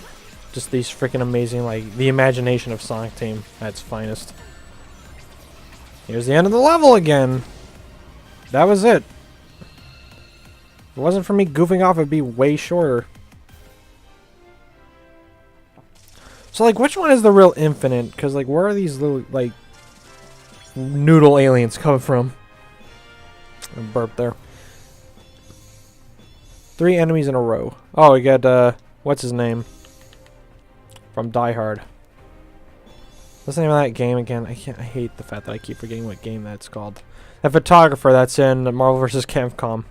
just these freaking amazing, like, the imagination of Sonic Team at its finest. Here's the end of the level again. That was it. If it wasn't for me goofing off, it'd be way shorter. So, like, which one is the real infinite? Because, like, where are these little, like, noodle aliens coming from? I burped there. 3 enemies in a row. Oh, we got, what's his name? From Die Hard. What's the name of that game again? I hate the fact that I keep forgetting what game that's called. That photographer that's in Marvel vs. Capcom.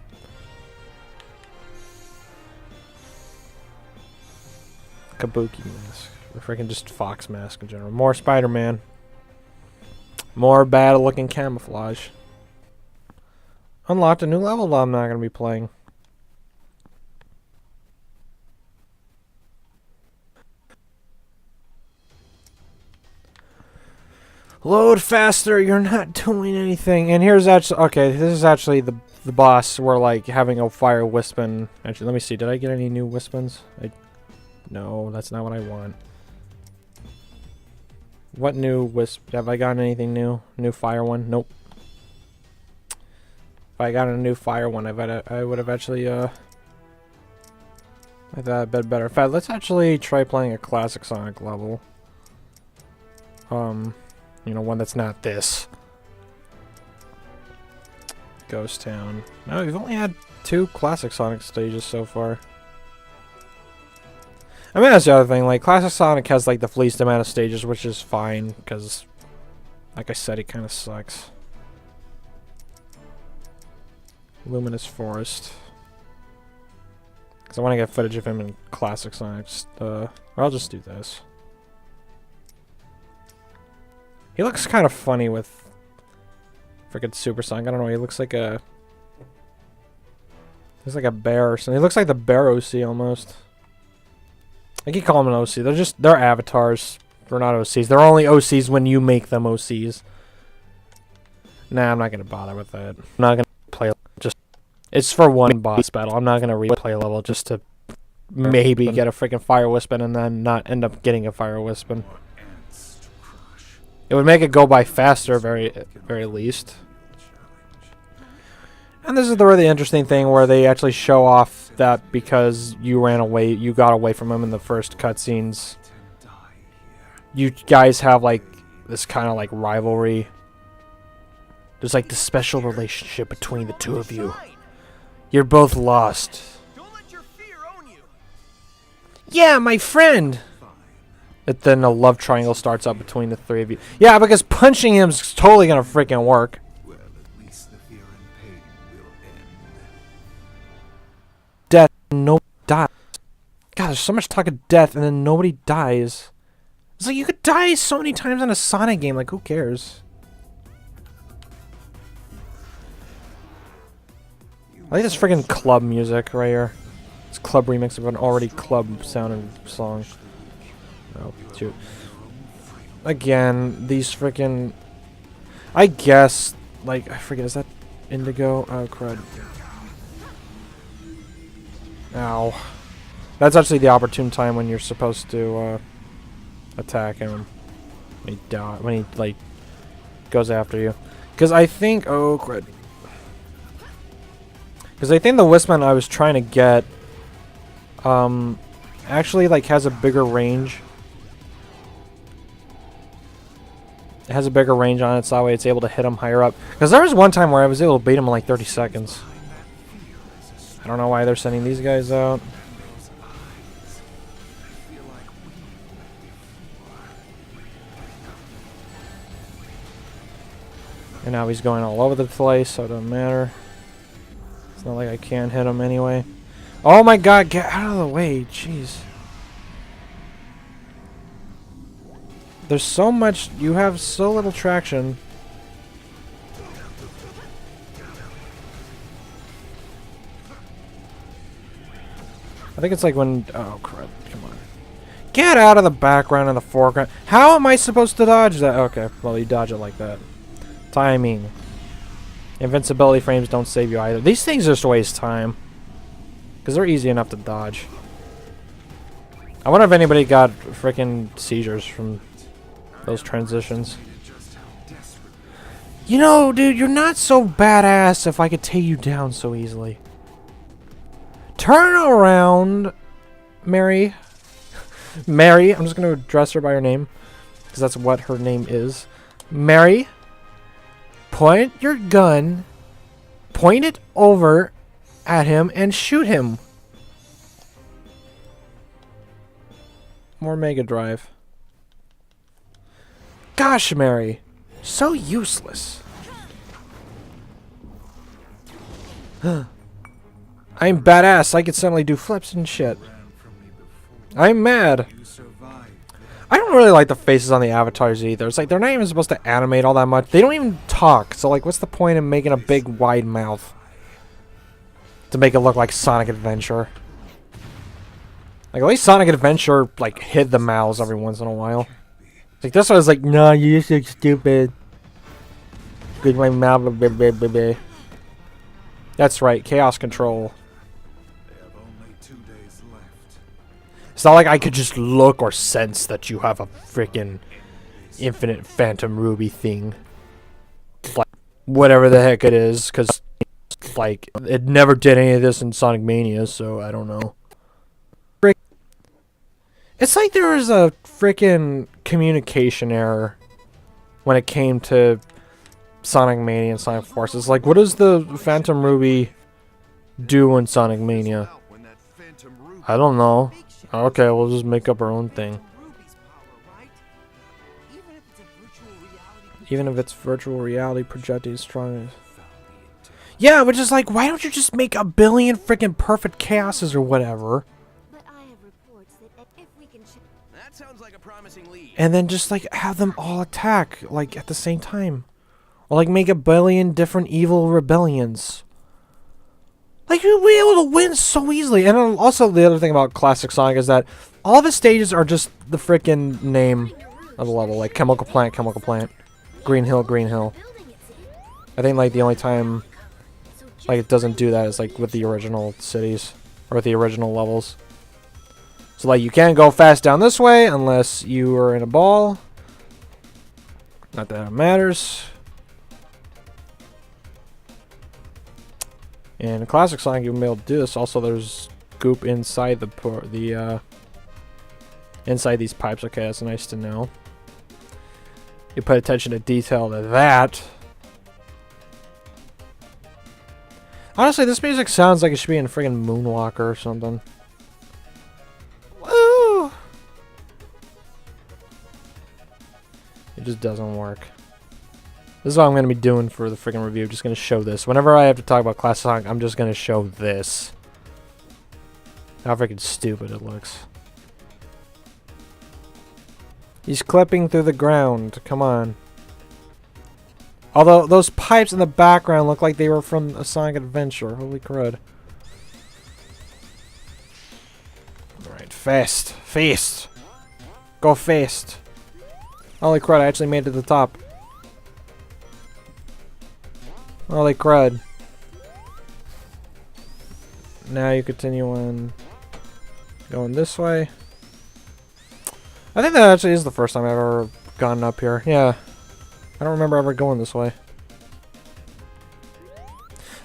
Kabuki mask. freaking just Fox mask in general. More Spider-Man. More bad-looking camouflage. Unlocked a new level that I'm not going to be playing. Load faster, you're not doing anything. And here's actually, okay, this is actually the boss. We're like having a fire wispin. Actually, let me see, did I get any new wispins? No, that's not what I want. What new wisp, have I gotten anything new? New fire one? Nope. If I got a new fire one, I would have actually, I thought I'd been better. In fact, let's actually try playing a classic Sonic level. You know, one that's not this. Ghost Town. No, we've only had 2 classic Sonic stages so far. I mean, that's the other thing. Like, classic Sonic has, like, the least amount of stages, which is fine, because, like I said, it kind of sucks. Luminous Forest. Because I want to get footage of him in classic Sonic. Or I'll just do this. He looks kind of funny with freaking Super Sonic. I don't know. He looks like a bear or something. He looks like the bear OC almost. I keep calling them an OC. They're avatars. They're not OCs. They're only OCs when you make them OCs. Nah, I'm not gonna bother with that. I'm not gonna play. It's for one boss battle. I'm not gonna replay a level just to maybe get a freaking fire wispin and then not end up getting a fire wispin. It would make it go by faster, very least. And this is the really interesting thing where they actually show off that because you got away from him in the first cutscenes. You guys have like this kind of like rivalry. There's like this special relationship between the two of you. You're both lost. Don't let your fear own you. Yeah, my friend. Then a love triangle starts up between the 3 of you. Yeah, because punching him's totally gonna freaking work. Well, at least the fear and pain will end. Death, no die. God, there's so much talk of death, and then nobody dies. It's like you could die so many times in a Sonic game. Like, who cares? I like this freaking club music right here. It's club remix of an already club sounding song. Oh, shoot. Again, these freaking... I guess, like, I forget, is that Indigo? Oh, crud. Ow. That's actually the opportune time when you're supposed to, attack him. When he, like, goes after you. Because I think... Oh, crud. Because I think the Wispman I was trying to get, actually, like, has a bigger range. It has a bigger range on it, so that way it's able to hit him higher up. Because there was one time where I was able to beat him in like 30 seconds. I don't know why they're sending these guys out. And now he's going all over the place, so it doesn't matter. It's not like I can't hit him anyway. Oh my god, get out of the way, jeez. There's so much, you have so little traction. I think it's like when, oh crud, come on. Get out of the background and the foreground. How am I supposed to dodge that? Okay, well you dodge it like that. Timing. Invincibility frames don't save you either. These things just waste time. Because they're easy enough to dodge. I wonder if anybody got freaking seizures from those transitions. You know, dude, you're not so badass if I could take you down so easily. Turn around, Mary. Mary, I'm just going to address her by her name. Because that's what her name is. Mary, point your gun, point it over at him, and shoot him. More Mega Drive. Gosh, Mary. So useless. I'm badass. I could suddenly do flips and shit. I'm mad. don't really like the faces on the avatars either. It's like they're not even supposed to animate all that much. They don't even talk. So like, what's the point in making a big wide mouth to make it look like Sonic Adventure? Like at least Sonic Adventure like hid the mouths every once in a while. Like this one's like, nah, you're so stupid. Good my mouth, baby. That's right, Chaos Control. They have only 2 days left. It's not like I could just look or sense that you have a freaking infinite Phantom Ruby thing. Like, whatever the heck it is, because, like, it never did any of this in Sonic Mania, so I don't know. It's like there was a freaking communication error when it came to Sonic Mania and Sonic Forces. Like, what does the Phantom Ruby do in Sonic Mania? When that Phantom Ruby I don't know. Okay, we'll just make up our own thing. Ruby's power, right? Even if it's a virtual reality. Even if it's virtual reality projecting strong. Yeah, which is like, why don't you just make a billion freaking perfect chaoses or whatever? But I have reports that if we can check. That sounds like a promising lead. And then just like have them all attack like at the same time. Or like make a billion different evil rebellions. Like you'll be able to win so easily. And also the other thing about classic Sonic is that all of his stages are just the freaking name of the level. Like Chemical Plant, Chemical Plant. Green Hill, Green Hill. I think like the only time like it doesn't do that is like with the original cities. Or with the original levels. So like you can't go fast down this way unless you are in a ball. Not that it matters. And in classic Sonic, you'll be able to do this. Also, there's goop inside inside these pipes. Okay, that's nice to know. You pay attention to detail to that. Honestly, this music sounds like it should be in friggin' Moonwalker or something. Woo! It just doesn't work. This is what I'm going to be doing for the freaking review. Just going to show this. Whenever I have to talk about classic Sonic, I'm just going to show this. How freaking stupid it looks. He's clipping through the ground. Come on. Although those pipes in the background look like they were from a Sonic Adventure. Holy crud. Alright, fast. Fast. Go fast. Holy crud, I actually made it to the top. Holy crud. Now you continue on going this way. I think that actually is the first time I've ever gone up here. Yeah. I don't remember ever going this way.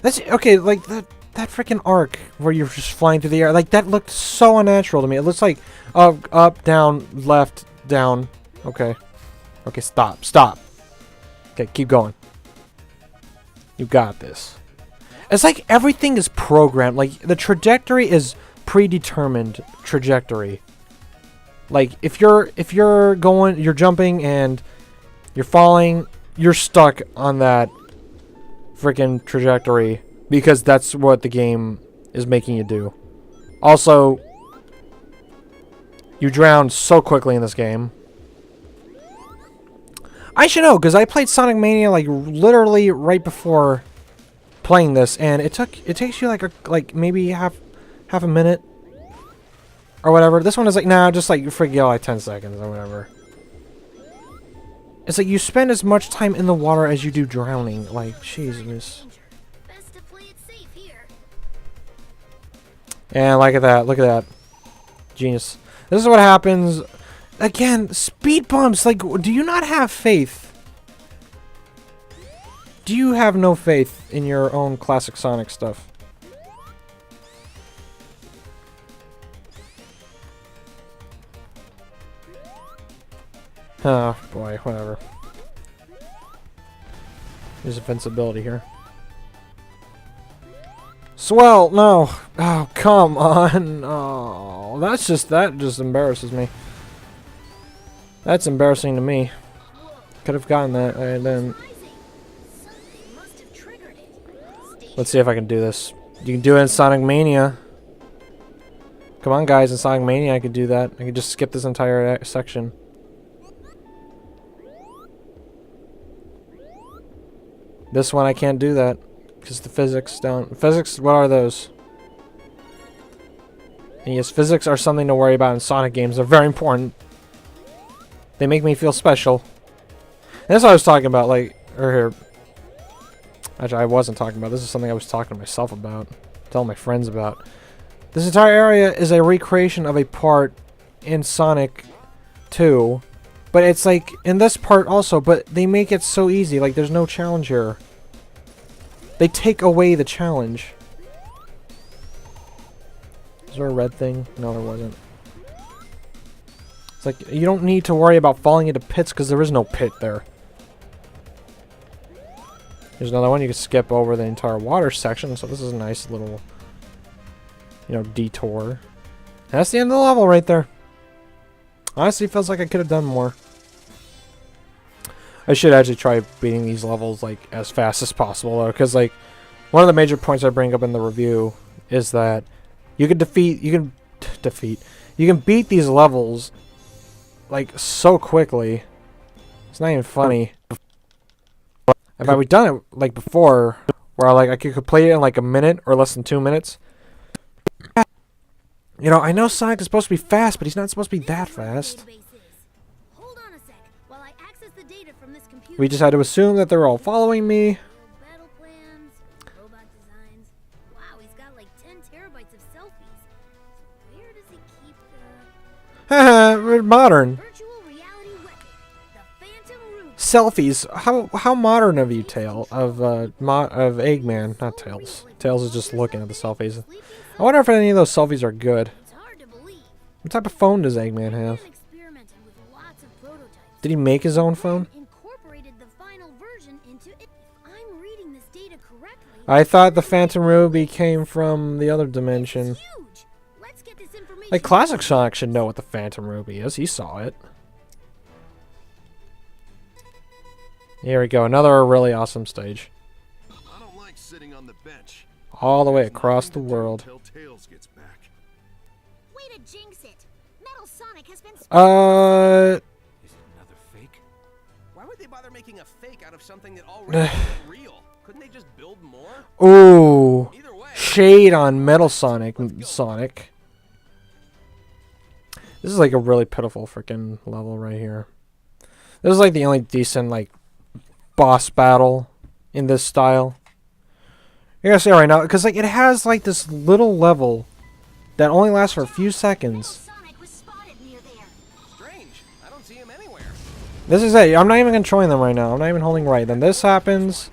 That's okay, like that freaking arc where you're just flying through the air, like that looked so unnatural to me. It looks like up, down, left, down. Okay. Okay, stop. Stop. Okay, keep going. You got this. It's like everything is programmed. Like the trajectory is predetermined trajectory. Like if you're jumping and you're falling, you're stuck on that freaking trajectory because that's what the game is making you do. Also, you drown so quickly in this game. I should know, because I played Sonic Mania like literally right before playing this, and it takes you like maybe half a minute or whatever. This one is like, nah, just like forget like 10 seconds or whatever. It's like you spend as much time in the water as you do drowning. Like, Jesus. Best to play it safe here. And look at that, genius. This is what happens. Again, speed bumps. Like, do you not have faith? Do you have no faith in your own classic Sonic stuff? Oh, boy, whatever. There's invincibility here. Swell, no. Oh, come on. Oh, that just embarrasses me. That's embarrassing to me. Could have gotten that. I didn't. Let's see if I can do this. You can do it in Sonic Mania. Come on, guys. In Sonic Mania, I could do that. I could just skip this entire section. This one I can't do that because the physics don't. Physics, what are those? And yes, physics are something to worry about in Sonic games. They're very important. They make me feel special. And that's what I was talking about, like, or here. Actually, I wasn't talking about. This is something I was talking to myself about, telling my friends about. This entire area is a recreation of a part in Sonic 2. But it's like, in this part also, but they make it so easy. Like, there's no challenge here. They take away the challenge. Is there a red thing? No, there wasn't. It's like, you don't need to worry about falling into pits because there is no pit there. There's another one. You can skip over the entire water section, so this is a nice little, you know, detour. And that's the end of the level right there. Honestly, it feels like I could have done more. I should actually try beating these levels, like, as fast as possible, though, because, like, one of the major points I bring up in the review is that you can beat these levels, like, so quickly. It's not even funny. If I would done it, like, before, where, like, I could complete it in, like, a minute or less than 2 minutes. You know, I know Sonic is supposed to be fast, but he's not supposed to be that fast. Hold on a sec while I access the data from this computer. We just had to assume that they're all following me. Battle plans, robot designs. Wow, he's got like 10 terabytes of selfies. So where does he keep the Haha, modern. virtual reality weapon, the Phantom Ruby? Selfies. How modern of you, of Eggman, not Tails. Tails is just looking at the selfies. I wonder if any of those selfies are good. It's hard to believe. What type of phone does Eggman have? Experimented with lots of prototypes. Did he make his own phone? Incorporated the final version into it. If I'm reading this data correctly, I thought the Phantom Ruby came from the other dimension. it's huge. Let's get this information. Like, Classic Sonic should know what the Phantom Ruby is. He saw it. Here we go. Another really awesome stage. I don't like sitting on the bench. All the way across the world. Until Tails gets back. Way to jinx it. Metal Sonic has been Is it another fake? Why would they bother making a fake out of something that already is real? Couldn't they just build more? Ooh. Either way. Shade on Metal Sonic. This is like a really pitiful freaking level right here. This is like the only decent, like, boss battle in this style. I gotta say right now, because like it has like this little level that only lasts for a few seconds. Sonic was spotted near there. Strange. I don't see him anywhere. This is it. I'm not even controlling them right now. I'm not even holding right. Then this happens.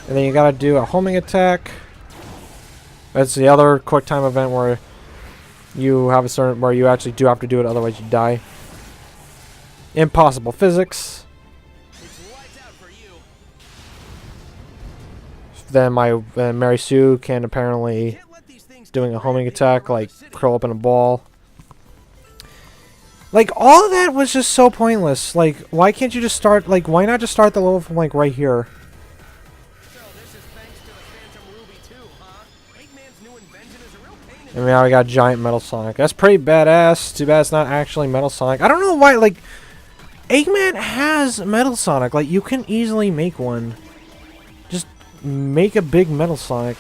And then you gotta do a homing attack. That's the other quick time event where you have a certain, where you actually do have to do it, otherwise you die. Impossible physics. Then Mary Sue can apparently doing a homing attack, like curl up in a ball. Like, all of that was just so pointless. Like, why can't you just start, like, why not just start the level from, like, right here? So this is thanks to the Phantom Ruby too, huh? Eggman's new invention is a real pain in And now we got Giant Metal Sonic. That's pretty badass. Too bad it's not actually Metal Sonic. I don't know why, like, Eggman has Metal Sonic. Like, you can easily make one. Just make a big Metal Sonic.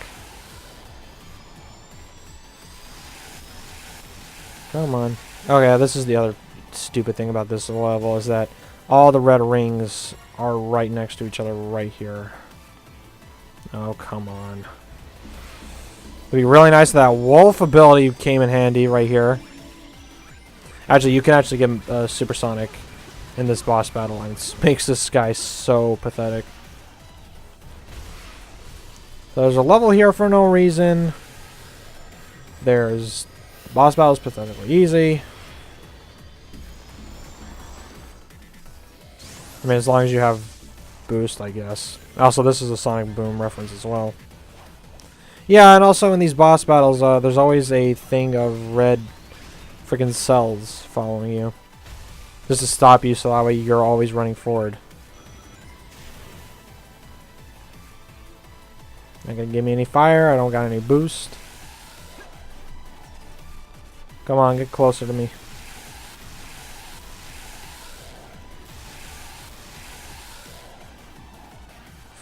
Come on. Oh yeah, this is the other stupid thing about this level, is that all the red rings are right next to each other right here. Oh, come on. It'd be really nice if that wolf ability came in handy right here. Actually, you can actually get Supersonic in this boss battle, and it makes this guy so pathetic. There's a level here for no reason. There's... boss battle is pathetically easy. I mean, as long as you have boost, I guess. Also, this is a Sonic Boom reference as well. Yeah, and also in these boss battles, there's always a thing of red freaking cells following you. Just to stop you, so that way you're always running forward. Not gonna give me any fire, I don't got any boost. Come on, get closer to me.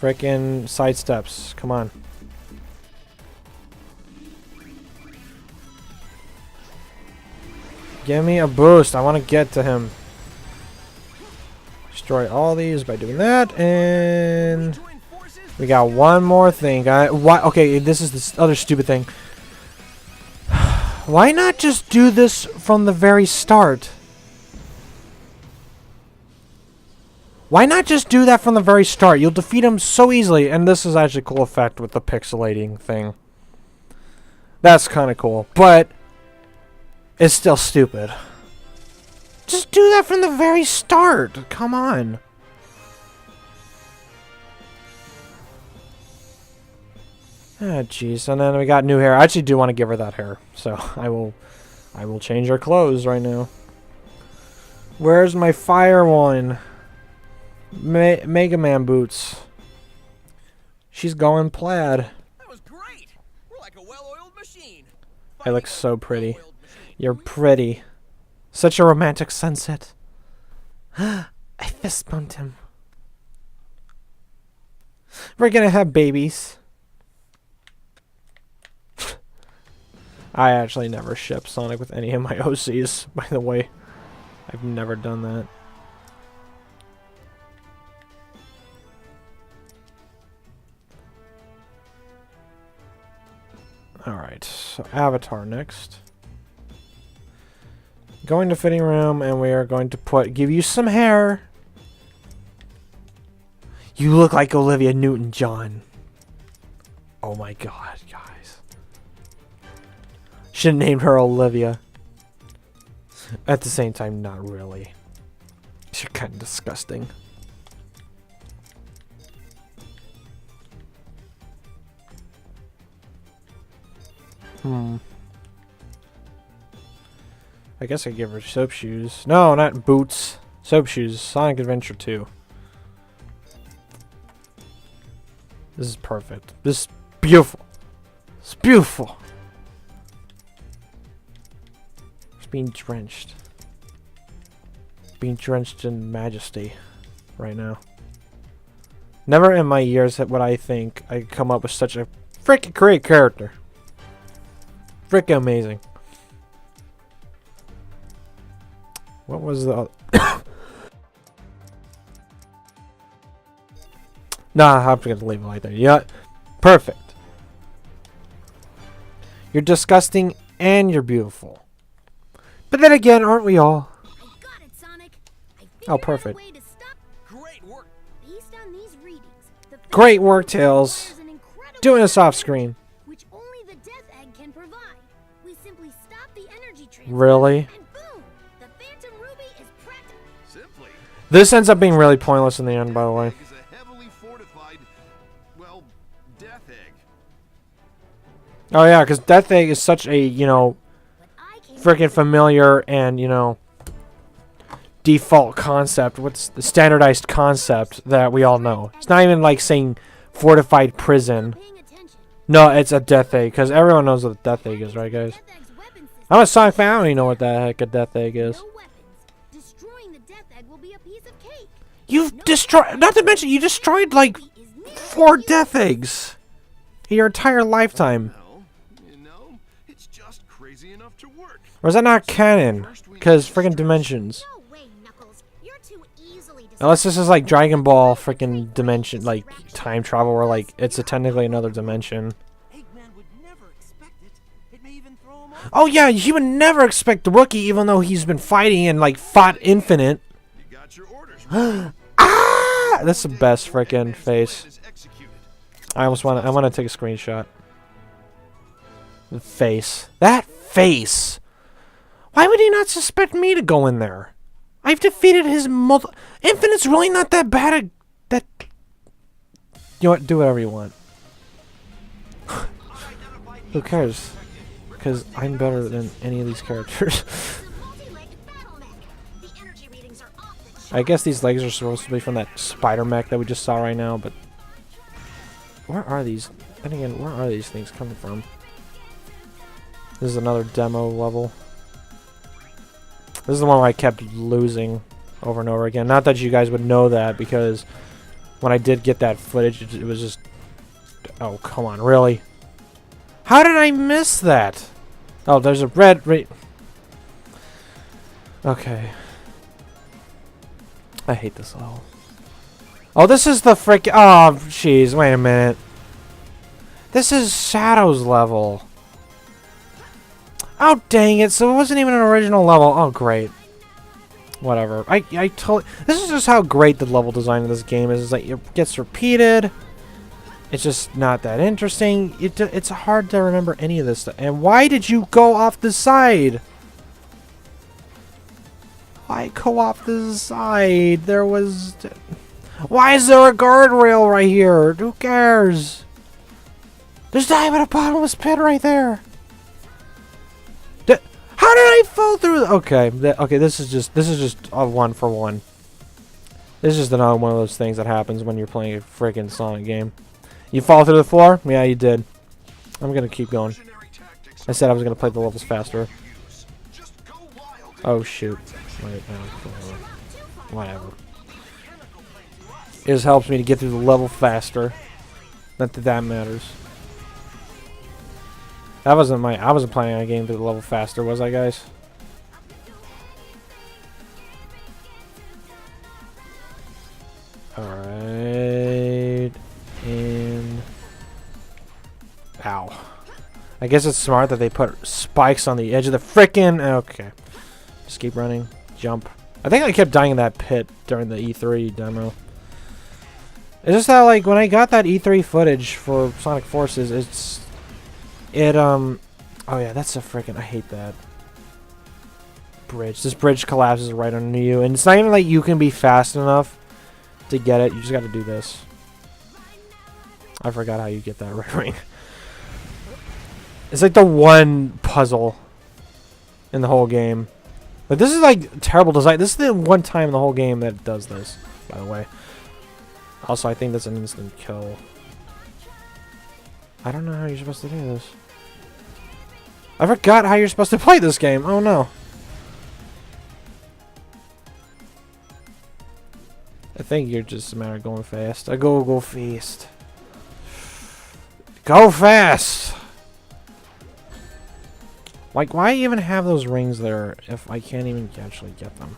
Frickin' sidesteps. Come on. Give me a boost. I want to get to him. Destroy all these by doing that, and we got one more thing. Okay, this is this other stupid thing. Why not just do this from the very start? Why not just do that from the very start? You'll defeat him so easily, and this is actually a cool effect with the pixelating thing. That's kind of cool, but it's still stupid. Just do that from the very start. Come on. Ah, jeez. And then we got new hair. I actually do want to give her that hair, so I will change her clothes right now. Where's my fire one? Mega Man boots. She's going plaid. That was great. We're like a well-oiled machine. I look so pretty. You're pretty. Such a romantic sunset. I fist bumped him. We're gonna have babies. I actually never ship Sonic with any of my OCs, by the way. I've never done that. Alright, so Avatar next. Going to fitting room, and we are going to give you some hair. You look like Olivia Newton-John. Oh my god, guys. Should have named her Olivia. At the same time, not really. You're kind of disgusting. I guess I give her soap shoes. No, not boots. Soap shoes. Sonic Adventure 2. This is perfect. This is beautiful. It's beautiful. It's being drenched. Being drenched in majesty right now. Never in my years would I think I come up with such a freaking great character. Freaking amazing. What was the... Nah, I'm just gonna leave it like that. Yeah, perfect. You're disgusting and you're beautiful. But then again, aren't we all? I got it, Sonic. Oh, perfect. Great work. Based on these readings, the Great work, Tails. Doing this off screen. Which only the Death Egg can provide. We simply stop the energy transfer. Really? And boom, the Phantom Ruby is practical. Simply. This ends up being really pointless in the end, by the way. Is a heavily fortified, well, death egg. Oh yeah, because Death Egg is such a, you know, But I can freaking familiar and, you know, default concept. What's the standardized concept that we all know? It's not even like saying fortified prison. paying attention. No, it's a Death Egg, because everyone knows what a Death Egg is, right, guys? Death Egg's weapon system. I'm a Sonic fan. I don't even know what the heck a Death Egg is. No weapons. Destroying the Death Egg will be a piece of cake. You've destroyed, not to mention, you destroyed like Is near 4 Death Eggs in your entire lifetime. Well, you know, it's just crazy enough to work. Or is that not canon? Because freaking dimensions. No way, Knuckles. You're too easily Unless this is like Dragon Ball freaking dimension, like time travel, where like it's technically another dimension. Eggman would never expect it. It may even throw him off. Oh yeah, you would never expect the rookie, even though he's been fighting and like fought Infinite. You got your orders. Ah! That's the best freaking face. Is executed. I want to take a screenshot. The face. That face. Why would he not suspect me to go in there? I've defeated his Infinite's really not that bad at that. You know what? Do whatever you want. Who cares? Because I'm better than any of these characters. I guess these legs are supposed to be from that spider mech that we just saw right now, but where are these? And again, where are these things coming from? This is another demo level. This is the one where I kept losing over and over again. Not that you guys would know that, because when I did get that footage, it was just... Oh, come on, really? How did I miss that? Oh, there's a red... Okay. I hate this level. Oh, this is the frick... Oh, jeez, wait a minute. This is Shadow's level. Oh, dang it. So it wasn't even an original level. Oh, great. Whatever. I totally... This is just how great the level design of this game is. It's like, it gets repeated. It's just not that interesting. It's hard to remember any of this stuff. And why did you go off the side? Why go off the side? There was... Why is there a guardrail right here? Who cares? There's dive in a bottomless pit right there. How did I fall through? Okay, okay. This is just a 1-for-1. This is just another one of those things that happens when you're playing a freaking Sonic game. You fall through the floor? Yeah, you did. I'm gonna keep going. I said I was gonna play the levels faster. Oh shoot! Wait, no, whatever. It just helps me to get through the level faster. Not that that matters. That wasn't my... I wasn't planning on getting through the level faster, was I, guys? Alright. And... Ow. I guess it's smart that they put spikes on the edge of the frickin'... Okay. Just keep running. Jump. I think I kept dying in that pit during the E3 demo. It's just that, like, when I got that E3 footage for Sonic Forces, it's... oh yeah, that's a freaking... I hate that. Bridge. This bridge collapses right under you, and it's not even like you can be fast enough to get it. You just gotta do this. I forgot how you get that red ring. It's like the one puzzle in the whole game. But this is like terrible design. This is the one time in the whole game that it does this, by the way. Also, I think that's an instant kill. I don't know how you're supposed to do this. I forgot how you're supposed to play this game. Oh no. I think you're just a matter of going fast. Go fast. Go fast! Like, why even have those rings there if I can't even actually get them?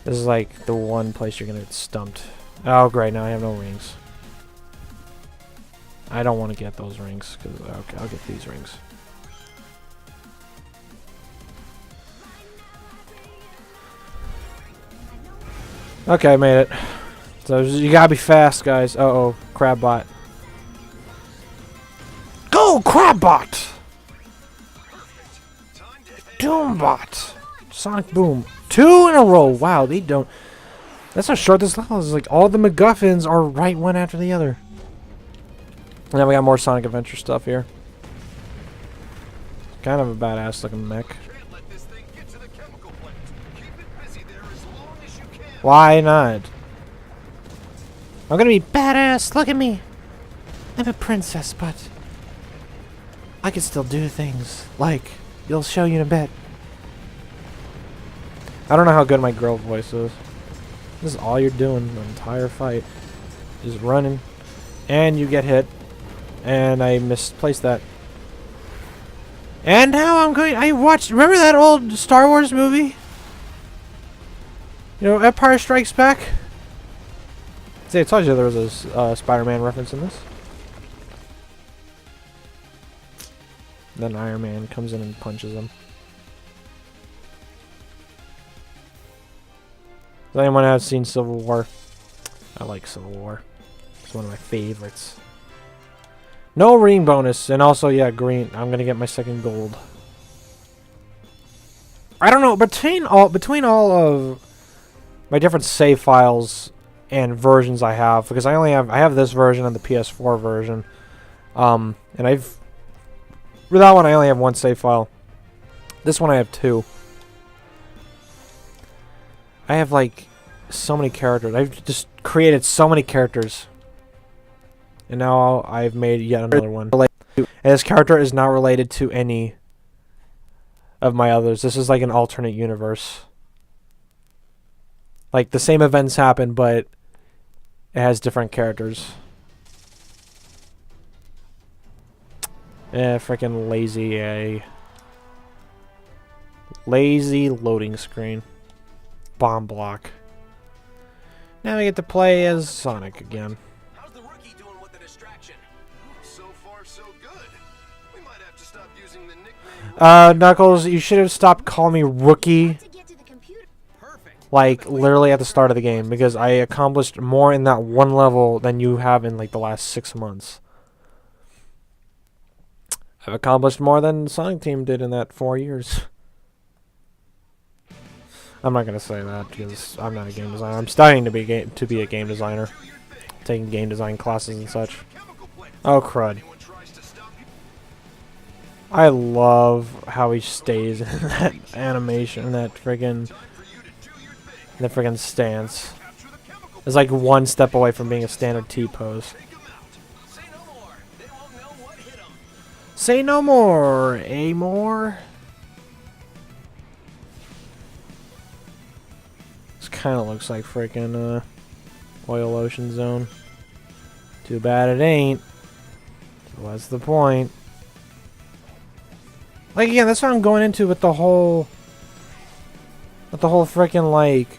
This is like the one place you're gonna get stumped. Oh great, now I have no rings. I don't want to get those rings, because okay, I'll get these rings. Okay, I made it. So you gotta be fast, guys. Uh-oh, Crabbot. Go, Crabbot! Doombot! Sonic Boom. 2 in a row. Wow, they don't... That's how short this level is. Like, all the MacGuffins are right one after the other. And then we got more Sonic Adventure stuff here. Kind of a badass looking mech. Why not? I'm gonna be badass. Look at me. I'm a princess, but I can still do things. Like, you'll show you in a bit. I don't know how good my girl voice is. This is all you're doing the entire fight. Just running. And you get hit. And I misplaced that. And now I'm going... I watched... Remember that old Star Wars movie? You know, Empire Strikes Back? See, I told you there was a Spider-Man reference in this. Then Iron Man comes in and punches him. Does anyone have seen Civil War? I like Civil War. It's one of my favorites. No ring bonus, and also, yeah, green. I'm gonna get my second gold. I don't know, between all of my different save files and versions I have, because I have this version and the PS4 version. And for that one I only have one save file. This one I have two. I have like so many characters. I've just created so many characters. And now I've made yet another one. And this character is not related to any of my others. This is like an alternate universe. Like, the same events happen, but it has different characters. Freaking lazy, lazy loading screen. Bomb block. Now we get to play as Sonic again. How's the rookie doing with the distraction? So far, so good. We might have to stop using the nickname. Knuckles, you should have stopped calling me rookie, To get to the computer. Perfect. like, literally at the start of the game, because I accomplished more in that one level than you have in, like, the last 6 months. I've accomplished more than Sonic Team did in that 4 years. I'm not gonna say that because I'm not a game designer. I'm studying to be a game designer, taking game design classes and such. Oh crud! I love how he stays in that animation, that friggin' stance. It's like one step away from being a standard T pose. Say no more. They won't know what hit 'em. Say no more, Amor. This kind of looks like freaking Oil Ocean Zone. Too bad it ain't. What's the point? Like, again, that's what I'm going into with the whole freaking, like,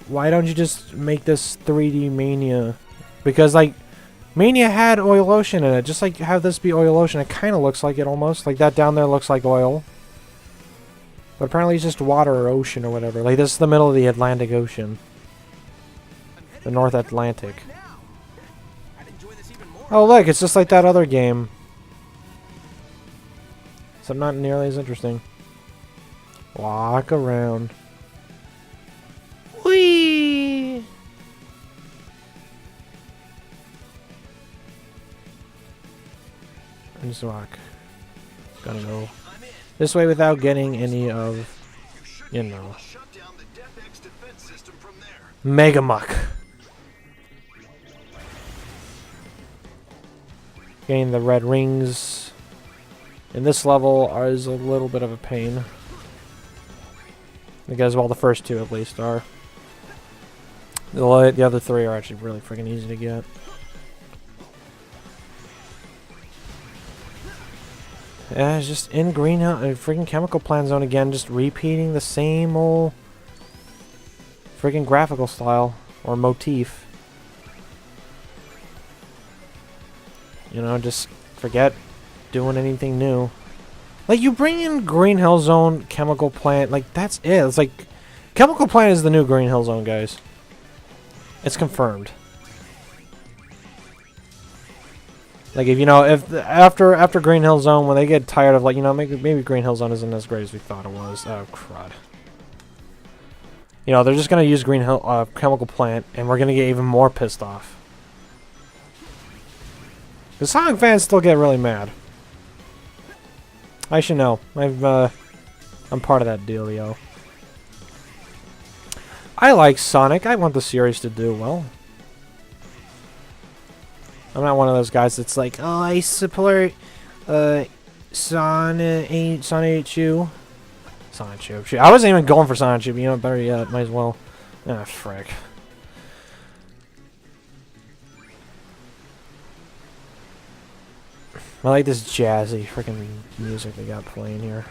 why don't you just make this 3D Mania? Because, like, Mania had Oil Ocean in it. Just, like, have this be Oil Ocean. It kind of looks like it almost. Like, that down there looks like oil. But apparently it's just water or ocean or whatever. Like, this is the middle of the Atlantic Ocean. The North Atlantic. I'd enjoy this even more. Oh, look, it's just like that other game. So not nearly as interesting. Walk around. Whee! And just walk. Gonna go this way without getting any of, you know, Shut down the Death X defense system from there. Mega Muck. Getting the red rings in this level is a little bit of a pain. Because, well, the first two at least are. The other three are actually really freaking easy to get. Yeah, it's just in greenhouse, freaking chemical plant zone again, just repeating the same old freaking graphical style or motif. You know, just forget doing anything new. Like, you bring in Green Hill Zone, Chemical Plant, like, that's it. It's like, Chemical Plant is the new Green Hill Zone, guys. It's confirmed. Like, if, you know, if after Green Hill Zone, when they get tired of, like, you know, maybe Green Hill Zone isn't as great as we thought it was. Oh, crud. You know, they're just going to use Green Hill, Chemical Plant, and we're going to get even more pissed off. The Sonic fans still get really mad. I should know. I'm part of that dealio. I like Sonic. I want the series to do well. I'm not one of those guys that's like, oh, I support Sonic Chew. Sonic Chew. I wasn't even going for Sonic Chew, but you know, better yet, might as well. Ah, frick. I like this jazzy freaking music they got playing here.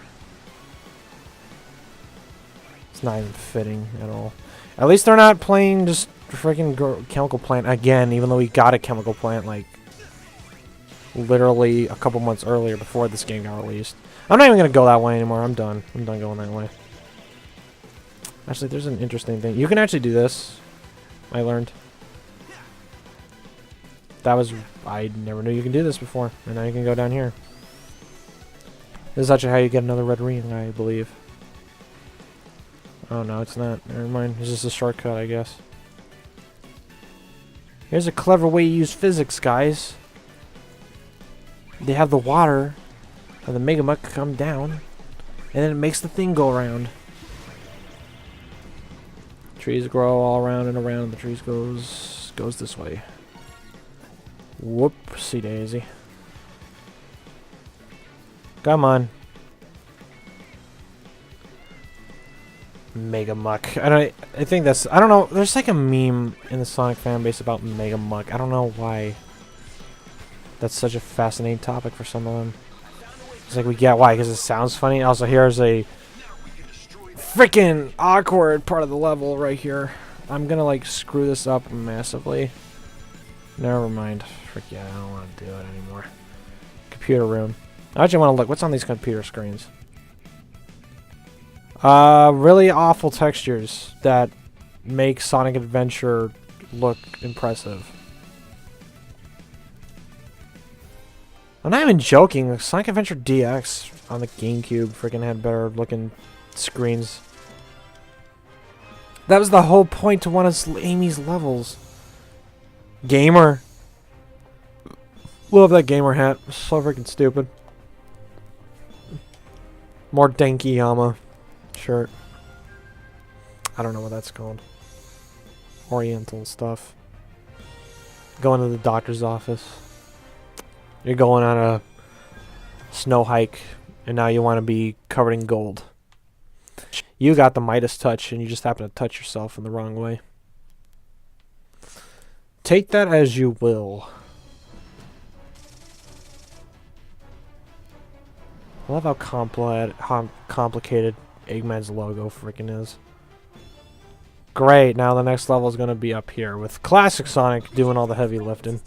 It's not even fitting at all. At least they're not playing just freaking Chemical Plant again, even though we got a Chemical Plant like literally a couple months earlier before this game got released. I'm not even gonna go that way anymore. I'm done. I'm done going that way. Actually, there's an interesting thing. You can actually do this. I learned. That was... I never knew you can do this before. And now you can go down here. This is actually how you get another red ring, I believe. Oh, no, it's not. Never mind. It's just a shortcut, I guess. Here's a clever way to use physics, guys. They have the water of the Mega Muck come down. And then it makes the thing go around. Trees grow all around and around. The trees goes this way. Whoopsie daisy. Come on. Mega Muck. I think that's... I don't know. There's like a meme in the Sonic fan base about Mega Muck. I don't know why. That's such a fascinating topic for some of them. It's like we get why, because it sounds funny. Also, here's a freaking awkward part of the level right here. I'm gonna like screw this up massively. Never mind. Frick yeah, I don't want to do it anymore. Computer room. I actually want to look. What's on these computer screens? Really awful textures that make Sonic Adventure look impressive. I'm not even joking. Sonic Adventure DX on the GameCube freaking had better looking screens. That was the whole point to one of Amy's levels. Gamer. Love that gamer hat. So freaking stupid. More Denkiyama shirt. I don't know what that's called. Oriental stuff. Going to the doctor's office. You're going on a snow hike, and now you want to be covered in gold. You got the Midas touch, and you just happen to touch yourself in the wrong way. Take that as you will. I love how complicated Eggman's logo freaking is. Great, now the next level is going to be up here with Classic Sonic doing all the heavy lifting.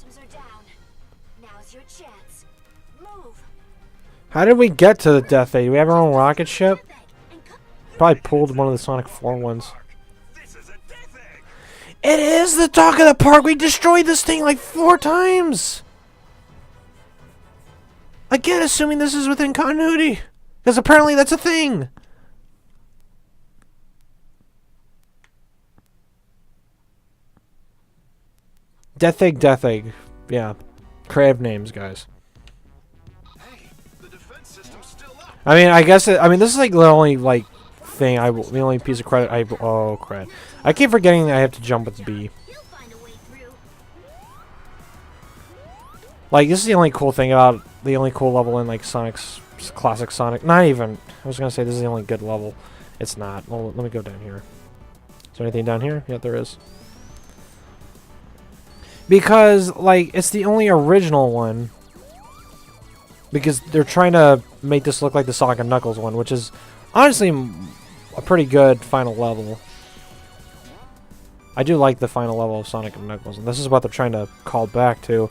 How did we get to the Death Egg? Do we have our own rocket ship? Probably pulled one of the Sonic 4 ones. It is the talk of the park! We destroyed this thing like 4 times! Again, assuming this is within continuity. Because apparently that's a thing! Death Egg, Death Egg. Yeah. Creative names, guys. I mean, I guess I mean, this is like the only like thing the only piece of credit oh crap! I keep forgetting that I have to jump with B. Like this is the only cool thing about the only cool level in like Sonic's Classic Sonic. Not even. I was gonna say this is the only good level. It's not. Well, let me go down here. Is there anything down here? Yeah, there is. Because like it's the only original one. Because they're trying to make this look like the Sonic and Knuckles one, which is honestly a pretty good final level. I do like the final level of Sonic and Knuckles, and this is what they're trying to call back to.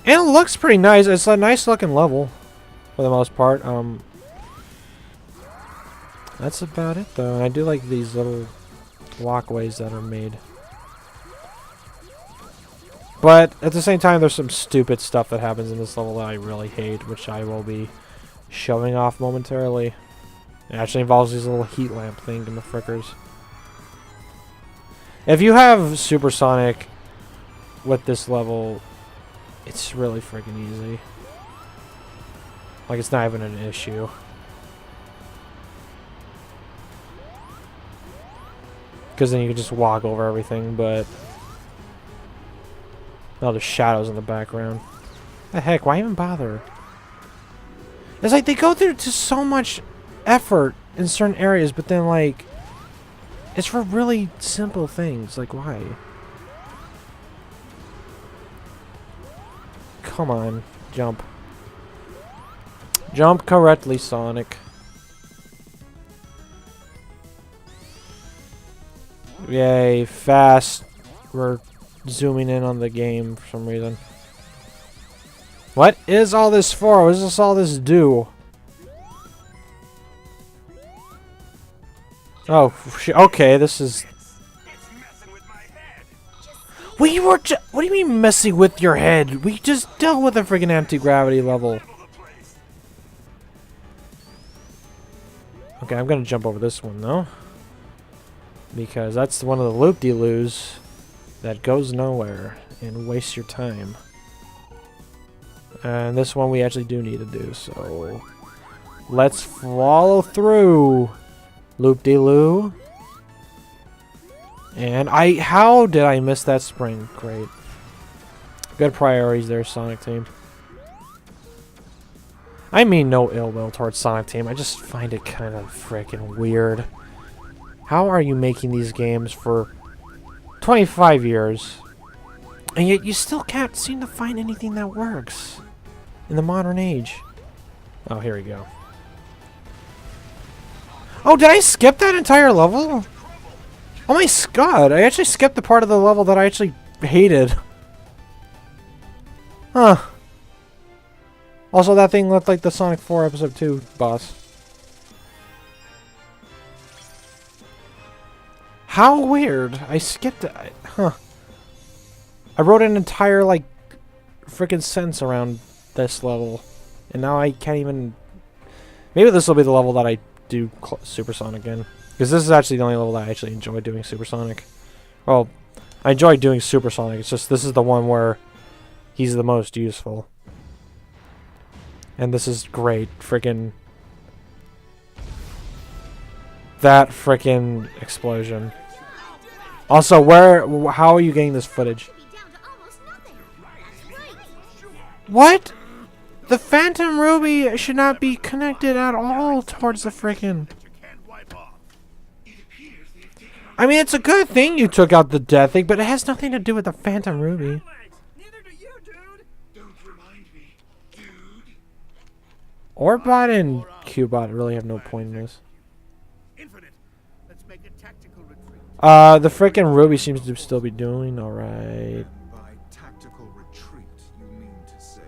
And it looks pretty nice. It's a nice looking level, for the most part. That's about it, though. And I do like these little walkways that are made. But at the same time, there's some stupid stuff that happens in this level that I really hate, which I will be showing off momentarily. It actually involves these little heat lamp thing in the frickers. If you have Super Sonic with this level, it's really freaking easy. Like, it's not even an issue. Because then you can just walk over everything, but... oh, there's shadows in the background. The heck, why even bother? It's like they go through to so much effort in certain areas, but then like it's for really simple things. Like why? Come on, jump. Jump correctly, Sonic. Yay, fast. We're zooming in on the game for some reason. What is all this for? What does all this do? Oh, okay, this is... we were what do you mean messing with your head? We just dealt with a freaking anti-gravity level. Okay, I'm gonna jump over this one, though. Because that's one of the loop-de-loos that goes nowhere and wastes your time. And this one we actually do need to do, so let's follow through. Loop-de-loo. And how did I miss that spring? Great. Good priorities there, Sonic Team. I mean no ill will towards Sonic Team, I just find it kind of freaking weird How are you making these games for 25 years, and yet you still can't seem to find anything that works in the modern age? Oh, here we go. Oh, did I skip that entire level? Oh my god, I actually skipped the part of the level that I actually hated. Huh. Also, that thing looked like the Sonic 4 Episode 2 boss. How weird. I skipped it. Huh. I wrote an entire, like, freaking sentence around this level. And now I can't even... Maybe this will be the level that I do Supersonic in. Because this is actually the only level that I actually enjoy doing Supersonic. Well, I enjoy doing Supersonic. It's just this is the one where he's the most useful. And this is great. Freaking... That freaking explosion. Also, how are you getting this footage? What? The Phantom Ruby should not be connected at all towards the freaking... I mean, it's a good thing you took out the Death Egg, but it has nothing to do with the Phantom Ruby. Orbot and Cubot really have no point in this. The frickin' Ruby seems to still be doing alright. By tactical retreat, you mean to say,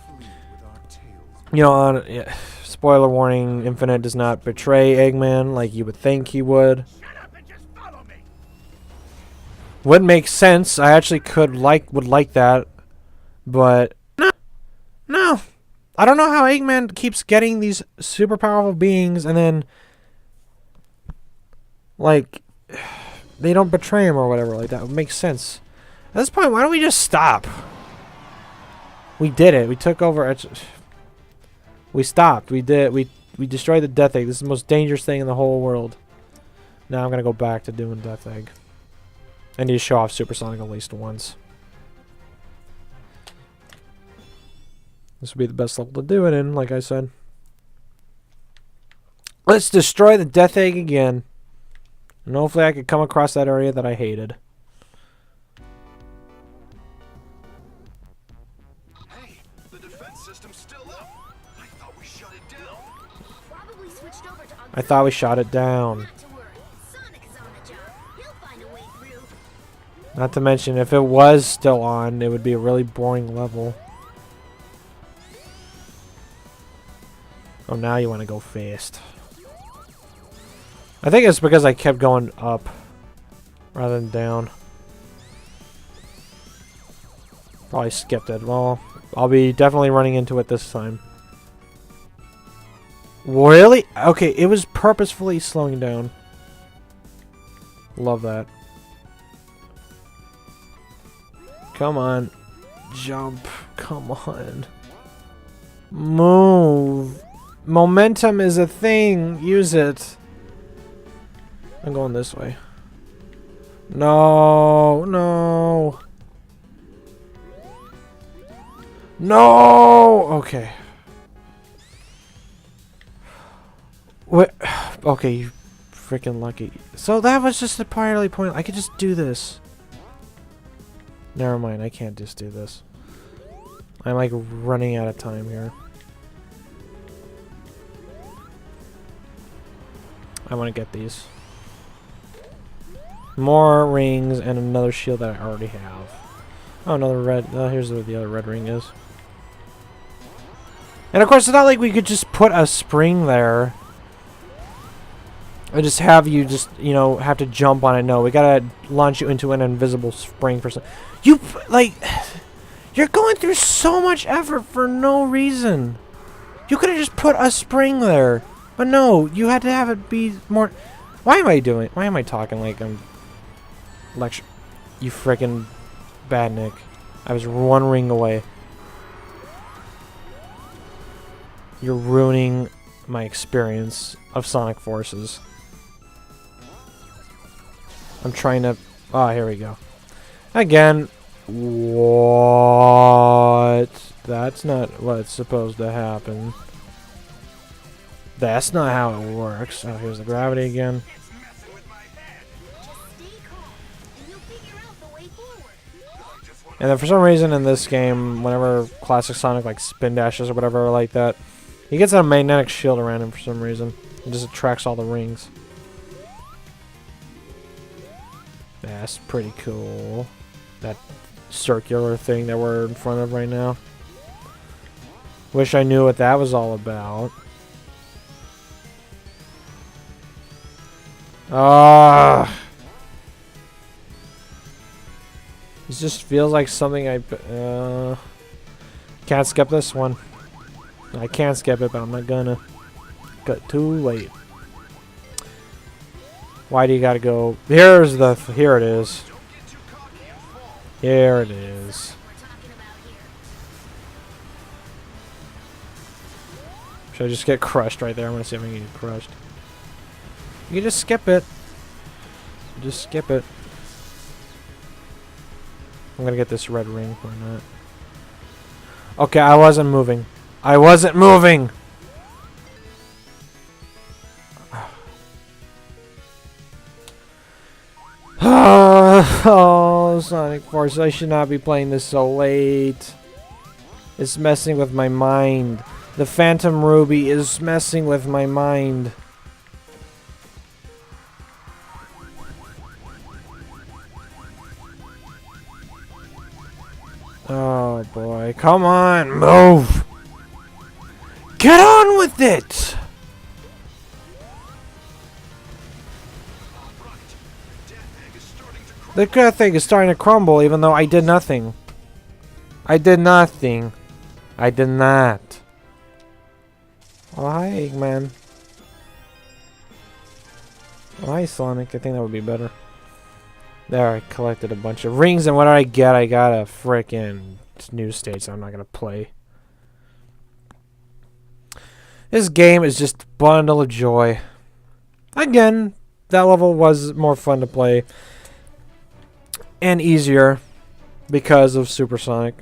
flee with our tails. You know, spoiler warning, Infinite does not betray Eggman like you would think he would. Shut up and just follow me. Would make sense. I actually would like that. But no. I don't know how Eggman keeps getting these super powerful beings and then like they don't betray him or whatever like that. It would make sense. At this point, why don't we just stop? We did it. We took over. We stopped. We destroyed the Death Egg. This is the most dangerous thing in the whole world. Now I'm gonna go back to doing Death Egg. I need to show off Supersonic at least once. This would be the best level to do it in, like I said. Let's destroy the Death Egg again. And hopefully I could come across that area that I hated. Hey, the defense system's still up. I thought we shut it down. Probably switched over to I thought we shot it down. Not to worry. Sonic is on the job. He'll find a way through. Not to mention, if it was still on, it would be a really boring level. Oh, now you want to go fast. I think it's because I kept going up rather than down. Probably skipped it. Well, I'll be definitely running into it this time. Really? Okay, it was purposefully slowing down. Love that. Come on. Jump. Come on. Move. Momentum is a thing. Use it. I'm going this way. No. No. No. Okay. What? Okay, you freaking lucky. So that was just entirely pointless. I could just do this. Never mind. I can't just do this. I'm like running out of time here. I want to get these. More rings and another shield that I already have. Oh, another red. Here's where the other red ring is. And of course, it's not like we could just put a spring there. I just have you just, you know, have to jump on it. No, we gotta launch you into an invisible spring for some. You, like, you're going through so much effort for no reason. You could have just put a spring there. But no, you had to have it be more... Why am I talking like I'm... Lecture... You frickin' badnik. I was one ring away. You're ruining my experience of Sonic Forces. I'm trying to... Ah, here we go. Again. What? That's not what's supposed to happen. That's not how it works. Oh, here's the gravity again. And then for some reason in this game, whenever classic Sonic like spin dashes or whatever like that, he gets a magnetic shield around him for some reason. It just attracts all the rings. That's pretty cool. That circular thing that we're in front of right now. Wish I knew what that was all about. Ah. This just feels like something I can't skip this one. I can't skip it, but I'm not gonna. Got too late. Why do you gotta go? Here it is. Here it is. Should I just get crushed right there? I'm gonna see if I can get crushed. You can just skip it. Just skip it. I'm gonna get this red ring or not. Okay, I wasn't moving. I wasn't moving! Oh, Sonic Force, I should not be playing this so late. It's messing with my mind. The Phantom Ruby is messing with my mind. Oh boy, come on, move! Get on with it! The good thing is starting to crumble even though I did nothing. I did nothing. I did not. Oh, hi, Eggman. Oh, hi, Sonic. I think that would be better. There, I collected a bunch of rings, and what did I get? I got a frickin' new stage I'm not gonna play. This game is just a bundle of joy. Again, that level was more fun to play. And easier because of Super Sonic.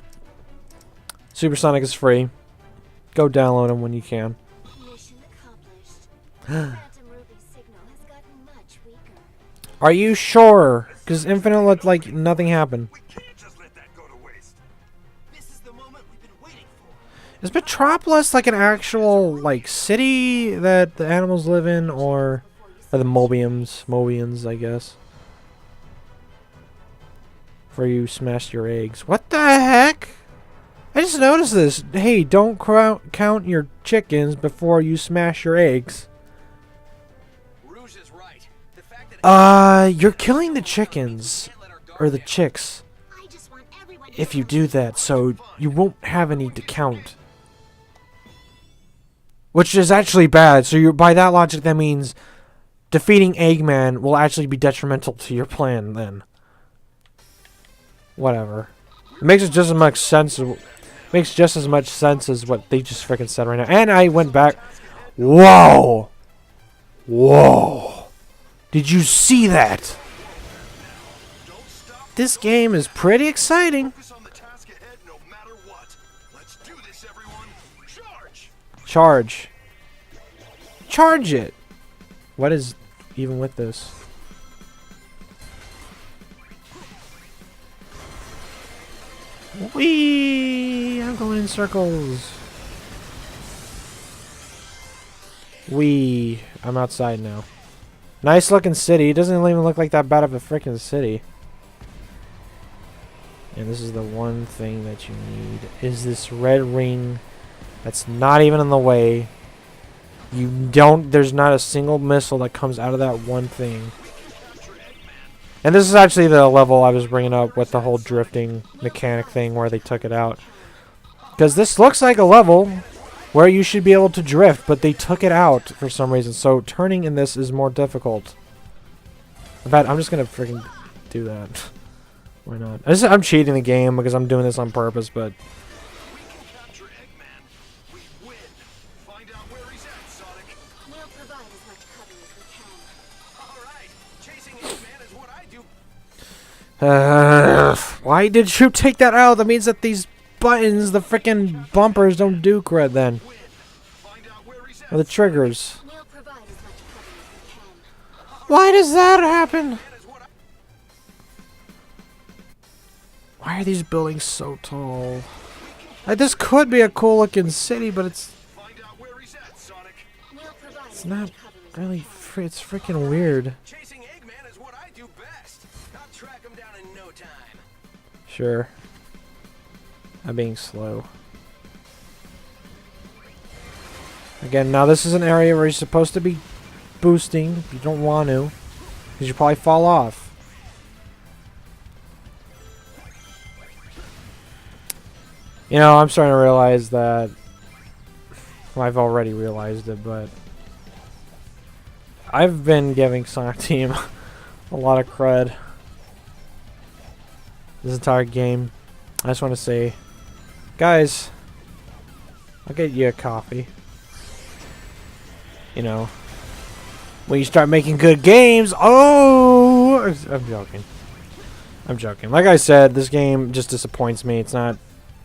Super Sonic is free. Go download them when you can. Mission accomplished. Phantom Ruby's signal has gotten much weaker. Are you sure? Because Infinite looked like nothing happened. We can't just let that go to waste. This is the moment we've been waiting for. Is Metropolis like an actual like city that the animals live in, or the Mobians, I guess? Where you smashed your eggs. What the heck? I just noticed this. Hey, don't count your chickens before you smash your eggs. Rouge is right. The fact that You're killing the chickens. Or the chicks. I just want everyone If you do that, so you won't have any to count. Which is actually bad. So you're, by that logic, that means defeating Eggman will actually be detrimental to your plan then. Whatever. It makes it just as much sense. Makes just as much sense as what they just freaking said right now. And I went back. Whoa! Whoa! Did you see that? This game is pretty exciting. Focus on the task ahead no matter what. Let's do this, everyone. Charge! Charge. Charge it. What is even with this? Whee! I'm going in circles. Whee! I'm outside now. Nice looking city. It doesn't even look like that bad of a freaking city. And this is the one thing that you need. Is this red ring that's not even in the way. You don't, there's not a single missile that comes out of that one thing. And this is actually the level I was bringing up with the whole drifting mechanic thing where they took it out. Because this looks like a level where you should be able to drift, but they took it out for some reason. So turning in this is more difficult. In fact, I'm just going to freaking do that. Why not? I'm cheating the game because I'm doing this on purpose, but... We can capture Eggman. We win. Find out where he's at, Sonic. We'll provide as much cover as we can. all right. Chasing Eggman is what I do. Why did you take that out? That means that these buttons, the freaking bumpers, don't do crud then. Find out where he's at. Or the triggers. We'll provide as much cover as we can. Why does that happen? Why are these buildings so tall? Like, this could be a cool looking city, but it's it's not really it's freaking weird. Chasing Eggman is what I do best. I'll track him down in no time. Sure. I'm being slow. Again, now this is an area where you're supposed to be boosting. You don't want to, because you probably fall off. You know, I'm starting to realize that. Well, I've already realized it, but I've been giving Sonic Team a lot of cred this entire game. I just want to say, guys, I'll get you a coffee. You know, when you start making good games. Oh, I'm joking. I'm joking. Like I said, this game just disappoints me. It's not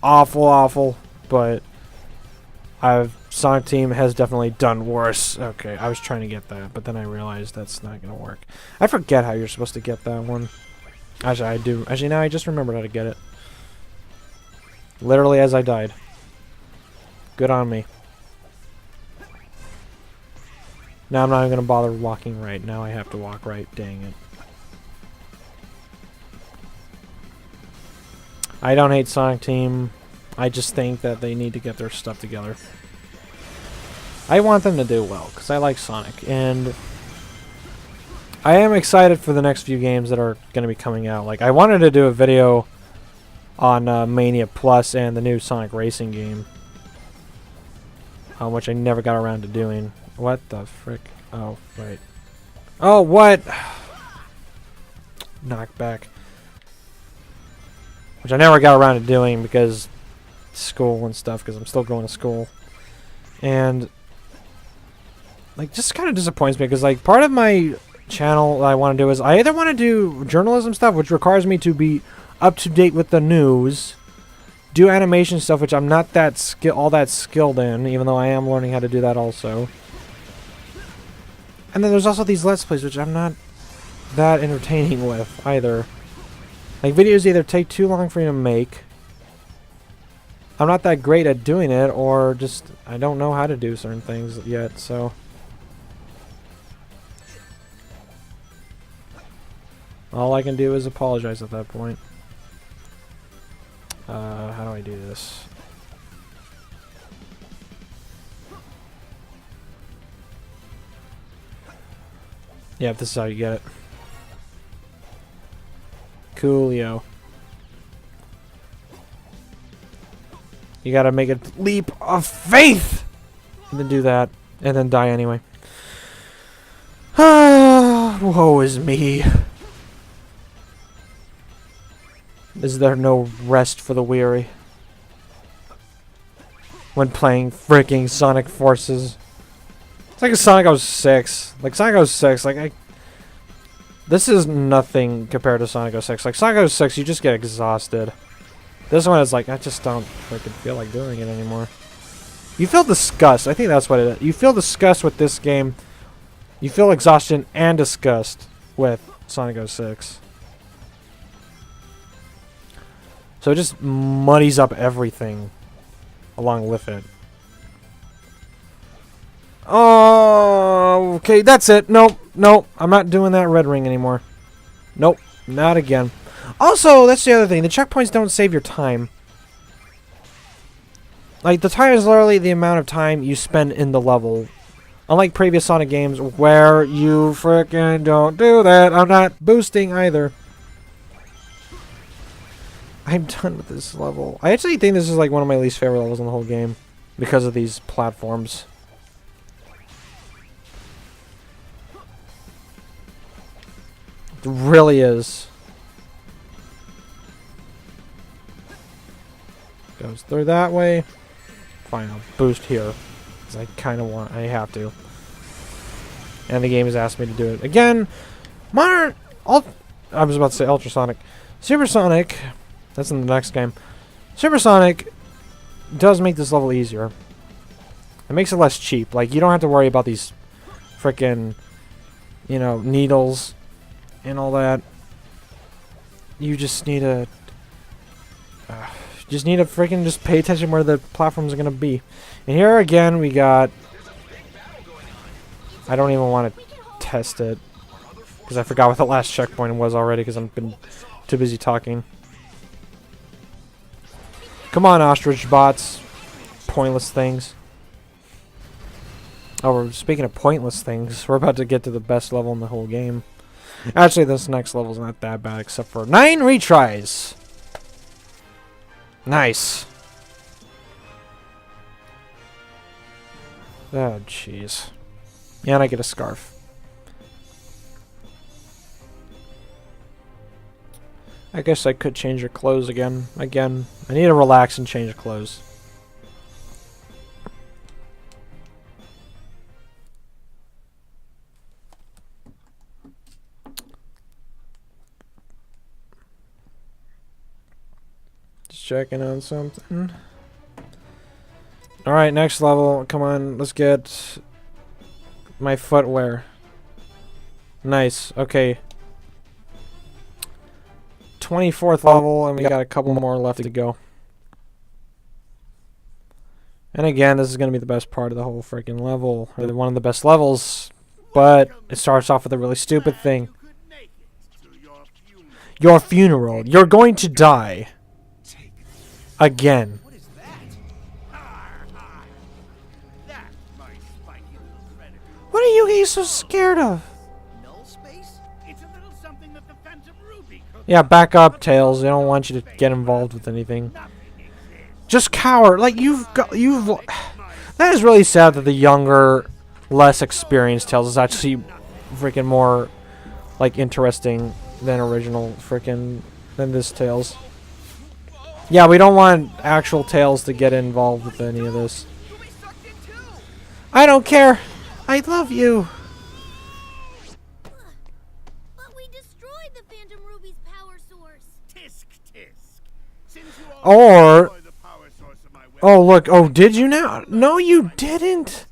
awful, but Sonic Team has definitely done worse. Okay, I was trying to get that, but then I realized that's not gonna work. I forget how you're supposed to get that one. Actually, I do. Actually, now I just remembered how to get it. Literally as I died. Good on me. Now I'm not even gonna bother walking right. Now I have to walk right. Dang it. I don't hate Sonic Team. I just think that they need to get their stuff together. I want them to do well, because I like Sonic. And I am excited for the next few games that are going to be coming out. Like, I wanted to do a video on Mania Plus and the new Sonic Racing game. Which I never got around to doing. What the frick? Oh, right. Oh, what? Knockback. Which I never got around to doing because school and stuff, because I'm still going to school. And, like, just kind of disappoints me, because, like, part of my channel that I want to do is I either want to do journalism stuff, which requires me to be up to date with the news, do animation stuff, which I'm not that all that skilled in, even though I am learning how to do that also. And then there's also these Let's Plays, which I'm not that entertaining with either. Like, videos either take too long for you to make, I'm not that great at doing it, or just I don't know how to do certain things yet, so. All I can do is apologize at that point. How do I do this? Yep, this is how you get it. Coolio. You gotta make a leap of faith! And then do that. And then die anyway. Woe is me. Is there no rest for the weary? When playing freaking Sonic Forces. It's like a Sonic 06. Like Sonic 06, like this is nothing compared to Sonic 06. Like Sonic 06, you just get exhausted. This one is like, I just don't freaking feel like doing it anymore. You feel disgust. I think that's what it is. You feel disgust with this game. You feel exhaustion and disgust with Sonic 06. So it just muddies up everything along with it. Oh, okay, that's it. Nope, nope. I'm not doing that red ring anymore. Nope, not again. Also, that's the other thing. The checkpoints don't save your time. Like, the time is literally the amount of time you spend in the level. Unlike previous Sonic games where you frickin' don't do that. I'm not boosting either. I'm done with this level. I actually think this is like one of my least favorite levels in the whole game because of these platforms. It really is. Goes through that way. Fine, I'll boost here. Because I kind of want... I have to. And the game has asked me to do it. Again, I was about to say Ultrasonic. Supersonic... That's in the next game. Supersonic does make this level easier. It makes it less cheap. Like, you don't have to worry about these frickin', you know, needles and all that. You just need to Just need to freaking just pay attention where the platforms are gonna be. And here again we got. I don't even want to test it because I forgot what the last checkpoint was already because I've been too busy talking. Come on, ostrich bots. Pointless things. Oh, we're speaking of pointless things. We're about to get to the best level in the whole game. Actually, this next level's not that bad except for 9 retries. Nice. Oh, jeez. And I get a scarf. I guess I could change your clothes again. I need to relax and change clothes. Just checking on something. Alright, next level. Come on, let's get my footwear. Nice. Okay. 24th level, and we got a couple more left to go. And again, this is going to be the best part of the whole freaking level. Or one of the best levels. But it starts off with a really stupid thing. Your funeral. You're going to die. Again. What is that? That's my spiky little predator. What are you guys so scared of? Null space? It's a little something that the Phantom Ruby could Yeah, back up, Tails. They don't want you to get involved with anything. Just cower. Like, that is really sad that the younger, less experienced Tails is actually freaking more, like, interesting than original than this Tails. Yeah, we don't want actual Tails to get involved with any of this. I don't care. I love you. But we destroyed the Phantom Ruby's power source. tisk tisk. Since you Or destroy the power source of my weapon, oh look, oh did you now? No, you didn't.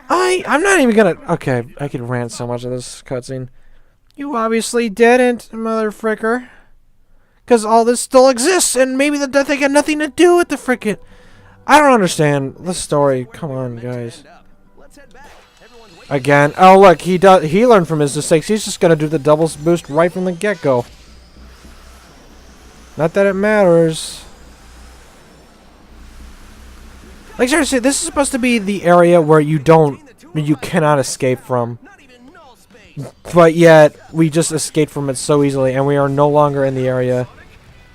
I'm not even gonna. Okay, I could rant so much of this cutscene. You obviously didn't, mother fricker. Because all this still exists, and maybe they got nothing to do with the frickin'. I don't understand the story. Come on, guys. Again. Oh, look, he learned from his mistakes. He's just gonna do the double boost right from the get-go. Not that it matters. Like seriously, this is supposed to be the area where you cannot escape from. But yet, we just escaped from it so easily, and we are no longer in the area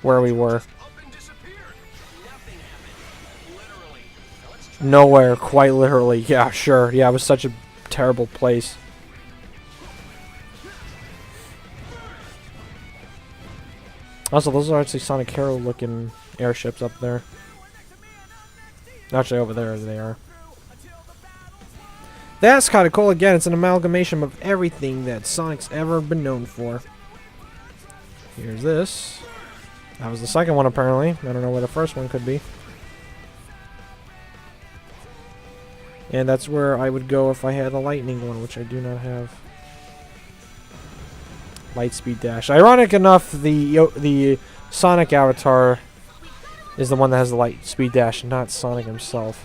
where we were. Nowhere, quite literally. Yeah, sure. Yeah, it was such a terrible place. Also, those are actually Sonic Hero-looking airships up there. Actually, over there they are. That's kind of cool. Again, it's an amalgamation of everything that Sonic's ever been known for. Here's this. That was the second one, apparently. I don't know where the first one could be. And that's where I would go if I had a lightning one, which I do not have. Lightspeed dash. Ironic enough, the Sonic avatar is the one that has the Lightspeed dash, not Sonic himself.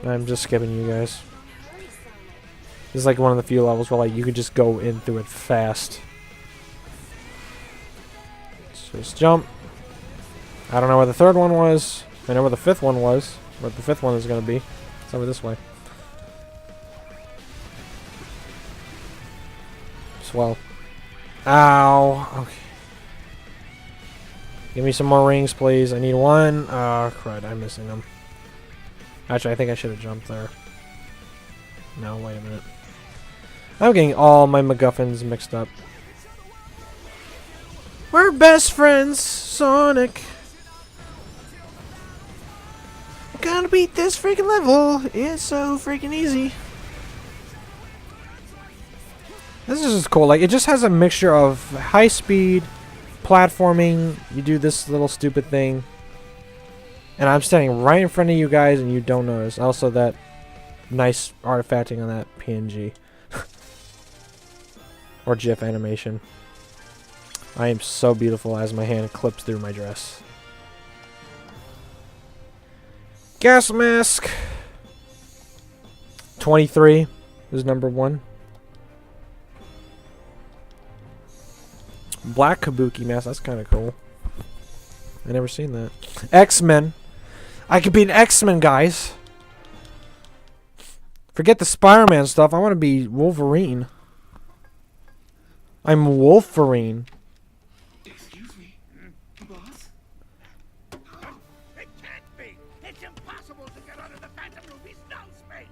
I'm just skipping you guys. This is like one of the few levels where like you could just go in through it fast. Let's just jump. I don't know where the third one was. I know where the fifth one was. What the fifth one is going to be. It's over this way. Swell. Ow. Okay. Give me some more rings, please. I need one. Oh, crud. I'm missing them. Actually, I think I should have jumped there. No, wait a minute. I'm getting all my MacGuffins mixed up. We're best friends, Sonic. Gonna beat this freaking level. It's so freaking easy. This is just cool. Like, it just has a mixture of high speed, platforming. You do this little stupid thing. And I'm standing right in front of you guys and you don't notice. Also that nice artifacting on that PNG. Or GIF animation. I am so beautiful as my hand clips through my dress. Gas mask. 23 is number 1. Black kabuki mask. That's kind of cool. I never seen that. X-Men. I could be an X-Men, guys. Forget the Spider-Man stuff. I want to be Wolverine. I'm Wolverine. Excuse me, boss? It can't be! It's impossible to get under the Phantom Ruby's null space!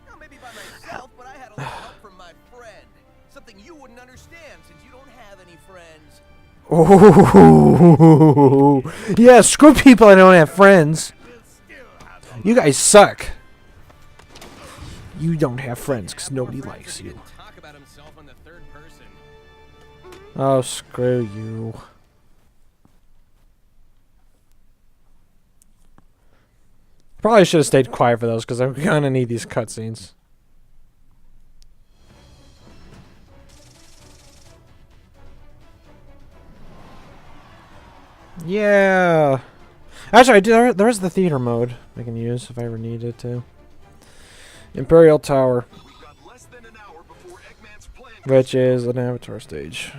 Well, maybe by myself, but I had a little help from my friend. Something you wouldn't understand since you don't have any friends. Oh, yeah, screw people that don't have friends. You guys suck. You don't have friends because nobody likes you. Talk about himself in the third person. Oh, screw you. Probably should have stayed quiet for those because I'm gonna need these cutscenes. Yeah. Actually, there is the theater mode I can use if I ever needed to. Imperial Tower, We've got less than an hour before Eggman's plan which is an Avatar stage,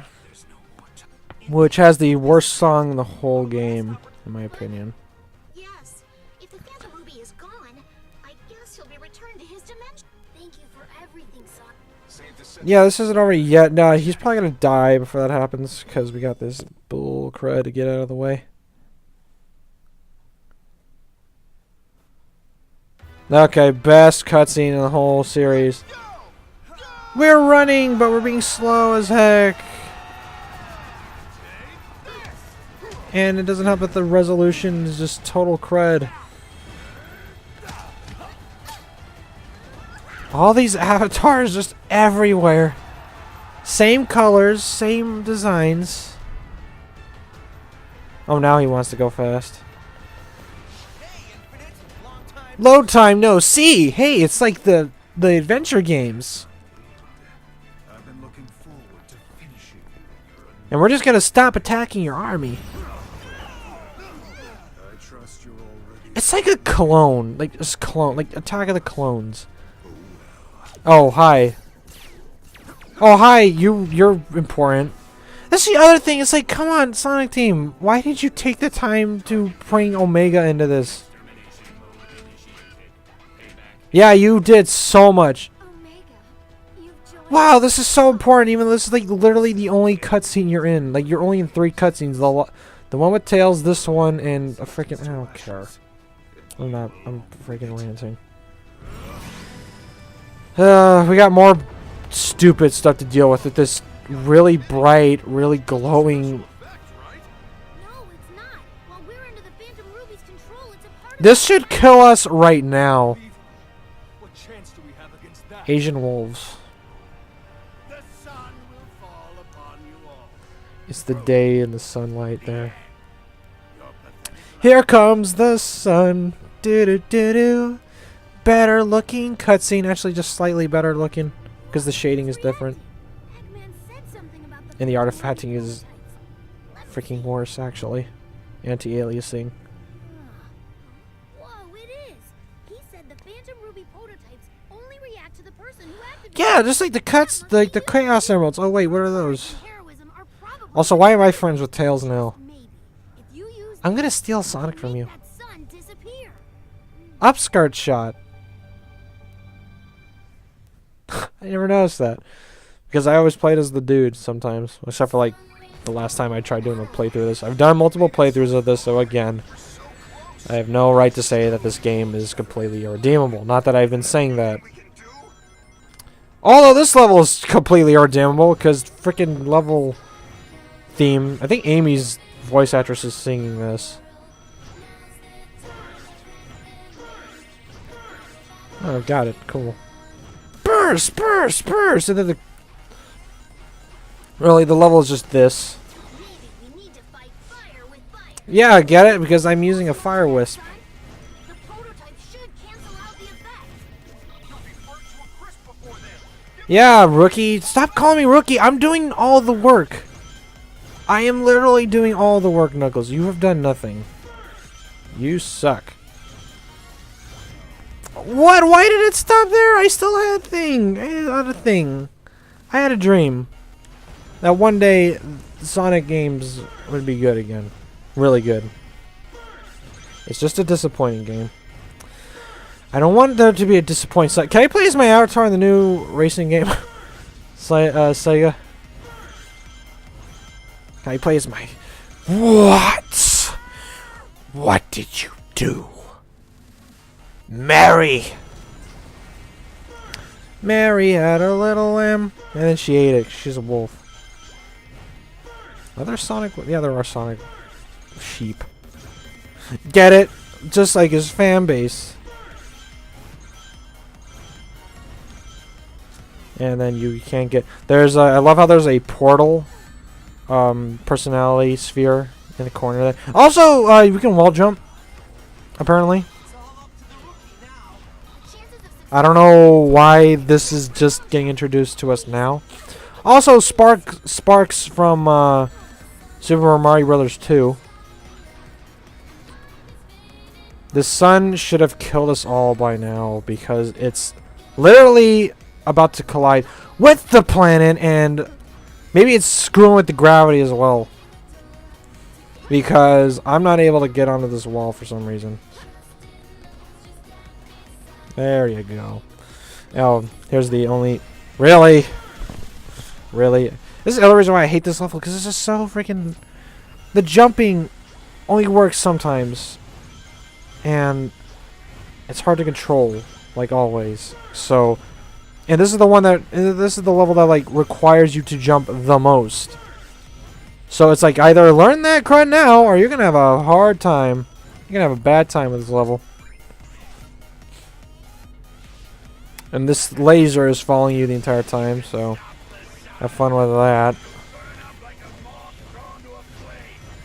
which has the worst song in the whole game, in my opinion. Yes. If the Phantom Ruby is gone, I guess he'll be returned to his dimension. Thank you for everything, son. save the set. Yeah, this isn't over yet. No, he's probably gonna die before that happens because we got this bull crud to get out of the way. Okay, best cutscene in the whole series. We're running, but we're being slow as heck. And it doesn't help that the resolution is just total crud. All these avatars just everywhere. Same colors, same designs. Oh, now he wants to go fast. Load time, no. See, hey, it's like the adventure games. I've been looking forward to finishing your And we're just gonna stop attacking your army. I trust you're already. It's like a clone, like just clone, like Attack of the Clones. Oh hi. Oh hi, you're important. That's the other thing. It's like, come on, Sonic Team, why did you take the time to bring Omega into this? Yeah, you did so much. Omega, you've joined. Wow, this is so important. Even though this is like literally the only cutscene you're in. Like you're only in 3 cutscenes. The one with Tails, this one, and a freaking. I don't care. I'm freaking ranting. We got more stupid stuff to deal with this really bright, really glowing. No, it's not. While we're under the Phantom Ruby's control, it's a part of This should kill us right now. What chance do we have against that? Asian wolves. The sun will fall upon you all. It's the day in the sunlight there. Your pathetic Here comes the sun. Do do do do. Better looking cutscene. Actually, just slightly better looking because the shading is different. Eggman said something about the And the Phantom artifacting Ruby is prototypes. freaking worse, actually. Anti-aliasing. Whoa, it is. He said the Phantom Ruby prototypes only react to the person who activates Yeah, just like the cuts, like the Chaos Emeralds. Oh wait, what are those? heroism are probably Also, why am I friends with Tails now? maybe. If you use I'm gonna steal Sonic from you. that sun disappear. Upskirt shot. I never noticed that. Because I always played as the dude sometimes. Except for like the last time I tried doing a playthrough of this. I've done multiple playthroughs of this, so again, I have no right to say that this game is completely irredeemable. Not that I've been saying that. Although this level is completely irredeemable because freaking level theme. I think Amy's voice actress is singing this. Oh, got it. Cool. Burst, burst, burst, and then the. Really, the level is just this. Maybe we need to fight fire with fire. Yeah, I get it because I'm using a fire wisp. Son, the prototype should cancel out the effect. You'll be burnt to a crisp before then. Yeah, rookie. Stop calling me rookie. I'm doing all the work. I am literally doing all the work, Knuckles. You have done nothing. You suck. What? Why did it stop there? I still had a thing. I had a thing. I had a dream that one day Sonic games would be good again. Really good. It's just a disappointing game. I don't want there to be a disappointing side. Can I play as my avatar in the new racing game? Sega? Can I play as my... What? What did you do? Mary! Mary had a little lamb, and then she ate it. She's a wolf. Are there Sonic? Yeah, there are Sonic sheep. Get it? Just like his fan base. And then you can't get... There's a... I love how there's a portal personality sphere in the corner there. Also, you can wall jump. Apparently. I don't know why this is just getting introduced to us now. Also, Sparks from Super Mario Brothers 2. The sun should have killed us all by now because it's literally about to collide with the planet, and maybe it's screwing with the gravity as well. Because I'm not able to get onto this wall for some reason. There you go. Oh, here's the only... Really? Really? This is the other reason why I hate this level, because it's just so freaking... The jumping only works sometimes. And it's hard to control, like always. So... And this is the one that... This is the level that, like, requires you to jump the most. So it's like, either learn that crud now, or you're gonna have a hard time. You're gonna have a bad time with this level. And this laser is following you the entire time, so have fun with that.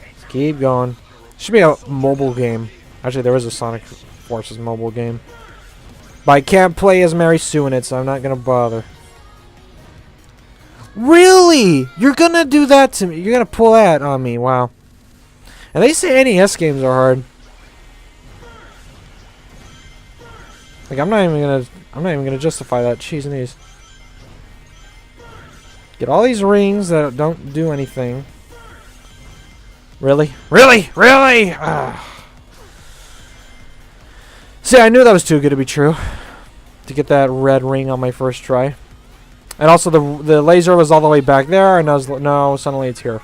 Let's keep going. Should be a mobile game. Actually, there is a Sonic Forces mobile game. But I can't play as Mary Sue in it, so I'm not gonna bother. Really? You're gonna do that to me? You're gonna pull that on me? Wow. And they say NES games are hard. Like, I'm not even gonna justify that. Cheese and these. Get all these rings that don't do anything. Really? Really? Really? See, I knew that was too good to be true. To get that red ring on my first try. And also the laser was all the way back there, and no, suddenly it's here.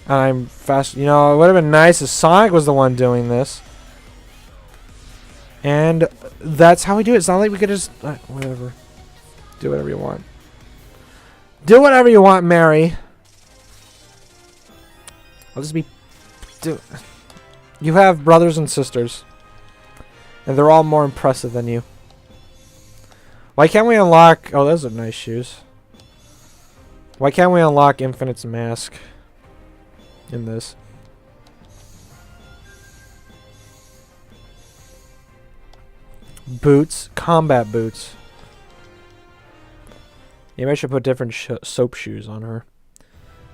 And I'm fast. You know, it would have been nice if Sonic was the one doing this. And that's how we do it. It's not like we could just... whatever. Do whatever you want. Do whatever you want, Mary. I'll just be... You have brothers and sisters. And they're all more impressive than you. Why can't we unlock... Oh, those are nice shoes. Why can't we unlock Infinite's mask in this? Boots. Combat boots. Maybe I should put different soap shoes on her.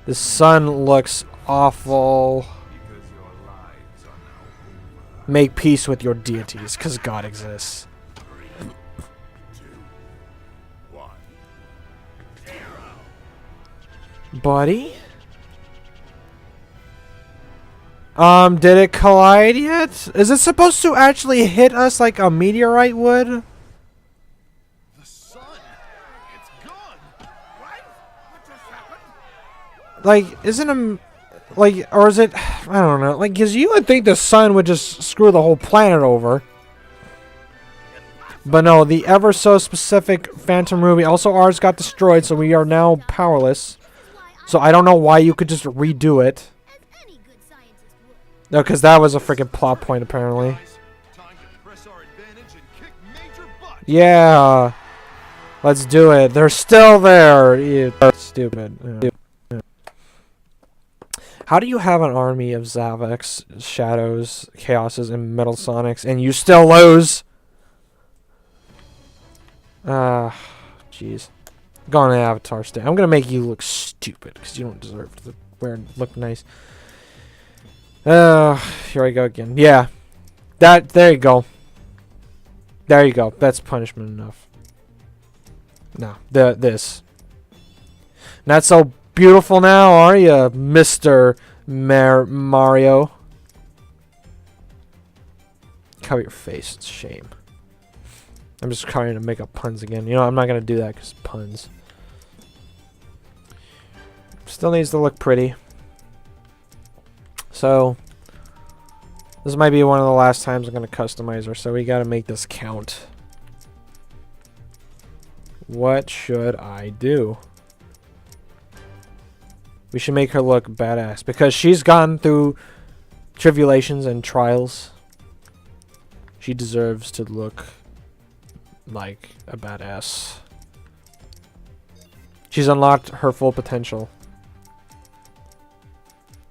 The sun looks awful. Make peace with your deities, because God exists. 3, 2, 1. Buddy? Did it collide yet? Is it supposed to actually hit us like a meteorite would? The sun, it's gone. What? What just happened? Like, isn't a... Like, or is it... I don't know. Like, because you would think the sun would just screw the whole planet over. But no, the ever so specific Phantom Ruby. Also, ours got destroyed, so we are now powerless. So I don't know why you could just redo it. No, because that was a freaking plot point, apparently. Yeah. Let's do it. They're still there. Ew, that's stupid. Yeah. How do you have an army of Zaveks, Shadows, Chaoses, and Metal Sonics, and you still lose? Jeez. Go on an avatar state. I'm gonna make you look stupid because you don't deserve to look nice. Here I go again. Yeah, there you go. There you go. That's punishment enough. No, this. Not so beautiful now, are you, Mr. Mario? Cover your face. It's a shame. I'm just trying to make up puns again. You know, I'm not gonna do that because puns. Still needs to look pretty. So this might be one of the last times I'm gonna customize her. So we gotta make this count. What should I do? We should make her look badass because she's gone through tribulations and trials. She deserves to look like a badass. She's unlocked her full potential.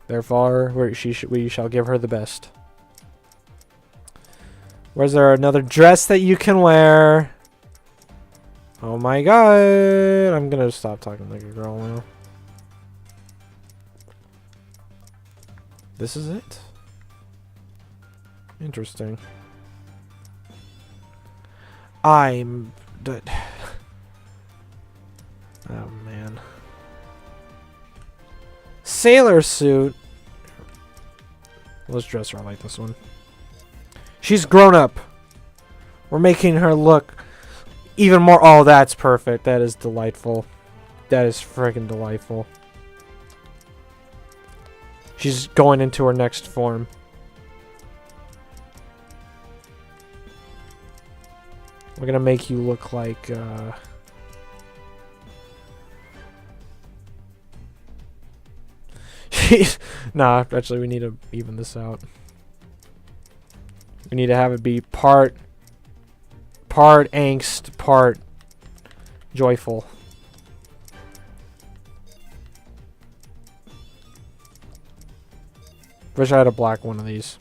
Therefore, we shall give her the best. Where's there another dress that you can wear? Oh my god! I'm gonna stop talking like a girl now. This is it? Interesting. I'm dead. Oh man. Sailor suit. Let's dress her like this one. She's grown up. We're making her look even more. Oh, that's perfect. That is delightful. That is freaking delightful. She's going into her next form. We're gonna make you look like nah, actually we need to even this out. We need to have it be part angst, part joyful. Wish I had a black one of these.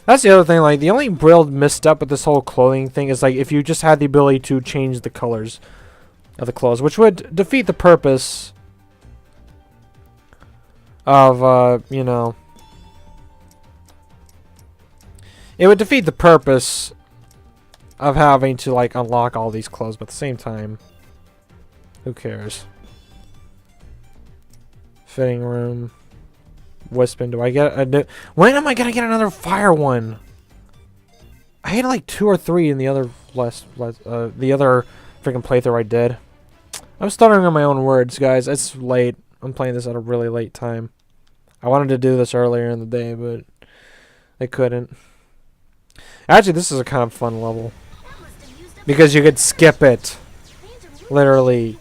That's the other thing, like, the only real misstep with this whole clothing thing is, like, if you just had the ability to change the colors of the clothes, which would defeat the purpose of, you know... It would defeat the purpose of having to, like, unlock all these clothes, but at the same time, who cares? Fitting room... Wispin, do I get a when am I gonna get another fire one? I had like 2 or 3 in the other the other freaking playthrough I did. I'm stuttering on my own words, guys. It's late. I'm playing this at a really late time. I wanted to do this earlier in the day, but I couldn't. Actually, this is a kind of fun level because you could skip it. Literally,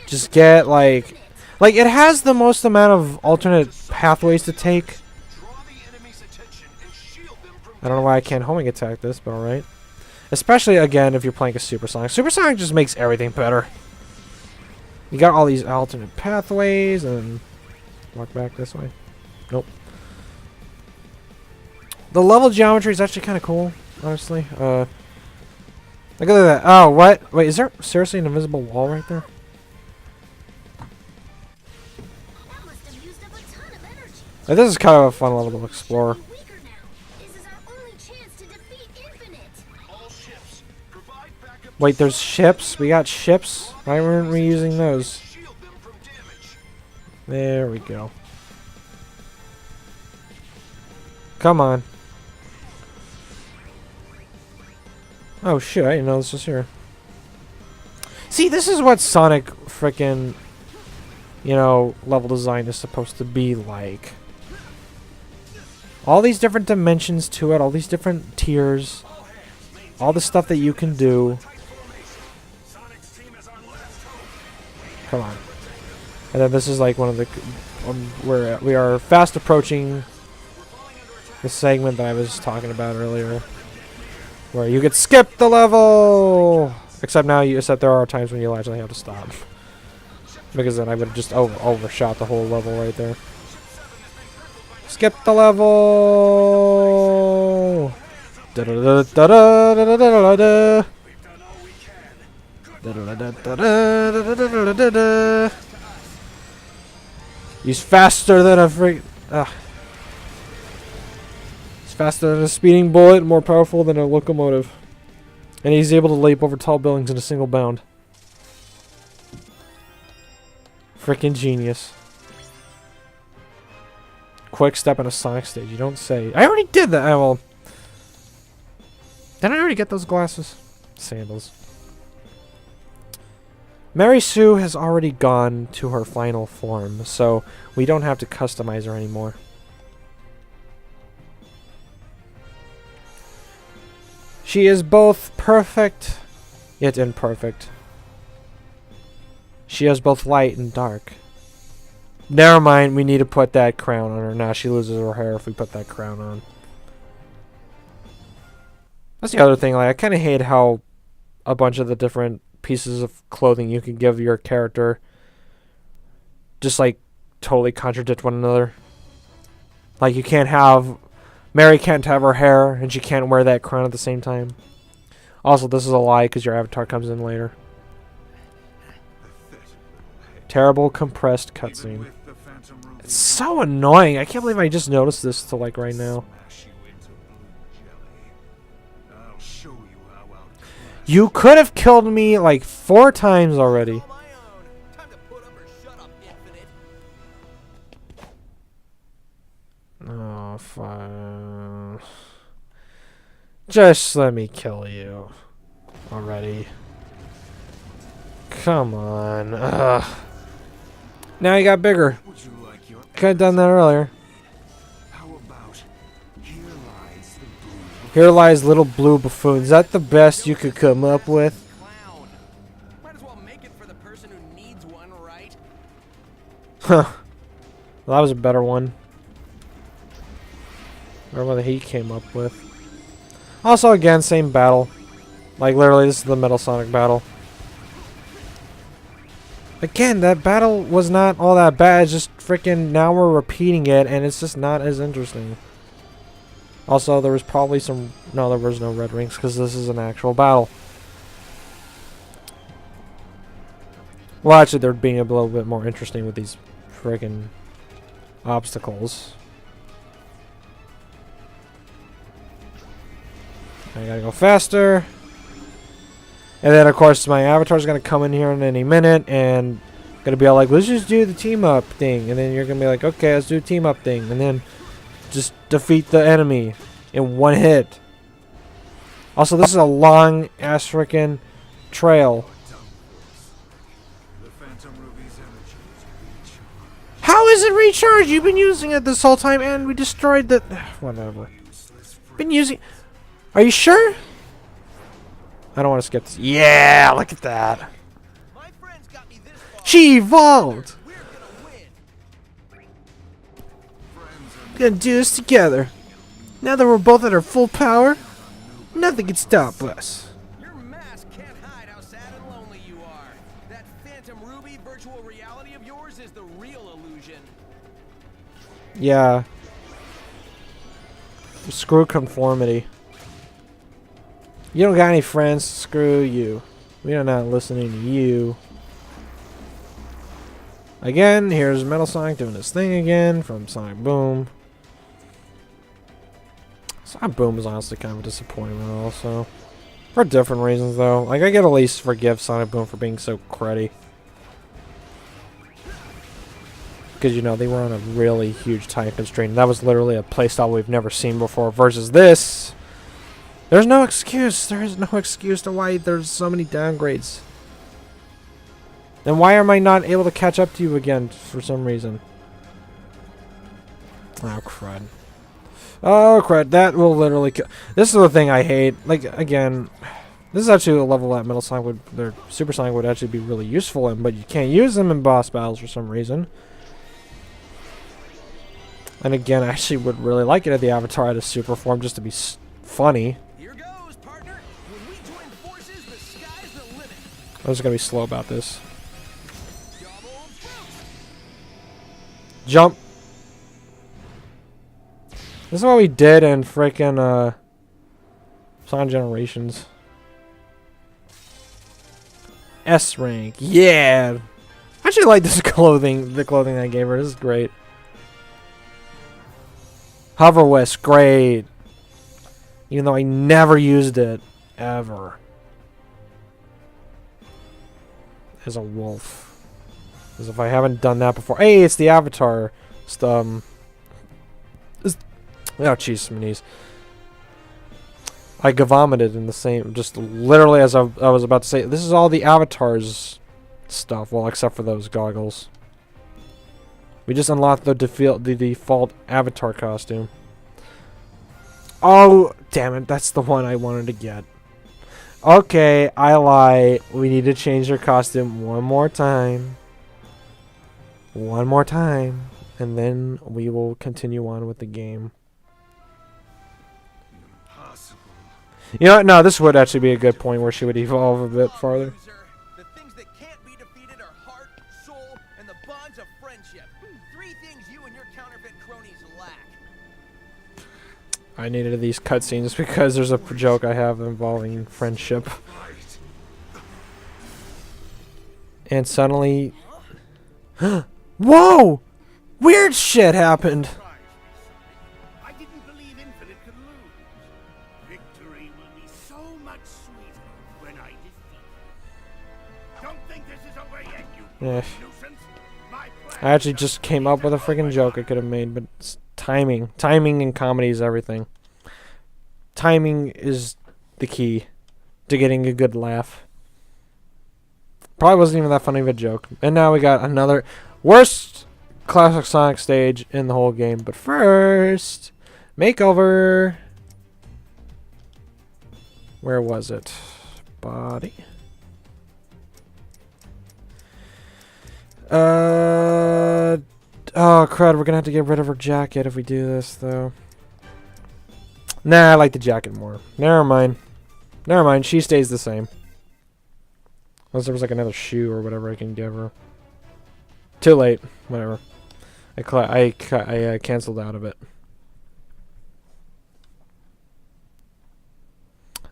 just get like it has the most amount of alternate pathways to take. I don't know why I can't homing attack this, but alright. Especially, again, if you're playing a Supersonic. Supersonic just makes everything better. You got all these alternate pathways, and... walk back this way. Nope. The level geometry is actually kind of cool, honestly. Look at that. Oh, what? Wait, is there seriously an invisible wall right there? This is kind of a fun level to explore. Wait, there's ships? We got ships? Why weren't we using those? There we go. Come on. Oh shit, I didn't know this was here. See, this is what Sonic frickin', you know, level design is supposed to be like. All these different dimensions to it, all these different tiers, all the stuff that you can do. Come on. And then this is like one of the... where we are fast approaching the segment that I was talking about earlier. Where you could skip the level! Except now, except there are times when you'll actually have to stop. Because then I would have just overshot the whole level right there. Skip the level! Da -da -da -da -da -da -da -da -da. He's faster than a freak. He's faster than a speeding bullet, more powerful than a locomotive. And he's able to leap over tall buildings in a single bound. Freaking genius. Quick step on a Sonic stage. You don't say. I already did that. Oh, well. Did I already get those glasses? Sandals. Mary Sue has already gone to her final form, so we don't have to customize her anymore. She is both perfect, yet imperfect. She has both light and dark. Never mind, we need to put that crown on her. Now she loses her hair if we put that crown on. That's the other thing, like, I kind of hate how a bunch of the different pieces of clothing you can give your character just, like, totally contradict one another. Like, you can't have... Mary can't have her hair, and she can't wear that crown at the same time. Also, this is a lie, because your avatar comes in later. Terrible compressed cutscene. It's so annoying. I can't believe I just noticed this till, like, right now. You could have killed me like 4 times already. Oh, fine. Just let me kill you already. Come on. Ugh. Now you got bigger. Could have done that earlier. Here lies little blue buffoon. Is that the best you could come up with? Might as well make it for the person who needs one, right? Huh. Well, that was a better one. Or what he came up with. Also, again, same battle. Like, literally, this is the Metal Sonic battle. Again, that battle was not all that bad. It's just freaking now we're repeating it, and it's just not as interesting. Also, there was probably some... No, there was no red rings, because this is an actual battle. Well, actually, they're being a little bit more interesting with these friggin' obstacles. I gotta go faster. And then, of course, my avatar's gonna come in here in any minute, and gonna be all like, let's just do the team-up thing. And then you're gonna be like, okay, let's do a team-up thing. And then... just defeat the enemy in one hit. Also, this is a long ass freaking trail. How is it recharged? You've been using it this whole time, and we destroyed the... Whatever. Been using... Are you sure? I don't want to skip this. Yeah, look at that. She evolved. We're gonna do this together. Now that we're both at our full power, nothing can stop us. Your mask can't hide how sad and lonely you are. That Phantom Ruby virtual reality of yours is the real illusion. Yeah. Screw conformity. You don't got any friends, screw you. We are not listening to you. Again, here's Metal Sonic doing his thing again from Sonic Boom. Sonic Boom is honestly kind of a disappointment also. For different reasons though. Like, I could at least forgive Sonic Boom for being so cruddy. Because, you know, they were on a really huge time constraint. That was literally a playstyle we've never seen before versus this. There's no excuse. There is no excuse to why there's so many downgrades. And why am I not able to catch up to you again for some reason? Oh, crud. Oh, crud. That will literally kill. This is the thing I hate. Like, again, this is actually a level that Metal Sonic would, or Super Sonic would actually be really useful in, but you can't use them in boss battles for some reason. And again, I actually would really like it if the Avatar had a super form just to be funny. Here goes, partner. When we join forces, the sky's the limit. I'm just gonna be slow about this. Jump. This is what we did in frickin' Sonic Generations. S rank. Yeah. I actually like this clothing. The clothing I gave her. This is great. Hover whisk. Great. Even though I never used it. Ever. As a wolf. As if I haven't done that before. Hey, it's the avatar. Oh, jeez, my knees. I vomited in the same, just literally as I was about to say. This is all the avatars stuff, well, except for those goggles. We just unlocked the default avatar costume. Oh, damn it, that's the one I wanted to get. Okay, I lie. We need to change her costume one more time. One more time. And then we will continue on with the game. You know what? No, this would actually be a good point where she would evolve a bit farther. The things that can't be defeated are heart, soul, and the bonds of friendship. 3 things you and your counterfeit cronies lack. I needed these cutscenes because there's a joke I have involving friendship. And suddenly... Whoa! Weird shit happened! I didn't believe Infinite could lose. Victory will be so much sweeter when I defeat you. Don't think this is over yet, you nuisance. I actually just came up with a freaking joke I could have made, but it's timing. Timing in comedy is everything. Timing is the key to getting a good laugh. Probably wasn't even that funny of a joke. And now we got another worst classic Sonic stage in the whole game. But first, makeover. Where was it? Body. Oh crud, we're gonna have to get rid of her jacket if we do this though. Nah, I like the jacket more. Never mind. Never mind, she stays the same. Unless there was like another shoe or whatever I can give her. Too late. Whatever. I canceled out of it.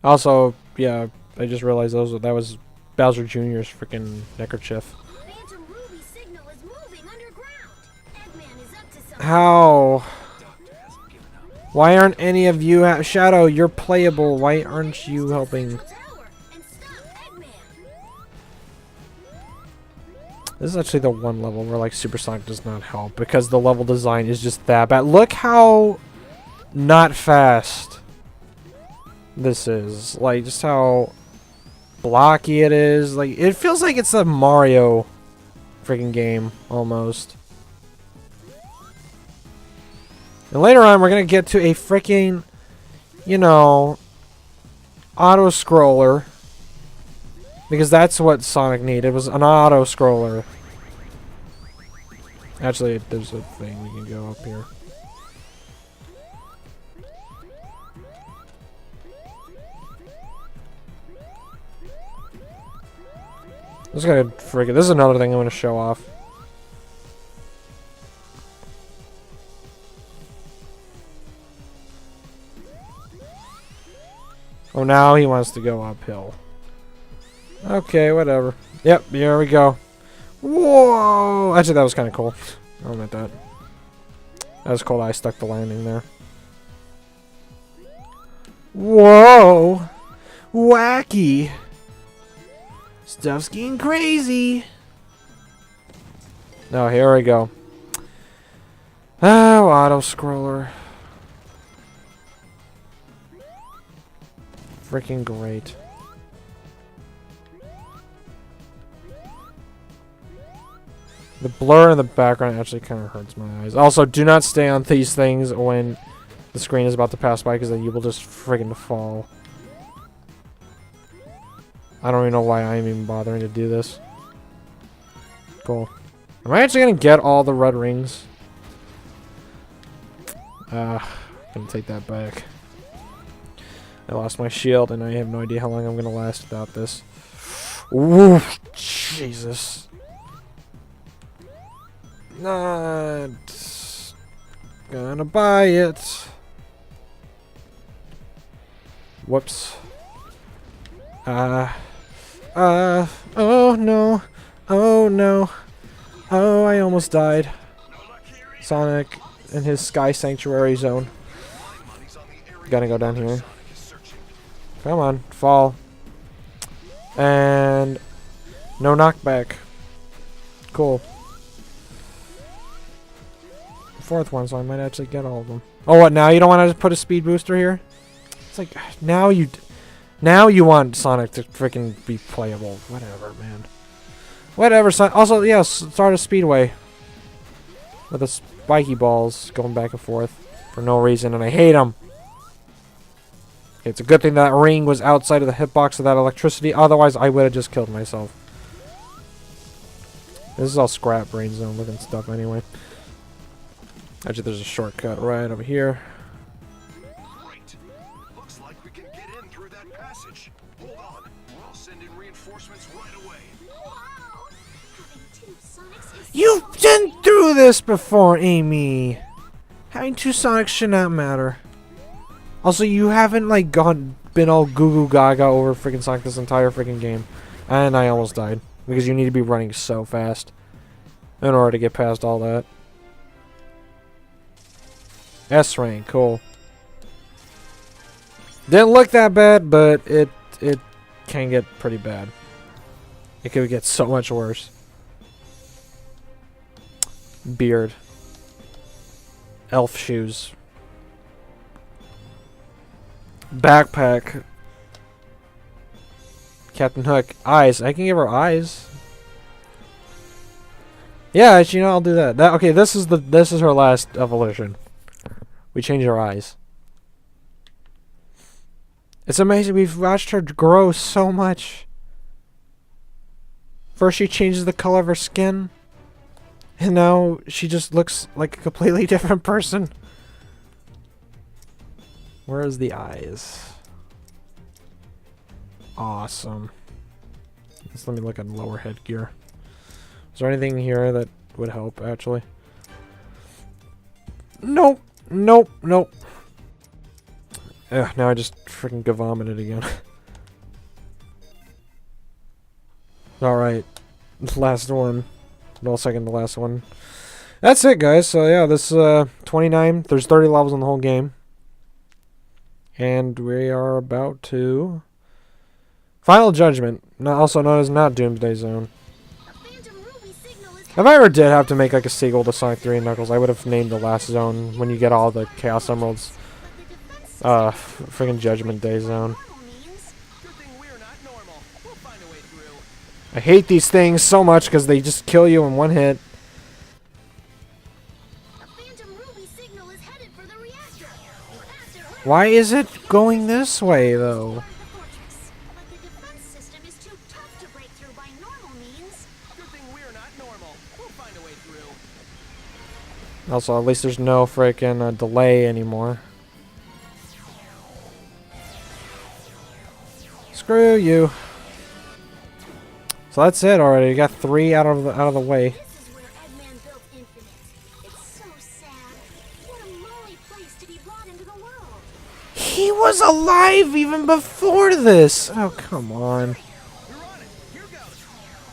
Also, yeah, I just realized that was Bowser Jr.'s freaking neckerchief. Phantom Ruby signal is moving underground. Eggman is up to something. How? Why aren't any of you... Shadow, you're playable. Why aren't you helping? This is actually the one level where like Supersonic does not help because the level design is just that bad. Look how not fast this is. Like just how blocky it is. Like it feels like it's a Mario freaking game almost. And later on we're gonna get to a freaking, you know, auto scroller. Because that's what Sonic needed, was an auto-scroller. Actually, there's a thing we can go up here. This is another thing I'm gonna show off. Oh, now he wants to go uphill. Okay, whatever. Yep, here we go. Whoa! Actually, that was kind of cool. I'll admit that. That was cool. I stuck the landing there. Whoa! Wacky! Stuff's getting crazy! Oh, here we go. Oh, auto-scroller. Freaking great. The blur in the background actually kind of hurts my eyes. Also, do not stay on these things when the screen is about to pass by, because then you will just friggin' fall. I don't even know why I'm even bothering to do this. Cool. Am I actually gonna get all the red rings? Gonna take that back. I lost my shield, and I have no idea how long I'm gonna last without this. Ooh, Jesus. Not gonna buy it. Whoops. Oh no. Oh no. Oh, I almost died. Sonic in his Sky Sanctuary zone. Gotta go down here. Come on, fall. And no knockback. Cool. Fourth one, so I might actually get all of them. Oh, what? Now you don't want to put a speed booster here? It's like now you want Sonic to freaking be playable. Whatever, man. Whatever. Also, yeah, start a speedway with the spiky balls going back and forth for no reason, and I hate them. It's a good thing that ring was outside of the hitbox of that electricity. Otherwise, I would have just killed myself. This is all scrap brain zone looking stuff anyway. Actually, there's a shortcut right over here. Great. Looks like we can get in through that passage. Hold on. I'll send in reinforcements right away. Wow! Having two Sonics is You've been through this before, Amy. Having two Sonics should not matter. Also, you haven't like been all goo goo gaga over freaking Sonic this entire freaking game, and I almost died because you need to be running so fast in order to get past all that. S rank, cool. Didn't look that bad, but it can get pretty bad. It could get so much worse. Beard. Elf shoes. Backpack. Captain Hook. Eyes. I can give her eyes. Yeah, actually, you know, I'll do that. Okay, this is her last evolution. We change her eyes. It's amazing. We've watched her grow so much. First she changes the color of her skin, and now she just looks like a completely different person. Where is the eyes? Awesome. Let's let me look at lower headgear. Is there anything here that would help, actually? Nope. Nope. Nope. Ugh, now I just freaking vomited again. Alright. Last one. No, second to last one. That's it, guys. So, yeah, this 29. There's 30 levels in the whole game. And we are about to... Final Judgment, also known as not Doomsday Zone. If I ever did have to make like a sequel to Sonic 3 and Knuckles, I would have named the last zone when you get all the Chaos Emeralds. Friggin' Judgment Day Zone. I hate these things so much because they just kill you in one hit. Why is it going this way, though? Also, at least there's no freaking delay anymore. Screw you. So that's it already. You got 3 out of the way. This is where Eggman built Infinite. It's so sad. What a lonely place to be brought into the world. He was alive even before this. Oh, come on.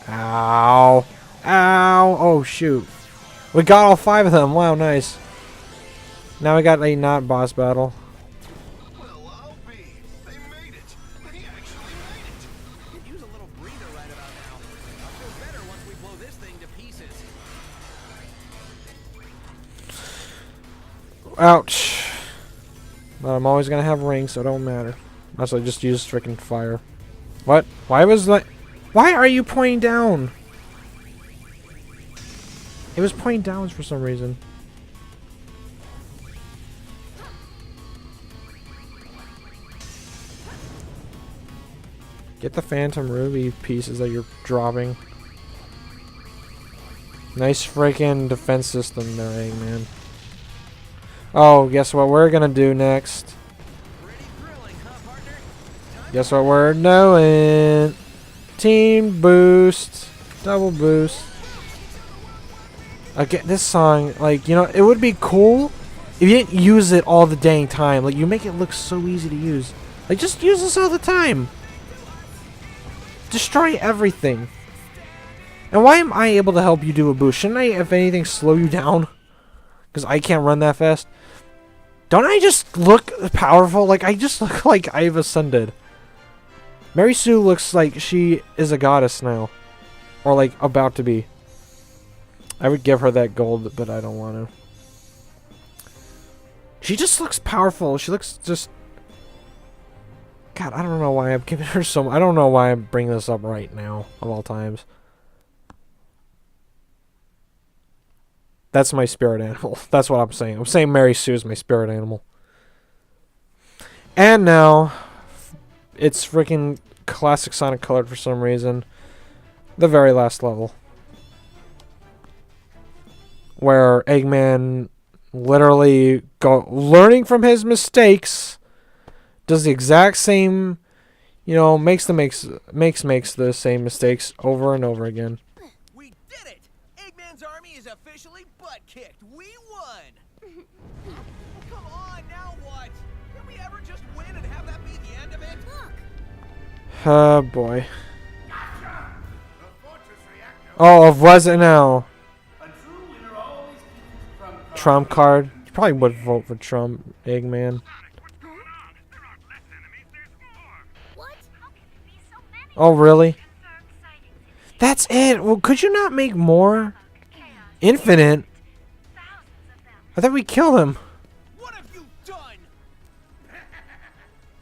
Ow. Ow. Oh, shoot. We got all 5 of them. Wow, nice. Now we got a not boss battle. Well, I'll be. They made it. They actually made it. Could use a little breather right about now. I'll feel better once we blow this thing to pieces. Ouch. But I'm always gonna have rings, so it don't matter. Also, I just use freaking fire. What? Why was that? Why are you pointing down? It was pointing downwards for some reason. Get the Phantom Ruby pieces that you're dropping. Nice freaking defense system there, Eggman. Oh, guess what we're gonna do next? Guess what we're doing? Team boost. Double boost. Again, this song, like, you know, it would be cool if you didn't use it all the dang time. Like, you make it look so easy to use. Like, just use this all the time. destroy everything. And why am I able to help you do a boost? Shouldn't I, if anything, slow you down? Because I can't run that fast. Don't I just look powerful? Like, I just look like I've ascended. Mary Sue looks like she is a goddess now. Or, like, about to be. I would give her that gold, but I don't want to. She just looks powerful. She looks just... God, I don't know why I'm giving her so... I don't know why I'm bringing this up right now, of all times. That's my spirit animal. That's what I'm saying. I'm saying Mary Sue is my spirit animal. And now, it's freaking classic Sonic colored for some reason. The very last level. Where Eggman literally learning from his mistakes, does the exact same, you know, makes the same mistakes over and over again. We did it! Eggman's army is officially butt-kicked. We won! Come on, now what? Can we ever just win and have that be the end of it? Look! Oh, boy. Oh, was it now? Trump card. You probably would vote for Trump, Eggman. Oh, really? That's it? Well, could you not make more? Infinite? I thought we killed him. What have you done?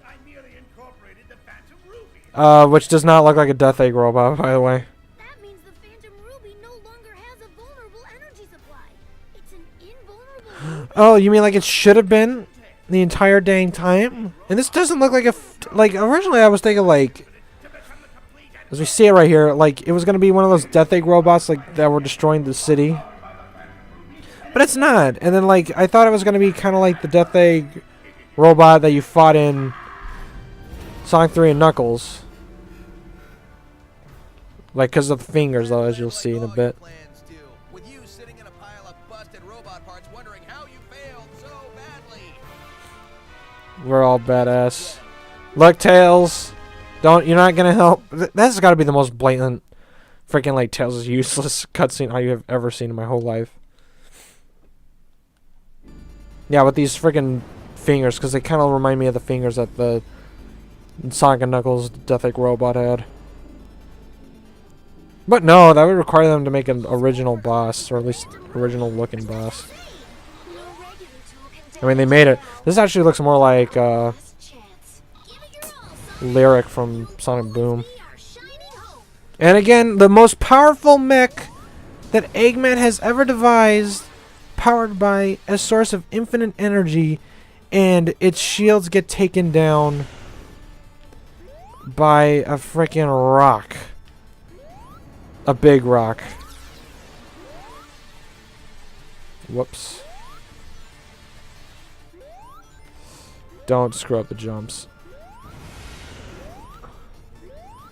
I merely incorporated the Phantom Ruby. Which does not look like a Death Egg robot, by the way. That means the Phantom Ruby no longer has a vulnerable energy supply. It's an invulnerable. Oh, you mean like it should have been the entire dang time? And this doesn't look like a... like, originally I was thinking, like... As we see it right here, like, it was going to be one of those Death Egg robots, like, that were destroying the city. But it's not. And then, like, I thought it was going to be kind of like the Death Egg robot that you fought in Sonic 3 and Knuckles. Like, because of the fingers, though, as you'll see in a bit. With you sitting in a pile of busted robot parts wondering how you failed so badly. We're all badass. Look, Tails. You're not gonna help. That's gotta be the most blatant freaking, like, Tails is useless cutscene I have ever seen in my whole life. Yeah, with these freaking fingers, because they kind of remind me of the fingers that the Sonic and Knuckles Death Egg robot had. But no, that would require them to make an original boss, or at least original looking boss. I mean, they made it. This actually looks more like, Lyric from Sonic Boom. And again, the most powerful mech that Eggman has ever devised, powered by a source of infinite energy, and its shields get taken down by a freaking rock. A big rock. Whoops. Don't screw up the jumps.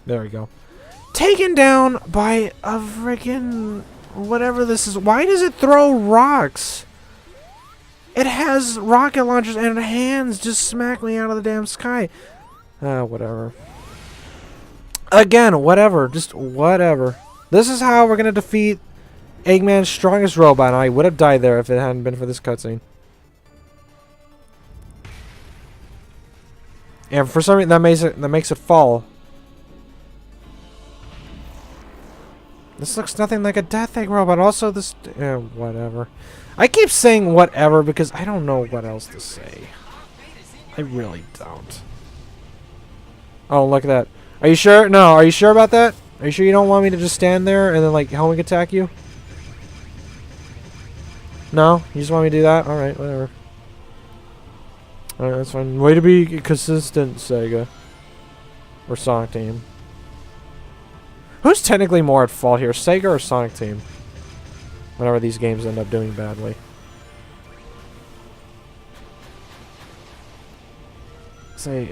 There we go. Taken down by a freaking whatever this is. Why does it throw rocks? It has rocket launchers and hands just smack me out of the damn sky. Whatever. Again, whatever. Just whatever. This is how we're gonna defeat Eggman's strongest robot. And I would have died there if it hadn't been for this cutscene. And for some reason that makes it fall. This looks nothing like a Death Egg robot. Also, this... whatever. I keep saying whatever because I don't know what else to say. I really don't. Oh, look at that. Are you sure? No, are you sure about that? Are you sure you don't want me to just stand there and then, like, Helmick attack you? No? You just want me to do that? Alright, whatever. Alright, that's fine. Way to be consistent, Sega. Or Sonic Team. Who's technically more at fault here, Sega or Sonic Team? Whenever these games end up doing badly. Say,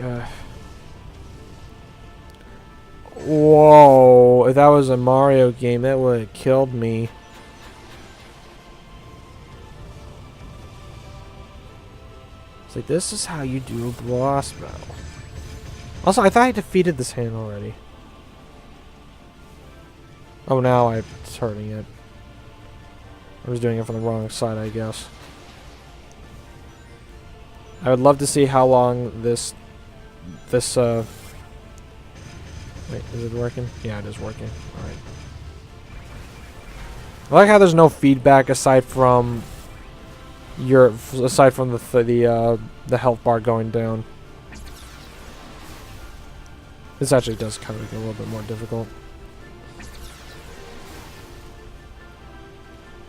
whoa, if that was a Mario game, that would have killed me. It's like, this is how you do a boss battle. Also, I thought I defeated this hand already. Oh, now it's hurting it. I was doing it from the wrong side, I guess. I would love to see how long this wait, is it working? Yeah, it is working. Alright. I like how there's no feedback aside from the health bar going down. This actually does kind of make it a little bit more difficult.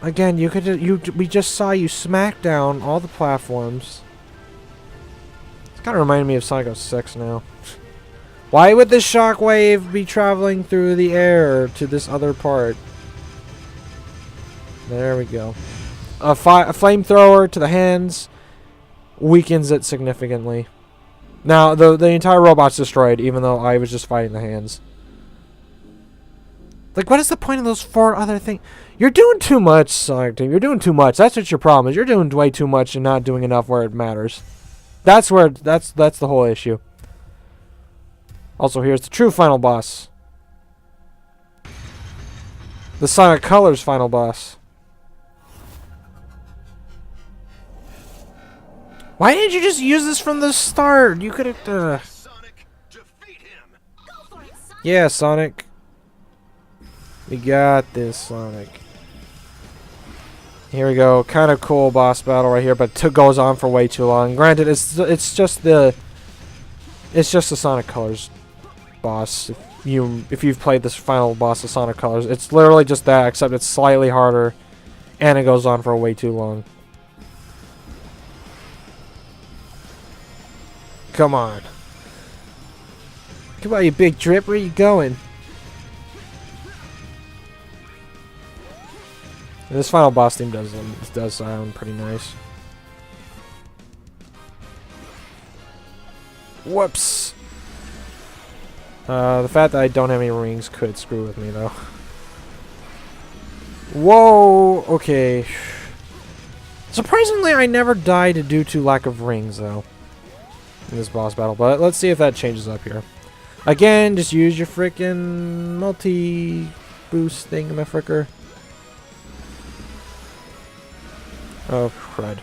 Again, we just saw you smack down all the platforms. It's kind of reminding me of Sonic 06 now. Why would this shockwave be traveling through the air to this other part? There we go. A flamethrower to the hands weakens it significantly. Now, the entire robot's destroyed, even though I was just fighting the hands. Like, what is the point of those 4 other things? You're doing too much, Sonic Team. You're doing too much. That's what your problem is. You're doing way too much and not doing enough where it matters. That's the whole issue. Also, here's the true final boss. The Sonic Colors final boss. Why didn't you just use this from the start? You could have. Sonic, defeat him. Go for it, Sonic. Yeah, Sonic. We got this, Sonic. Here we go. Kind of cool boss battle right here, but it goes on for way too long. Granted, it's just the Sonic Colors boss. If you've played this final boss of Sonic Colors, it's literally just that, except it's slightly harder, and it goes on for way too long. Come on. Come on, you big drip. Where are you going? And this final boss theme does sound pretty nice. Whoops. The fact that I don't have any rings could screw with me, though. Whoa. Okay. Surprisingly, I never died due to lack of rings, though, in this boss battle. But let's see if that changes up here. Again, just use your frickin' multi-boost thingamafricker. Oh, crud.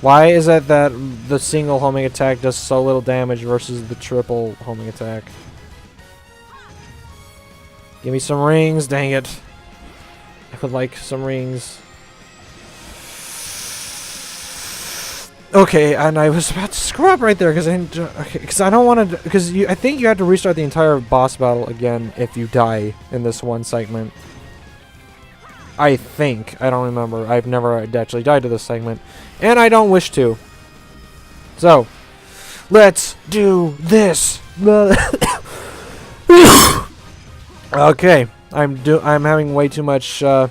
Why is it that the single homing attack does so little damage versus the triple homing attack? Give me some rings, dang it. I would like some rings. Okay, and I was about to screw up right there because I don't want to, because I think you have to restart the entire boss battle again if you die in this one segment. I think. I don't remember. I've never actually died to this segment. And I don't wish to. So, let's do this. Okay. I'm having way too much, I'm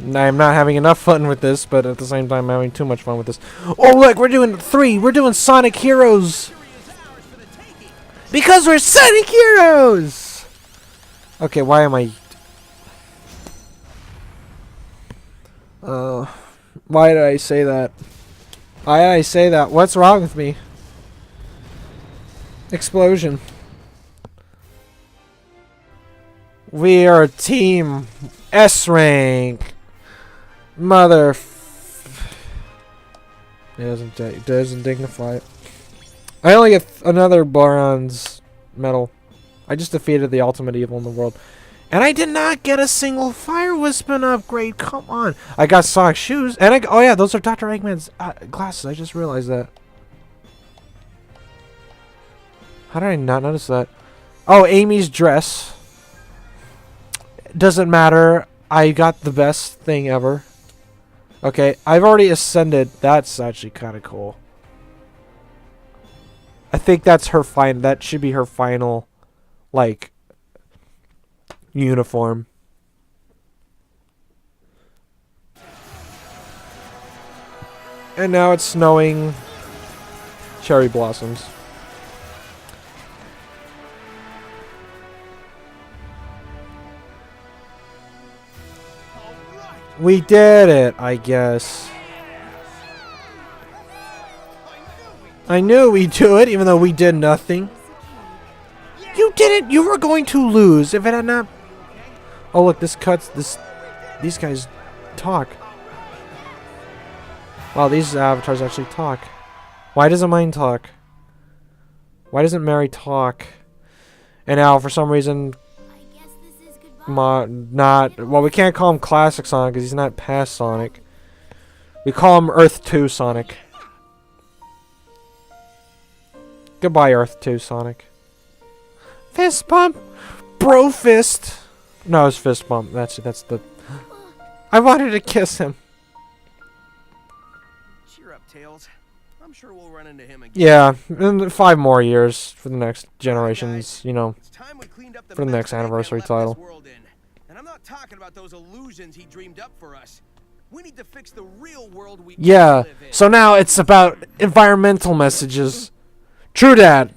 not having enough fun with this, but at the same time I'm having too much fun with this. Oh look, we're doing 3! We're doing Sonic Heroes! Because we're Sonic Heroes! Okay, why am I... why did I say that? Why did I say that? What's wrong with me? Explosion. We are Team S rank. Mother. It doesn't dignify it. I only get another bronze medal. I just defeated the ultimate evil in the world. And I did not get a single Fire Wispin upgrade. Come on. I got Sonic shoes. And oh yeah, those are Dr. Eggman's glasses. I just realized that. How did I not notice that? Oh, Amy's dress. Doesn't matter. I got the best thing ever. Okay, I've already ascended. That's actually kind of cool. I think that's her that should be her final, like, uniform. And now it's snowing cherry blossoms. We did it, I guess. I knew we'd do it, even though we did nothing. You didn't. You were going to lose if it had not. Oh look, this cuts. These guys talk. Wow, these avatars actually talk. Why doesn't mine talk? Why doesn't Mary talk? And now, for some reason, I guess this is goodbye. well, we can't call him Classic Sonic because he's not past Sonic. We call him Earth 2 Sonic. Goodbye, Earth 2 Sonic. Fist bump, bro fist. No, it's fist bump. That's the. I wanted to kiss him. Cheer up, Tails. I'm sure we'll run into him again. Yeah, in 5 more years for the next generations. You know, It's time we cleaned up the for the mess next Eggman anniversary left this title. world in. And I'm not talking about those illusions he dreamed up for us. We need to fix the real world we Yeah. live in. So now it's about environmental messages. True dat.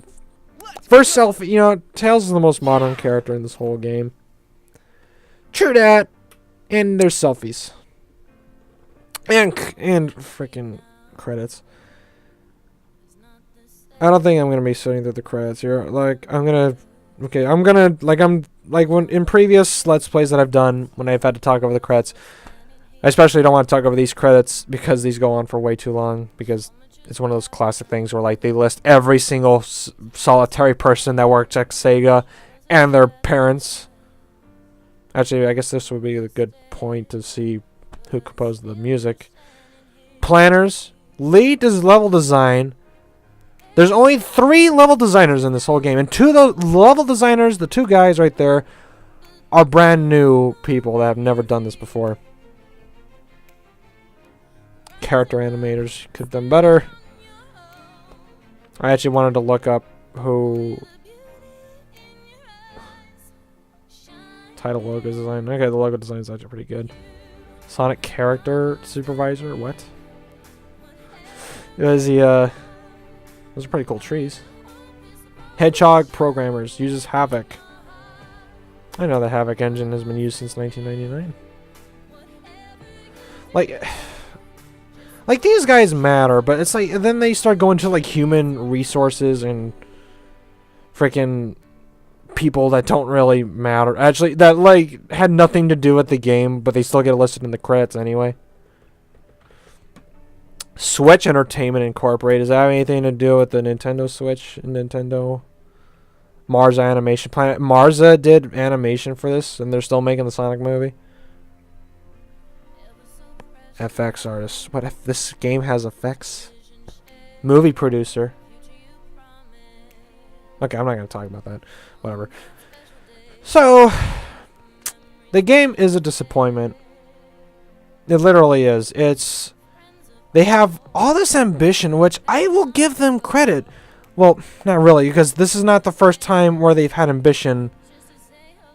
First selfie, you know, Tails is the most modern character in this whole game. True dat. And there's selfies. And freaking credits. I don't think I'm gonna be sitting through the credits here. Like I'm gonna when in previous Let's Plays that I've done when I've had to talk over the credits. I especially don't want to talk over these credits because these go on for way too long, because it's one of those classic things where like they list every single solitary person that worked at Sega and their parents. Actually, I guess this would be a good point to see who composed the music. Planners, lead is level design. There's only 3 level designers in this whole game, and 2 of the level designers, the 2 guys right there, are brand new people that have never done this before. Character animators could have done better. I actually wanted to look up who title logo design. Okay, the logo design is actually pretty good. Sonic character supervisor, what? It was the those are pretty cool trees. Hedgehog programmers uses Havoc. I know the Havoc engine has been used since 1999. Like these guys matter, but it's like then they start going to like human resources and freaking people that don't really matter. Actually, that like had nothing to do with the game, but they still get listed in the credits anyway. Switch Entertainment Incorporated. Does that have anything to do with the Nintendo Switch and Nintendo? Marza Animation Planet. Marza did animation for this, and they're still making the Sonic movie. FX artist. What if this game has effects? Movie producer. Okay, I'm not going to talk about that. Whatever. So, the game is a disappointment. It literally is. They have all this ambition, which I will give them credit. Well, not really, because this is not the first time where they've had ambition.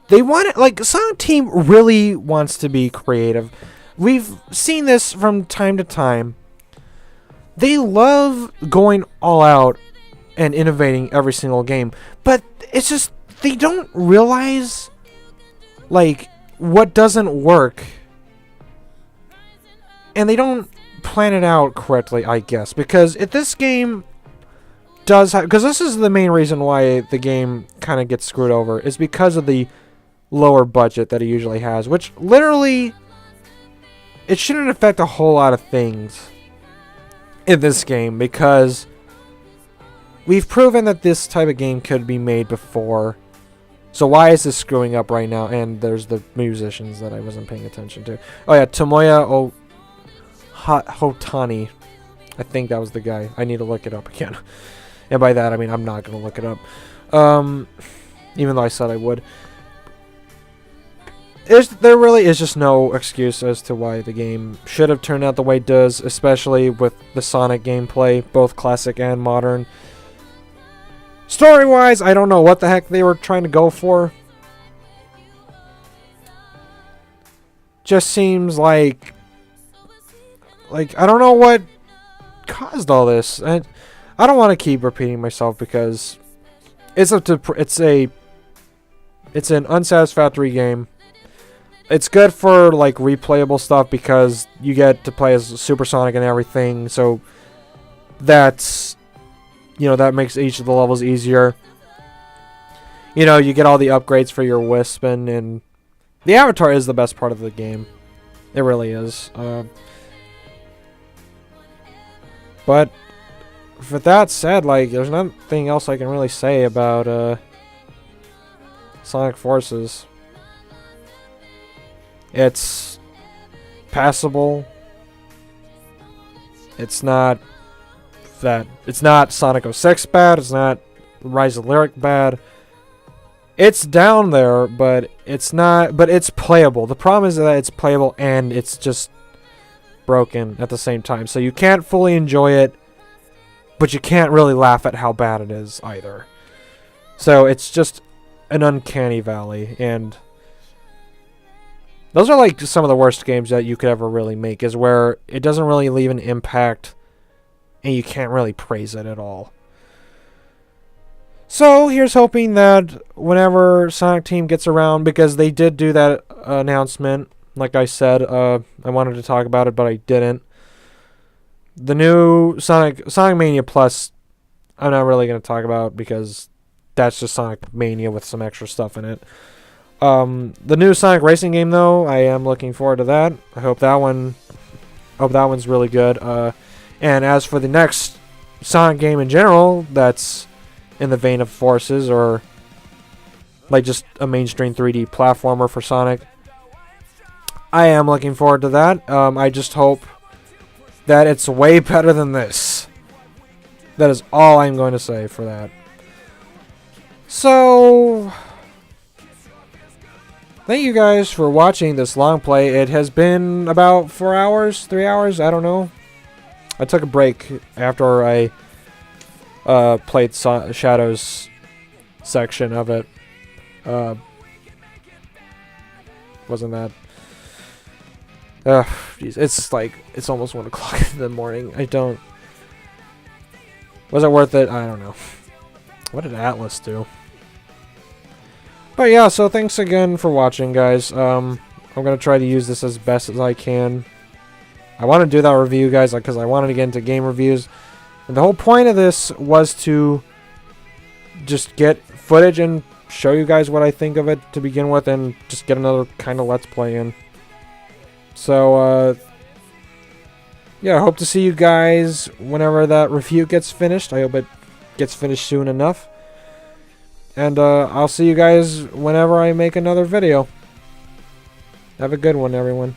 They want it, like, Sonic Team really wants to be creative. We've seen this from time to time. They love going all out and innovating every single game, but it's just they don't realize like what doesn't work, and they don't plan it out correctly, I guess, because if this game does have, because this is the main reason why the game kind of gets screwed over, is because of the lower budget that it usually has, which literally it shouldn't affect a whole lot of things in this game, because we've proven that this type of game could be made before. So why is this screwing up right now? And there's the musicians that I wasn't paying attention to. Oh yeah, Tomoya Hotani. I think that was the guy. I need to look it up again. And by that I mean I'm not going to look it up. Even though I said I would. There really is just no excuse as to why the game should have turned out the way it does, especially with the Sonic gameplay, both classic and modern. Story-wise, I don't know what the heck they were trying to go for. Just seems like I don't know what caused all this. I don't want to keep repeating myself because it's an unsatisfactory game. It's good for like replayable stuff because you get to play as Super Sonic and everything, so that's, you know, that makes each of the levels easier. you know, you get all the upgrades for your Wispin, and the avatar is the best part of the game. It really is. But with that said, like, there's nothing else I can really say about Sonic Forces. It's passable. It's not Sonic 06 bad. It's not Rise of Lyric bad. It's down there, but it's not. But it's playable. The problem is that it's playable and it's just broken at the same time. So you can't fully enjoy it, but you can't really laugh at how bad it is either. So it's just an uncanny valley, and those are like some of the worst games that you could ever really make, is where it doesn't really leave an impact and you can't really praise it at all. So here's hoping that whenever Sonic Team gets around, because they did do that announcement, like I said, I wanted to talk about it, but I didn't. The new Sonic Mania Plus, I'm not really going to talk about because that's just Sonic Mania with some extra stuff in it. The new Sonic Racing game, though, I am looking forward to that. I hope that one's really good. And as for the next Sonic game in general, that's in the vein of Forces, or like just a mainstream 3D platformer for Sonic, I am looking forward to that. I just hope that it's way better than this. That is all I'm going to say for that. So, thank you guys for watching this long play. It has been about 4 hours, 3 hours, I don't know. I took a break after I played Shadow's section of it. Wasn't that... Geez, it's almost 1 o'clock in the morning. Was it worth it? I don't know. What did Atlas do? But yeah, so thanks again for watching, guys. I'm going to try to use this as best as I can. I want to do that review, guys, because I wanted to get into game reviews. And the whole point of this was to just get footage and show you guys what I think of it to begin with, and just get another kind of Let's Play in. So, yeah, I hope to see you guys whenever that review gets finished. I hope it gets finished soon enough. And I'll see you guys whenever I make another video. Have a good one, everyone.